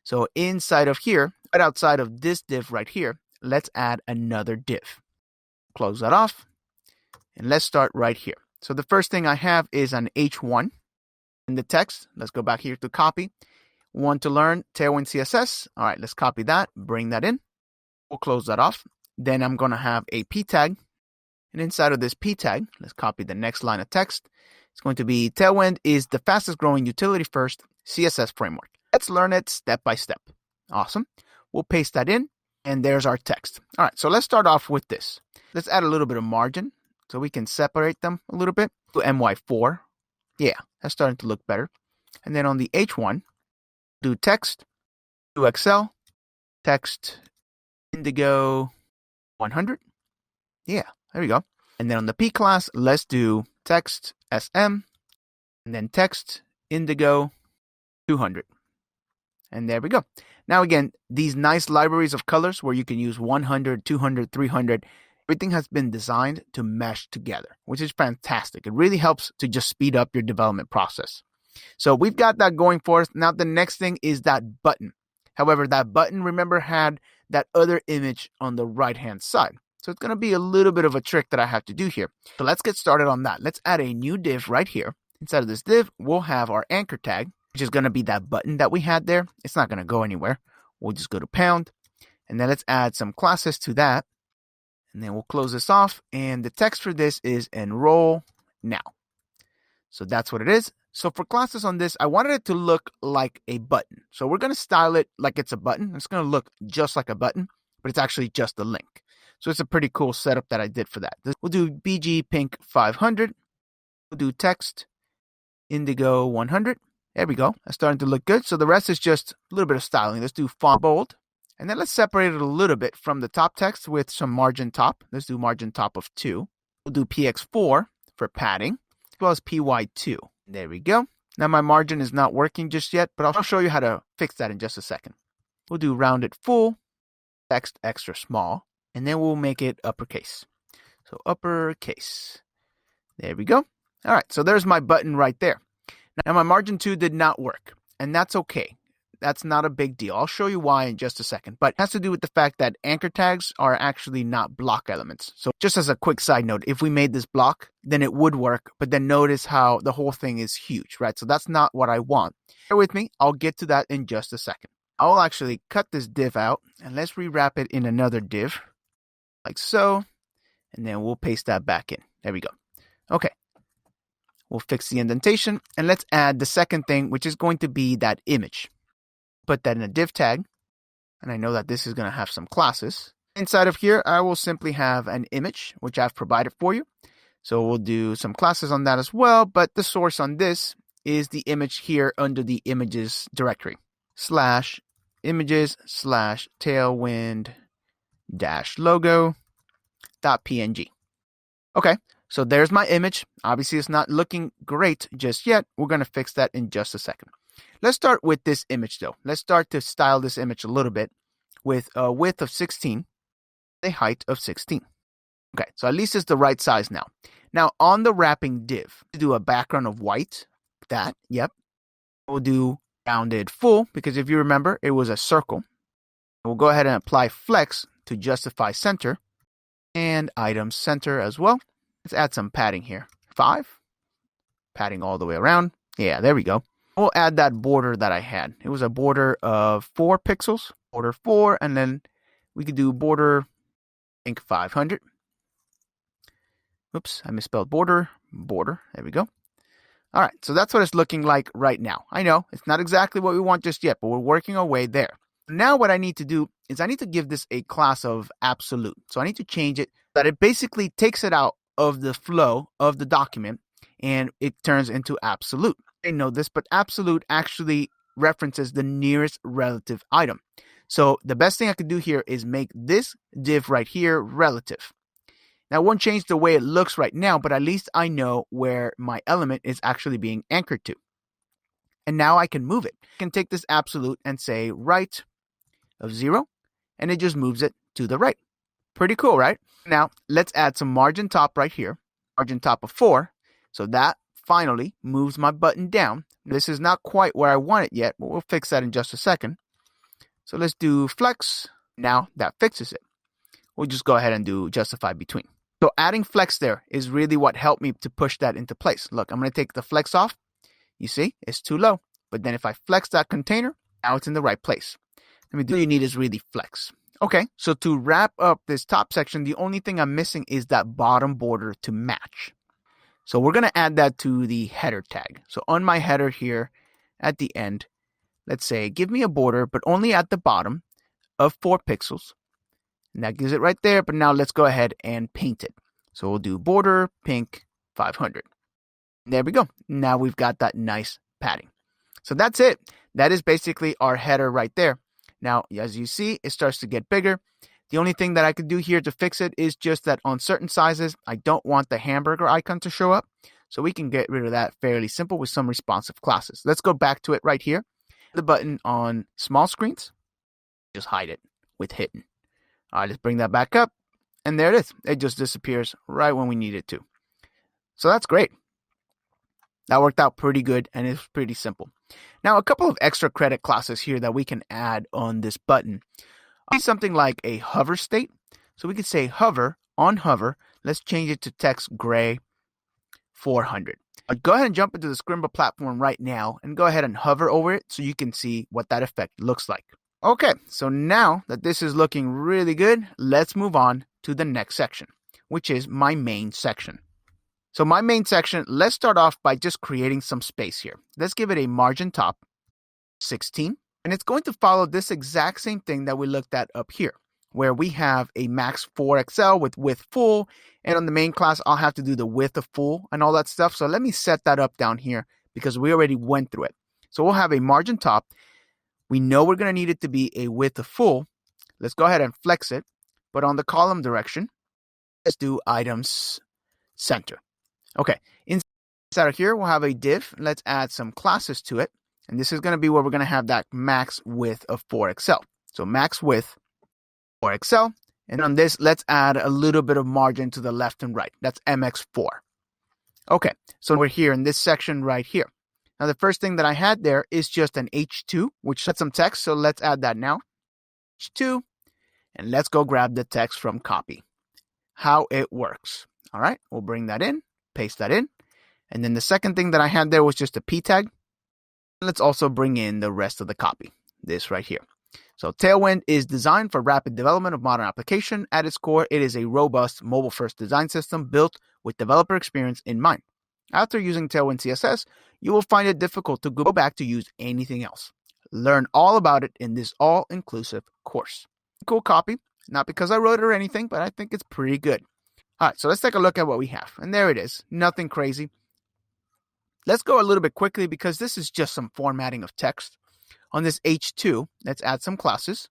So inside of here, right outside of this div right here, let's add another div. Close that off. And let's start right here. So the first thing I have is an H1 in the text. Let's go back here to copy. Want to learn Tailwind CSS. All right, let's copy that, bring that in. We'll close that off. Then I'm going to have a P tag. And inside of this P tag, let's copy the next line of text. It's going to be Tailwind is the fastest growing utility first CSS framework. Let's learn it step by step. Awesome. We'll paste that in. And there's our text. All right, so let's start off with this. Let's add a little bit of margin so we can separate them a little bit. To MY4. Yeah, that's starting to look better. And then on the H1, do text, do Excel, text, indigo 100. Yeah, there we go. And then on the P class, let's do text, SM, and then text, indigo 200. And there we go. Now again, these nice libraries of colors where you can use 100, 200, 300, everything has been designed to mesh together, which is fantastic. It really helps to just speed up your development process. So we've got that going for us. Now the next thing is that button. However, that button, remember, had that other image on the right-hand side. So it's going to be a little bit of a trick that I have to do here. So let's get started on that. Let's add a new div right here. Inside of this div, we'll have our anchor tag, which is going to be that button that we had there. It's not going to go anywhere. We'll just go to pound. And then let's add some classes to that. And then we'll close this off. And the text for this is enroll now. So that's what it is. So for classes on this, I wanted it to look like a button. So we're going to style it like it's a button. It's going to look just like a button, but it's actually just a link. So it's a pretty cool setup that I did for that. We'll do BG Pink 500. We'll do text Indigo 100. There we go. That's starting to look good. So the rest is just a little bit of styling. Let's do font bold. And then let's separate it a little bit from the top text with some margin top. Let's do margin top of 2. We'll do PX4 for padding, as well as PY2. There we go. Now my margin is not working just yet, but I'll show you how to fix that in just a second. We'll do rounded full, text extra small, and then we'll make it uppercase. So uppercase. There we go. All right, so there's my button right there. Now my margin 2 did not work, and that's okay. That's not a big deal. I'll show you why in just a second, but it has to do with the fact that anchor tags are actually not block elements. So just as a quick side note, if we made this block, then it would work, but then notice how the whole thing is huge, right? So that's not what I want. Bear with me. I'll get to that in just a second. I'll actually cut this div out, and let's rewrap it in another div, like so, and then we'll paste that back in. There we go. Okay. We'll fix the indentation, and let's add the second thing, which is going to be that image. Put that in a div tag, and I know that this is going to have some classes. Inside of here, I will simply have an image, which I've provided for you. So we'll do some classes on that as well, but the source on this is the image here under the images directory. /images/tailwind-logo.png. Okay, so there's my image. Obviously, it's not looking great just yet. We're going to fix that in just a second. Let's start with this image, though. Let's start to style this image a little bit with a width of 16, a height of 16. Okay, so at least it's the right size now. Now, on the wrapping div, we'll do a background of white. That, yep. We'll do rounded full, because if you remember, it was a circle. We'll go ahead and apply flex to justify center and item center as well. Let's add some padding here. 5. Padding all the way around. Yeah, there we go. We'll add that border that I had. It was a border of 4 pixels, border 4, and then we could do border, I think 500. Oops, I misspelled border. There we go. All right, so that's what it's looking like right now. I know it's not exactly what we want just yet, but we're working our way there. Now what I need to do is I need to give this a class of absolute. So I need to change it so that it basically takes it out of the flow of the document and it turns into absolute. I know this, but absolute actually references the nearest relative item. So the best thing I could do here is make this div right here relative. Now, it won't change the way it looks right now, but at least I know where my element is actually being anchored to. And now I can move it. I can take this absolute and say right of 0, and it just moves it to the right. Pretty cool, right? Now, let's add some margin top right here, margin top of 4. So that finally moves my button down. This is not quite where I want it yet, but we'll fix that in just a second. So let's do flex. Now that fixes it. We'll just go ahead and do justify between. So adding flex there is really what helped me to push that into place. Look, I'm going to take the flex off. You see, it's too low. But then if I flex that container, now it's in the right place. All you need is really flex. Okay, so to wrap up this top section, the only thing I'm missing is that bottom border to match. So we're going to add that to the header tag. So on my header here at the end, let's say, give me a border, but only at the bottom of 4 pixels. And that gives it right there. But now let's go ahead and paint it. So we'll do border pink 500. There we go. Now we've got that nice padding. So that's it. That is basically our header right there. Now, as you see, it starts to get bigger. The only thing that I could do here to fix it is just that on certain sizes, I don't want the hamburger icon to show up. So we can get rid of that fairly simple with some responsive classes. Let's go back to it right here. The button on small screens, just hide it with hidden. All right, let's bring that back up. And there it is. It just disappears right when we need it to. So that's great. That worked out pretty good, and it's pretty simple. Now, a couple of extra credit classes here that we can add on this button. Something like a hover state. So we could say hover, on hover. Let's change it to text gray 400. Go ahead and jump into the Scrimba platform right now and go ahead and hover over it so you can see what that effect looks like. Okay, so now that this is looking really good, let's move on to the next section, which is my main section. So my main section, let's start off by just creating some space here. Let's give it a margin top, 16. And it's going to follow this exact same thing that we looked at up here, where we have a max 4XL with width full. And on the main class, I'll have to do the width of full and all that stuff. So let me set that up down here because we already went through it. So we'll have a margin top. We know we're going to need it to be a width of full. Let's go ahead and flex it. But on the column direction, let's do items center. Okay, inside of here, we'll have a div. Let's add some classes to it. And this is going to be where we're going to have that max width of 4XL. So max width 4XL. And on this, let's add a little bit of margin to the left and right. That's MX4. Okay, so we're here in this section right here. Now, the first thing that I had there is just an H2, which sets some text. So let's add that now. H2. And let's go grab the text from copy. How it works. All right, we'll bring that in, paste that in. And then the second thing that I had there was just a P tag. Let's also bring in the rest of the copy, this right here. So Tailwind is designed for rapid development of modern application. At its core, it is a robust mobile-first design system built with developer experience in mind. After using Tailwind CSS, you will find it difficult to go back to use anything else. Learn all about it in this all-inclusive course. Cool copy, not because I wrote it or anything, but I think it's pretty good. All right, so let's take a look at what we have. And there it is, nothing crazy. Let's go a little bit quickly because this is just some formatting of text. On this H2, let's add some classes.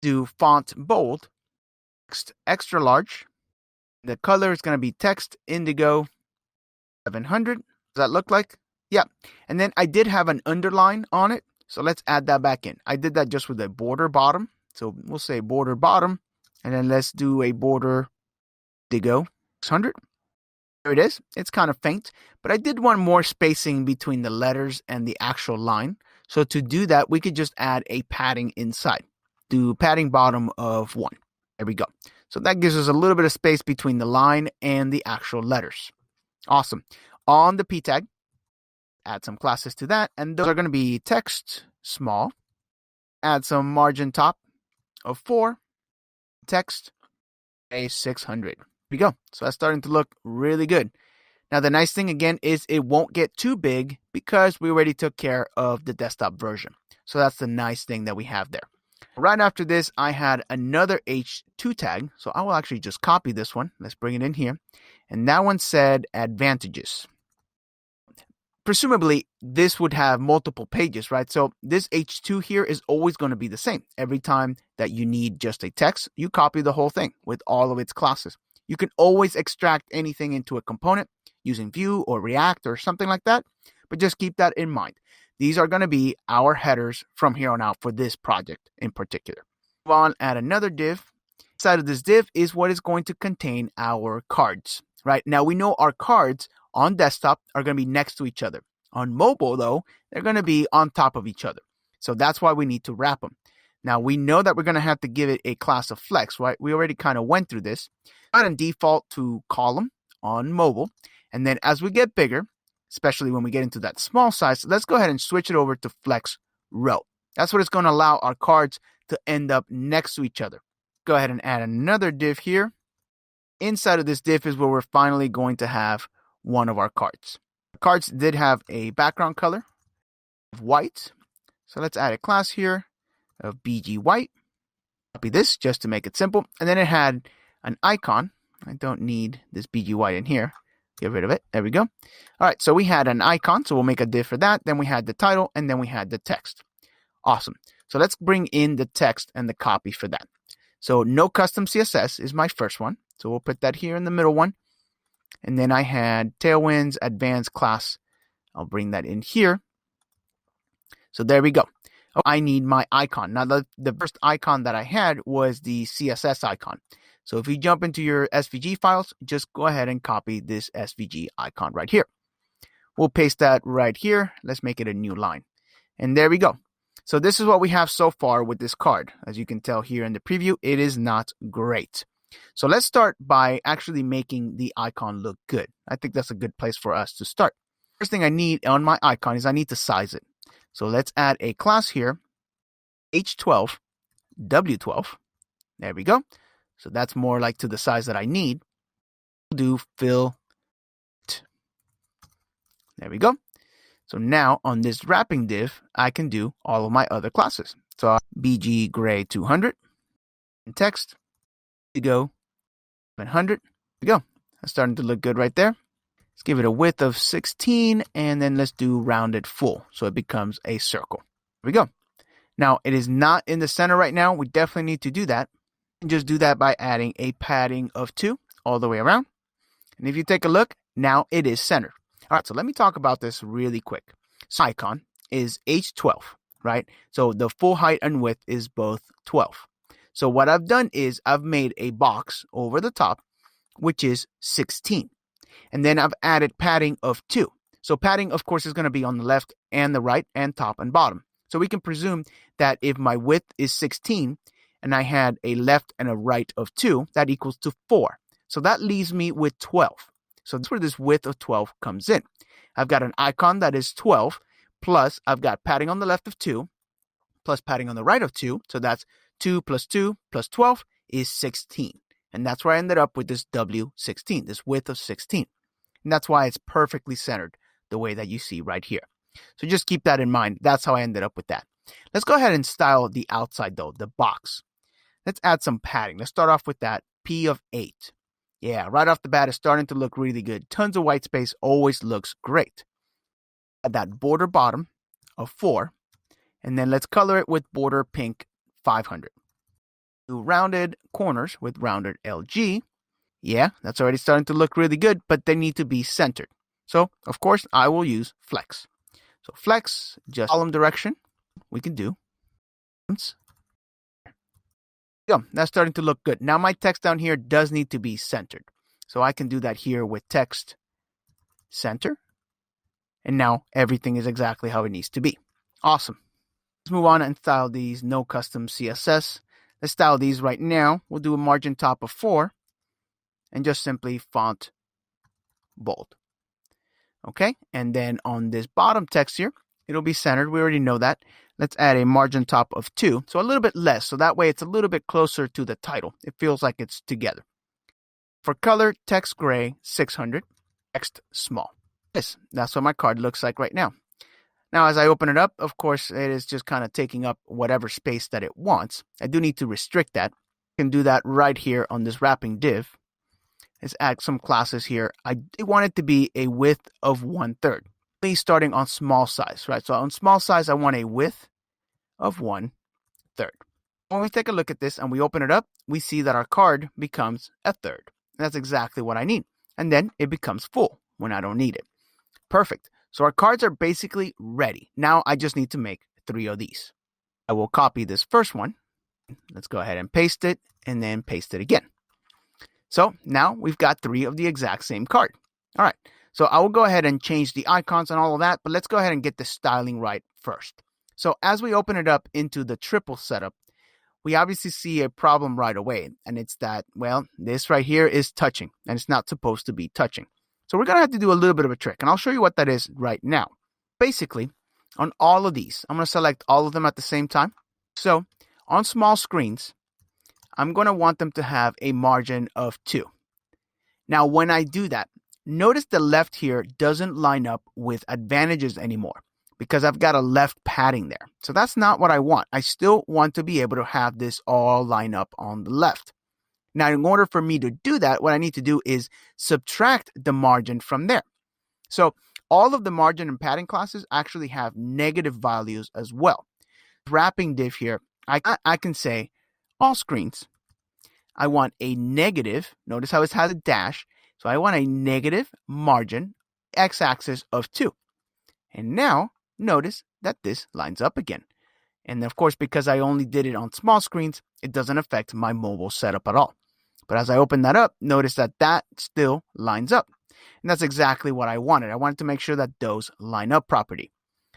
Do font bold, text extra large. The color is going to be text indigo 700. Does that look like? Yeah. And then I did have an underline on it. So let's add that back in. I did that just with a border bottom. So we'll say border bottom. And then let's do a border indigo 600. There it is. It's kind of faint, but I did want more spacing between the letters and the actual line. So to do that, we could just add a padding inside. Do padding bottom of 1. There we go. So that gives us a little bit of space between the line and the actual letters. Awesome. On the P tag, add some classes to that. And those are going to be text small. Add some margin top of 4. Text a 600. We go. So that's starting to look really good. Now, the nice thing again is it won't get too big because we already took care of the desktop version. So that's the nice thing that we have there. Right after this, I had another H2 tag. So I will actually just copy this one. Let's bring it in here. And that one said advantages. Presumably, this would have multiple pages, right? So this H2 here is always going to be the same. Every time that you need just a text, you copy the whole thing with all of its classes. You can always extract anything into a component using Vue or React or something like that, but just keep that in mind. These are going to be our headers from here on out for this project in particular. Move on, add another div. Inside of this div is what is going to contain our cards, right? Now we know our cards on desktop are going to be next to each other. On mobile, though, they're going to be on top of each other. So that's why we need to wrap them. Now we know that we're going to have to give it a class of flex, right? We already kind of went through this. Go ahead and default to column on mobile. And then as we get bigger, especially when we get into that small size, let's go ahead and switch it over to flex row. That's what it's going to allow our cards to end up next to each other. Go ahead and add another div here. Inside of this div is where we're finally going to have one of our cards. The cards did have a background color of white. So let's add a class here of BG white. Copy this just to make it simple. And then it had an icon. I don't need this BG white in here. Get rid of it. There we go. All right, so we had an icon, so we'll make a div for that. Then we had the title, and then we had the text. Awesome. So let's bring in the text and the copy for that. So no custom CSS is my first one. So we'll put that here in the middle one. And then I had Tailwind's advanced class. I'll bring that in here. So there we go. Oh, I need my icon. Now the first icon that I had was the CSS icon. So if you jump into your SVG files, just go ahead and copy this SVG icon right here. We'll paste that right here. Let's make it a new line. And there we go. So this is what we have so far with this card. As you can tell here in the preview, it is not great. So let's start by actually making the icon look good. I think that's a good place for us to start. First thing I need on my icon is I need to size it. So let's add a class here, H12, W12. There we go. So that's more like to the size that I need. We'll do fill. There we go. So now on this wrapping div, I can do all of my other classes. So BG gray 200 and text. We go 700. We go. That's starting to look good right there. Let's give it a width of 16 and then let's do rounded full. So it becomes a circle. There we go. Now it is not in the center right now. We definitely need to do that. And just do that by adding a padding of 2 all the way around. And if you take a look, now it is centered. All right, so let me talk about this really quick. So icon is H12, right? So the full height and width is both 12. So what I've done is I've made a box over the top, which is 16. And then I've added padding of 2. So padding, of course, is going to be on the left and the right and top and bottom. So we can presume that if my width is 16 and I had a left and a right of 2, that equals to 4. So that leaves me with 12. So that's where this width of 12 comes in. I've got an icon that is 12, plus I've got padding on the left of 2, plus padding on the right of 2. So that's 2 plus 2 plus 12 is 16. And that's where I ended up with this W16, this width of 16. And that's why it's perfectly centered the way that you see right here. So just keep that in mind. That's how I ended up with that. Let's go ahead and style the outside though, the box. Let's add some padding. Let's start off with that P of 8. Yeah, right off the bat, it's starting to look really good. Tons of white space always looks great. Add that border bottom of 4. And then let's color it with border pink 500. Do rounded corners with rounded LG. Yeah, that's already starting to look really good, but they need to be centered. So, of course, I will use flex. So flex, just column direction, we can do. Yeah, that's starting to look good. Now my text down here does need to be centered. So I can do that here with text center. And now everything is exactly how it needs to be. Awesome. Let's move on and style these no custom CSS. Let's style these right now. We'll do a margin top of 4 and just simply font bold. Okay, and then on this bottom text here, it'll be centered. We already know that. Let's add a margin top of 2, so a little bit less. So that way it's a little bit closer to the title. It feels like it's together. For color, text gray 600, text small. That's what my card looks like right now. Now, as I open it up, of course, it is just kind of taking up whatever space that it wants. I do need to restrict that. I can do that right here on this wrapping div. Let's add some classes here. I want it to be a width of 1/3. Please starting on small size, right? So on small size, I want a width of 1/3. When we take a look at this and we open it up, we see that our card becomes 1/3. That's exactly what I need. And then it becomes full when I don't need it. Perfect. So our cards are basically ready. Now I just need to make 3 of these. I will copy this first one. Let's go ahead and paste it and then paste it again. So now we've got 3 of the exact same card. All right. So I will go ahead and change the icons and all of that, but let's go ahead and get the styling right first. So as we open it up into the triple setup, we obviously see a problem right away. And it's that, well, this right here is touching and it's not supposed to be touching. So we're going to have to do a little bit of a trick. And I'll show you what that is right now. Basically, on all of these, I'm going to select all of them at the same time. So on small screens, I'm going to want them to have a margin of 2. Now, when I do that, notice the left here doesn't line up with advantages anymore because I've got a left padding there. So that's not what I want. I still want to be able to have this all line up on the left. Now, in order for me to do that, what I need to do is subtract the margin from there. So all of the margin and padding classes actually have negative values as well. Wrapping div here, I can say all screens, I want a negative, notice how it has a dash, so I want a negative margin x-axis of 2. And now, notice that this lines up again. And of course, because I only did it on small screens, it doesn't affect my mobile setup at all. But as I open that up, notice that that still lines up. And that's exactly what I wanted. I wanted to make sure that those line up properly.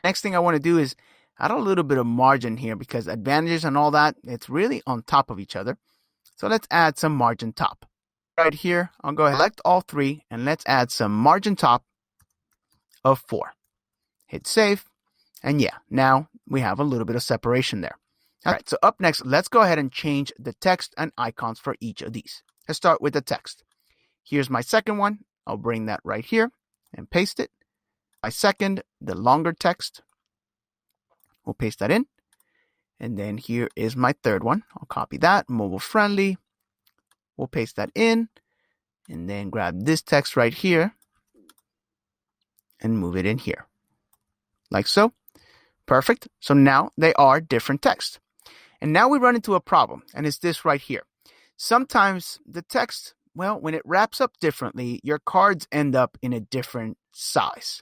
Next thing I want to do is add a little bit of margin here because advantages and all that, it's really on top of each other. So let's add some margin top. Right here, I'll go ahead and select all 3 and let's add some margin top of 4. Hit save. And yeah, now we have a little bit of separation there. All right, so up next, let's go ahead and change the text and icons for each of these. Let's start with the text. Here's my second one. I'll bring that right here and paste it. My second, the longer text. We'll paste that in. And then here is my third one. I'll copy that, mobile friendly. We'll paste that in. And then grab this text right here and move it in here. Like so. Perfect. So now they are different text. And now we run into a problem, and it's this right here. Sometimes the text, well, when it wraps up differently, your cards end up in a different size.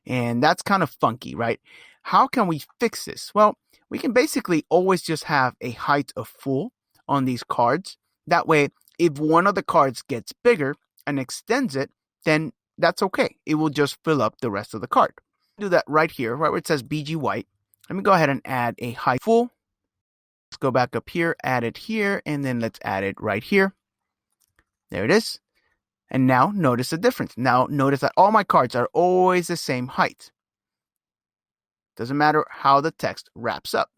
And that's kind of funky, right? How can we fix this? Well, we can basically always just have a height of full on these cards. That way, if one of the cards gets bigger and extends it, then that's okay. It will just fill up the rest of the card. Do that right here, right where it says BG white. Let me go ahead and add a height full. Let's go back up here, add it here, and then let's add it right here. There it is. And now notice the difference. Now notice that all my cards are always the same height. Doesn't matter how the text wraps up.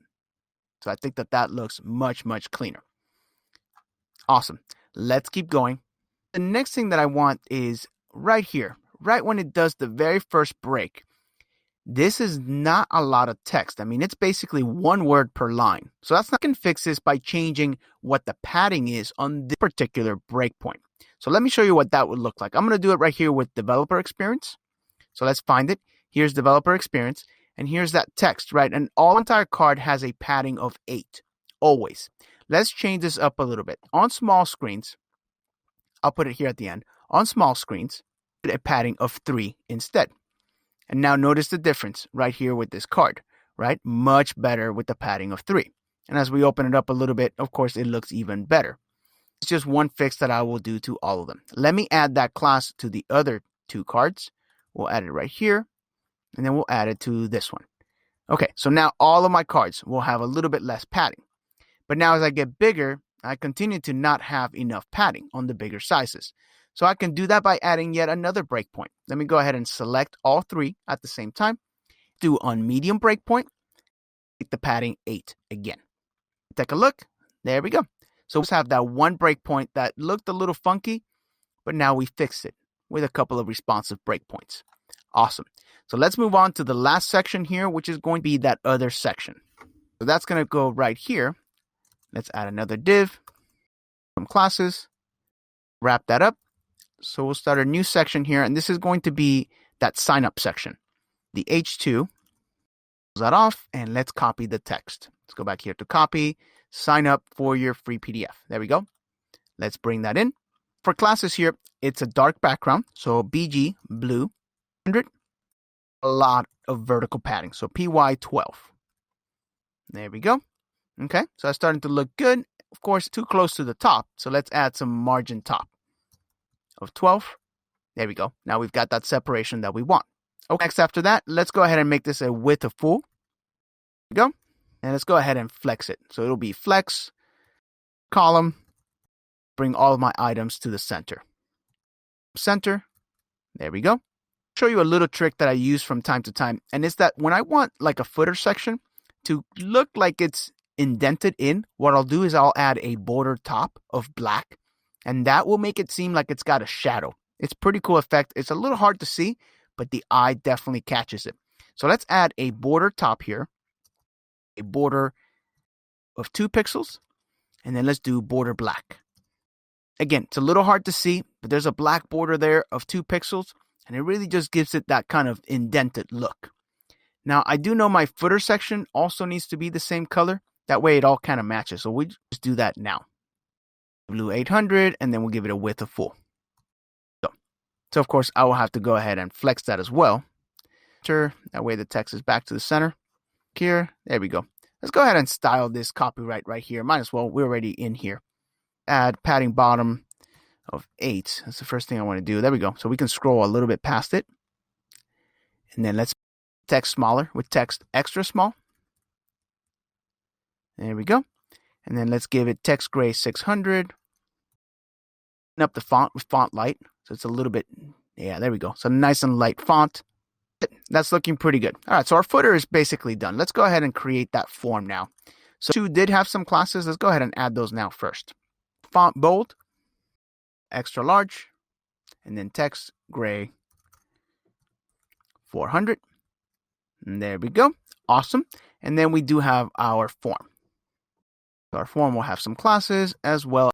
So I think that that looks much, much cleaner. Awesome. Let's keep going. The next thing that I want is right here, right when it does the very first break. This is not a lot of text. I mean, it's basically one word per line. So that's not going to fix this by changing what the padding is on this particular breakpoint. So let me show you what that would look like. I'm going to do it right here with developer experience. So let's find it. Here's developer experience. And here's that text, right? And all entire card has a padding of 8, always. Let's change this up a little bit. On small screens, I'll put it here at the end. On small screens, a padding of 3 instead. And now notice the difference right here with this card, right? Much better with the padding of 3. And as we open it up a little bit, of course, it looks even better. It's just one fix that I will do to all of them. Let me add that class to the other 2 cards. We'll add it right here. And then we'll add it to this one. Okay, so now all of my cards will have a little bit less padding. But now as I get bigger, I continue to not have enough padding on the bigger sizes. So I can do that by adding yet another breakpoint. Let me go ahead and select all 3 at the same time. Do on medium breakpoint, make the padding 8 again. Take a look. There we go. So let's have that one breakpoint that looked a little funky, but now we fixed it with a couple of responsive breakpoints. Awesome. So let's move on to the last section here, which is going to be that other section. So that's going to go right here. Let's add another div, some classes, wrap that up. So we'll start a new section here, and this is going to be that sign up section. The H2, close that off, and let's copy the text. Let's go back here to copy, sign up for your free PDF. There we go. Let's bring that in. For classes here, it's a dark background, so BG blue 100. A lot of vertical padding, so PY 12. There we go. Okay, so it's starting to look good. Of course, too close to the top, so let's add some margin top of 12. There we go. Now we've got that separation that we want. Okay, next after that, let's go ahead and make this a width of full. There we go. And let's go ahead and flex it. So it'll be flex column, bring all of my items to the center. Center, there we go. Show you a little trick that I use from time to time, and it's that when I want like a footer section to look like it's indented in, what I'll do is I'll add a border top of black, and that will make it seem like it's got a shadow. It's a pretty cool effect. It's a little hard to see, but the eye definitely catches it. So let's add a border top here, a border of 2 pixels, and then let's do border black. Again, it's a little hard to see, but there's a black border there of 2 pixels, and it really just gives it that kind of indented look. Now, I do know my footer section also needs to be the same color. That way it all kind of matches. So we just do that now. Blue 800, and then we'll give it a width of 4. So of course, I will have to go ahead and flex that as well. That way the text is back to the center. Here, there we go. Let's go ahead and style this copyright right here. Might as well, we're already in here. Add padding bottom of 8. That's the first thing I want to do. There we go. So we can scroll a little bit past it. And then let's text smaller with text extra small. There we go. And then let's give it text gray 600. Up the font with font light. So it's a little bit, yeah, there we go. So nice and light font. That's looking pretty good. All right, so our footer is basically done. Let's go ahead and create that form now. So 2 did have some classes. Let's go ahead and add those now first. Font bold, extra large, and then text gray 400. And there we go. Awesome. And then we do have our form. So our form will have some classes as well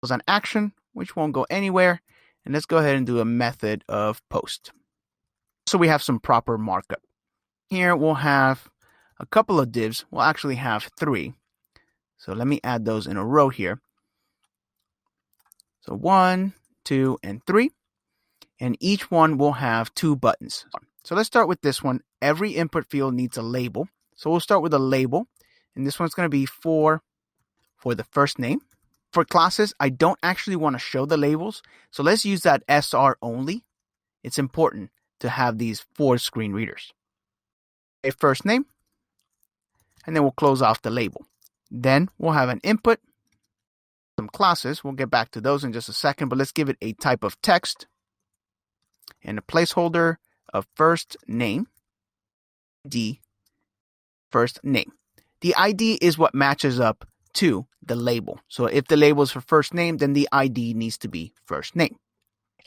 as an action, which won't go anywhere. And let's go ahead and do a method of post. So we have some proper markup. Here we'll have a couple of divs. We'll actually have 3. So let me add those in a row here. So 1, 2, and 3. And each one will have 2 buttons. So let's start with this one. Every input field needs a label. So we'll start with a label. And this one's going to be for the first name. For classes, I don't actually want to show the labels. So let's use that SR only. It's important to have these 4 screen readers. A first name. And then we'll close off the label. Then we'll have an input. Some classes. We'll get back to those in just a second. But let's give it a type of text. And a placeholder of first name. ID. First name. The ID is what matches up to the label. So if the label is for first name, then the ID needs to be first name.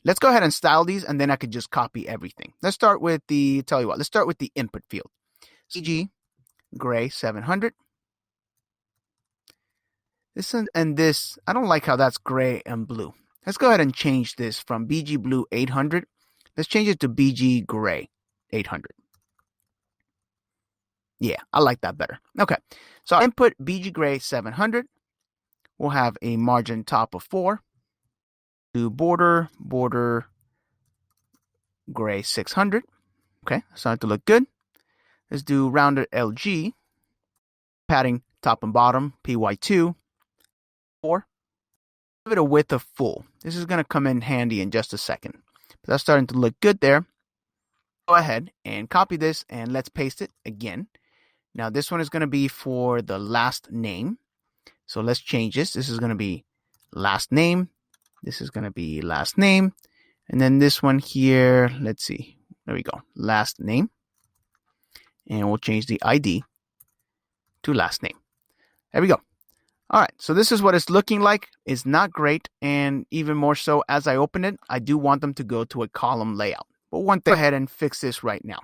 Let's go ahead and style these, and then I could just copy everything. Let's start with let's start with the input field. BG gray 700. This and this, I don't like how that's gray and blue. Let's go ahead and change this from BG blue 800. Let's change it to BG gray 800. Yeah, I like that better. Okay, so I input BG gray 700. We'll have a margin top of 4. Do border gray 600. Okay, starting to look good. Let's do rounded LG. Padding top and bottom, PY2. 4. Give it a width of full. This is going to come in handy in just a second. But that's starting to look good there. Go ahead and copy this, and let's paste it again. Now this one is going to be for the last name. So let's change this. This is going to be last name. This is going to be last name. And then this one here, let's see. There we go. Last name. And we'll change the ID to last name. There we go. All right. So this is what it's looking like. It's not great. And even more so, as I open it, I do want them to go to a column layout. But one thing, go ahead and fix this right now.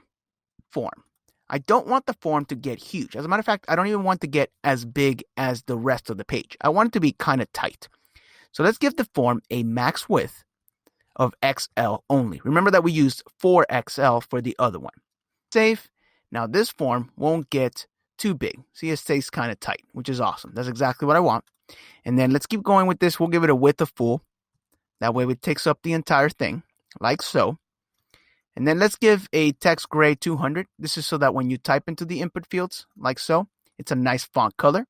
Form. I don't want the form to get huge. As a matter of fact, I don't even want to get as big as the rest of the page. I want it to be kind of tight. So let's give the form a max width of XL only. Remember that we used 4XL for the other one. Save. Now this form won't get too big. See, it stays kind of tight, which is awesome. That's exactly what I want. And then let's keep going with this. We'll give it a width of full. That way it takes up the entire thing, like so. And then let's give a text gray 200. This is so that when you type into the input fields, like so, it's a nice font color.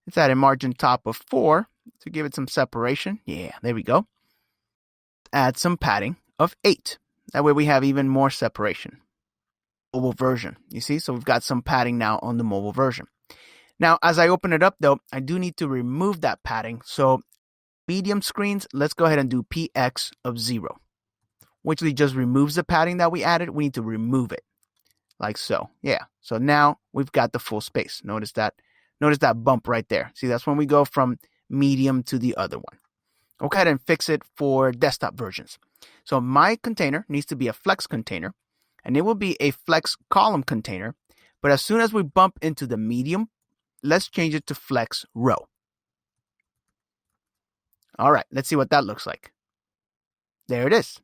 Let's add a margin top of 4 to give it some separation. Yeah, there we go. Add some padding of 8. That way we have even more separation. Mobile version, you see? So we've got some padding now on the mobile version. Now, as I open it up though, I do need to remove that padding. So medium screens, let's go ahead and do px of 0, which just removes the padding that we added. We need to remove it like so. Yeah. So now we've got the full space. Notice that bump right there. See, that's when we go from medium to the other one. I'll go ahead and fix it for desktop versions. So my container needs to be a flex container, and it will be a flex column container. But as soon as we bump into the medium, let's change it to flex row. All right, let's see what that looks like. There it is.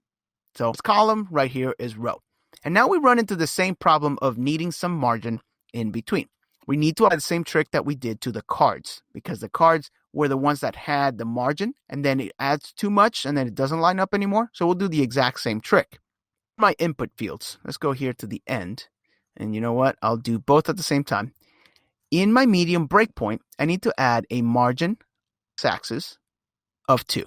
So it's column, right here is row. And now we run into the same problem of needing some margin in between. We need to apply the same trick that we did to the cards, because the cards were the ones that had the margin, and then it adds too much and then it doesn't line up anymore. So we'll do the exact same trick. My input fields, let's go here to the end. And you know what? I'll do both at the same time. In my medium breakpoint, I need to add a margin x-axis of 2.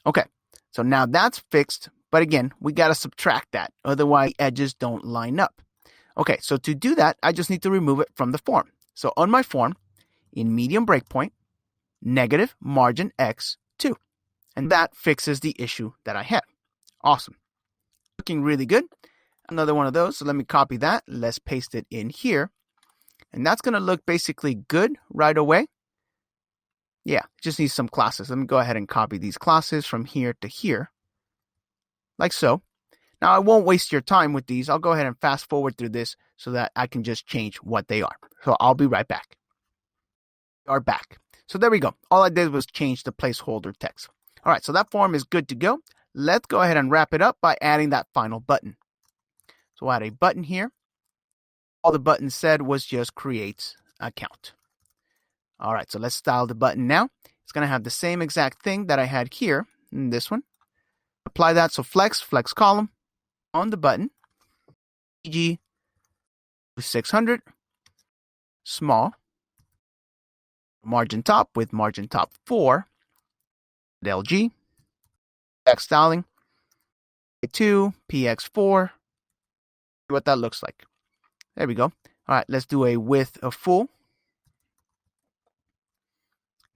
Okay, so now that's fixed. But again, we got to subtract that. Otherwise, edges don't line up. Okay, so to do that, I just need to remove it from the form. So on my form, in medium breakpoint, negative margin x 2. And that fixes the issue that I had. Awesome. Looking really good. Another one of those. So let me copy that. Let's paste it in here. And that's going to look basically good right away. Yeah, just needs some classes. Let me go ahead and copy these classes from here to here. Like so. Now, I won't waste your time with these. I'll go ahead and fast forward through this so that I can just change what they are. So I'll be right back. We are back. So there we go. All I did was change the placeholder text. All right, so that form is good to go. Let's go ahead and wrap it up by adding that final button. So I'll add a button here. All the button said was just create account. All right, so let's style the button now. It's going to have the same exact thing that I had here in this one. Apply that. So flex column on the button. EG 600. Small. Margin top with margin top 4. LG. X styling. 2. PX4. See what that looks like. There we go. All right, let's do a width of full.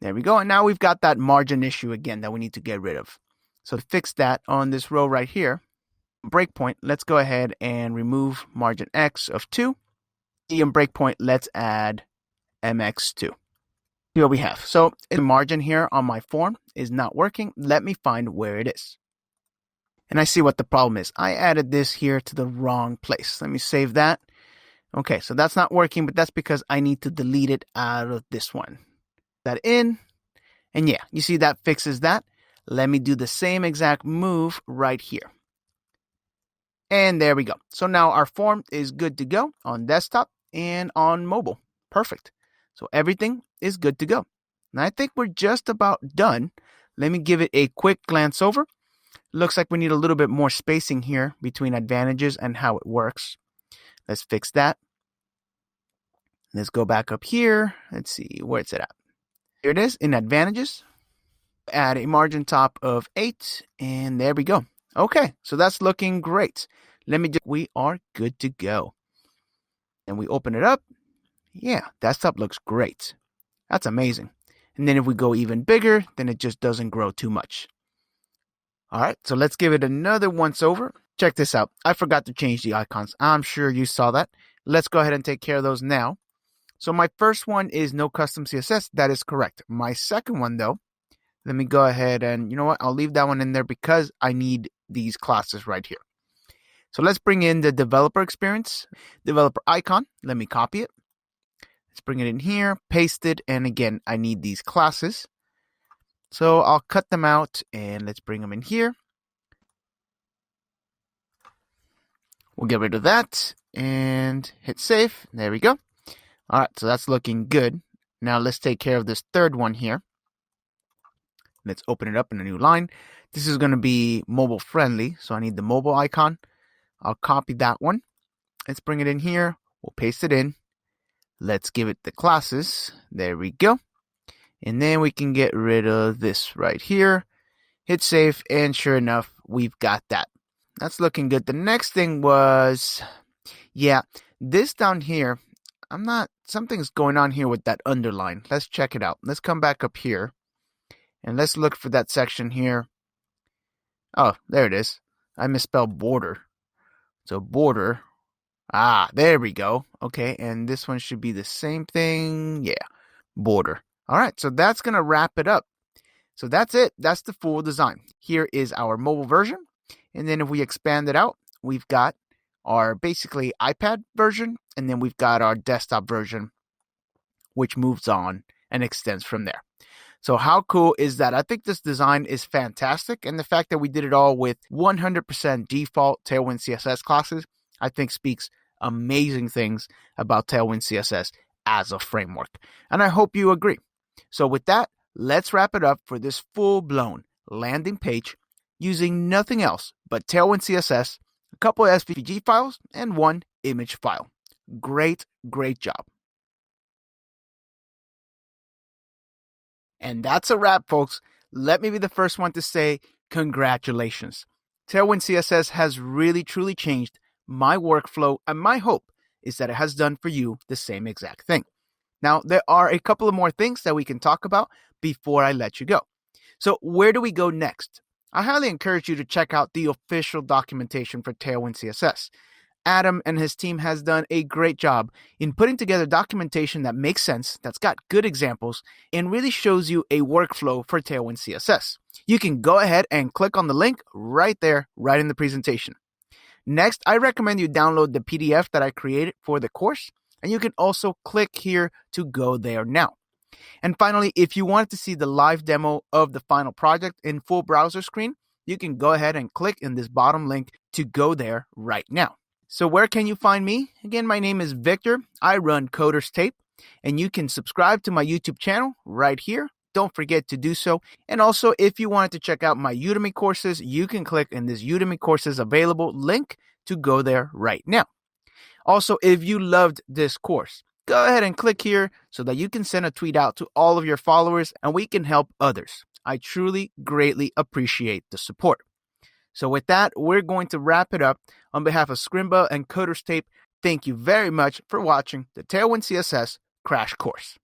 There we go. And now we've got that margin issue again that we need to get rid of. So to fix that on this row right here, breakpoint, let's go ahead and remove margin X of 2. Medium breakpoint, let's add MX2. See what we have. So the margin here on my form is not working. Let me find where it is. And I see what the problem is. I added this here to the wrong place. Let me save that. Okay, so that's not working, but that's because I need to delete it out of this one. That in, and yeah, you see that fixes that. Let me do the same exact move right here. And there we go. So now our form is good to go on desktop and on mobile. Perfect. So everything is good to go. And I think we're just about done. Let me give it a quick glance over. Looks like we need a little bit more spacing here between advantages and how it works. Let's fix that. Let's go back up here. Let's see, where's it at? Here it is in advantages. Add a margin top of 8, and there we go. Okay, so that's looking great. We are good to go. And we open it up. Yeah, desktop looks great. That's amazing. And then if we go even bigger, then it just doesn't grow too much. All right, so let's give it another once over. Check this out. I forgot to change the icons. I'm sure you saw that. Let's go ahead and take care of those now. So my first one is no custom CSS. That is correct. My second one, though, let me go ahead and, you know what? I'll leave that one in there because I need these classes right here. So let's bring in the developer experience, developer icon. Let me copy it. Let's bring it in here, paste it. And again, I need these classes. So I'll cut them out and let's bring them in here. We'll get rid of that and hit save. There we go. All right, so that's looking good. Now let's take care of this third one here. Let's open it up in a new line. This is going to be mobile friendly, so I need the mobile icon. I'll copy that one. Let's bring it in here. We'll paste it in. Let's give it the classes. There we go. And then we can get rid of this right here. Hit save, and sure enough, we've got that. That's looking good. The next thing was, yeah, this down here, I'm not something's going on here with that underline. Let's check it out. Let's come back up here and let's look for that section here. Oh, there it is. I misspelled border. So border. There we go. Okay, and this one should be the same thing. Yeah, border. All right, so that's going to wrap it up. So that's it. That's the full design. Here is our mobile version. And then if we expand it out, we've got our basically iPad version, and then we've got our desktop version, which moves on and extends from there. So how cool is that? I think this design is fantastic, and the fact that we did it all with 100% default Tailwind CSS classes, I think speaks amazing things about Tailwind CSS as a framework. And I hope you agree. So with that, let's wrap it up for this full-blown landing page using nothing else but Tailwind CSS, a couple of SVG files, and one image file. Great job. And that's a wrap, folks. Let me be the first one to say congratulations. Tailwind CSS has really, truly changed my workflow, and my hope is that it has done for you the same exact thing. Now, there are a couple of more things that we can talk about before I let you go. So where do we go next? I highly encourage you to check out the official documentation for Tailwind CSS. Adam and his team has done a great job in putting together documentation that makes sense, that's got good examples, and really shows you a workflow for Tailwind CSS. You can go ahead and click on the link right there, right in the presentation. Next, I recommend you download the PDF that I created for the course, and you can also click here to go there now. And finally, if you want to see the live demo of the final project in full browser screen, you can go ahead and click in this bottom link to go there right now. So where can you find me? Again, my name is Victor. I run Coders Tape, and you can subscribe to my YouTube channel right here. Don't forget to do so. And also, if you wanted to check out my Udemy courses, you can click in this Udemy courses available link to go there right now. Also, if you loved this course, go ahead and click here so that you can send a tweet out to all of your followers and we can help others. I truly, greatly appreciate the support. So with that, we're going to wrap it up. On behalf of Scrimba and Coders Tape, thank you very much for watching the Tailwind CSS Crash Course.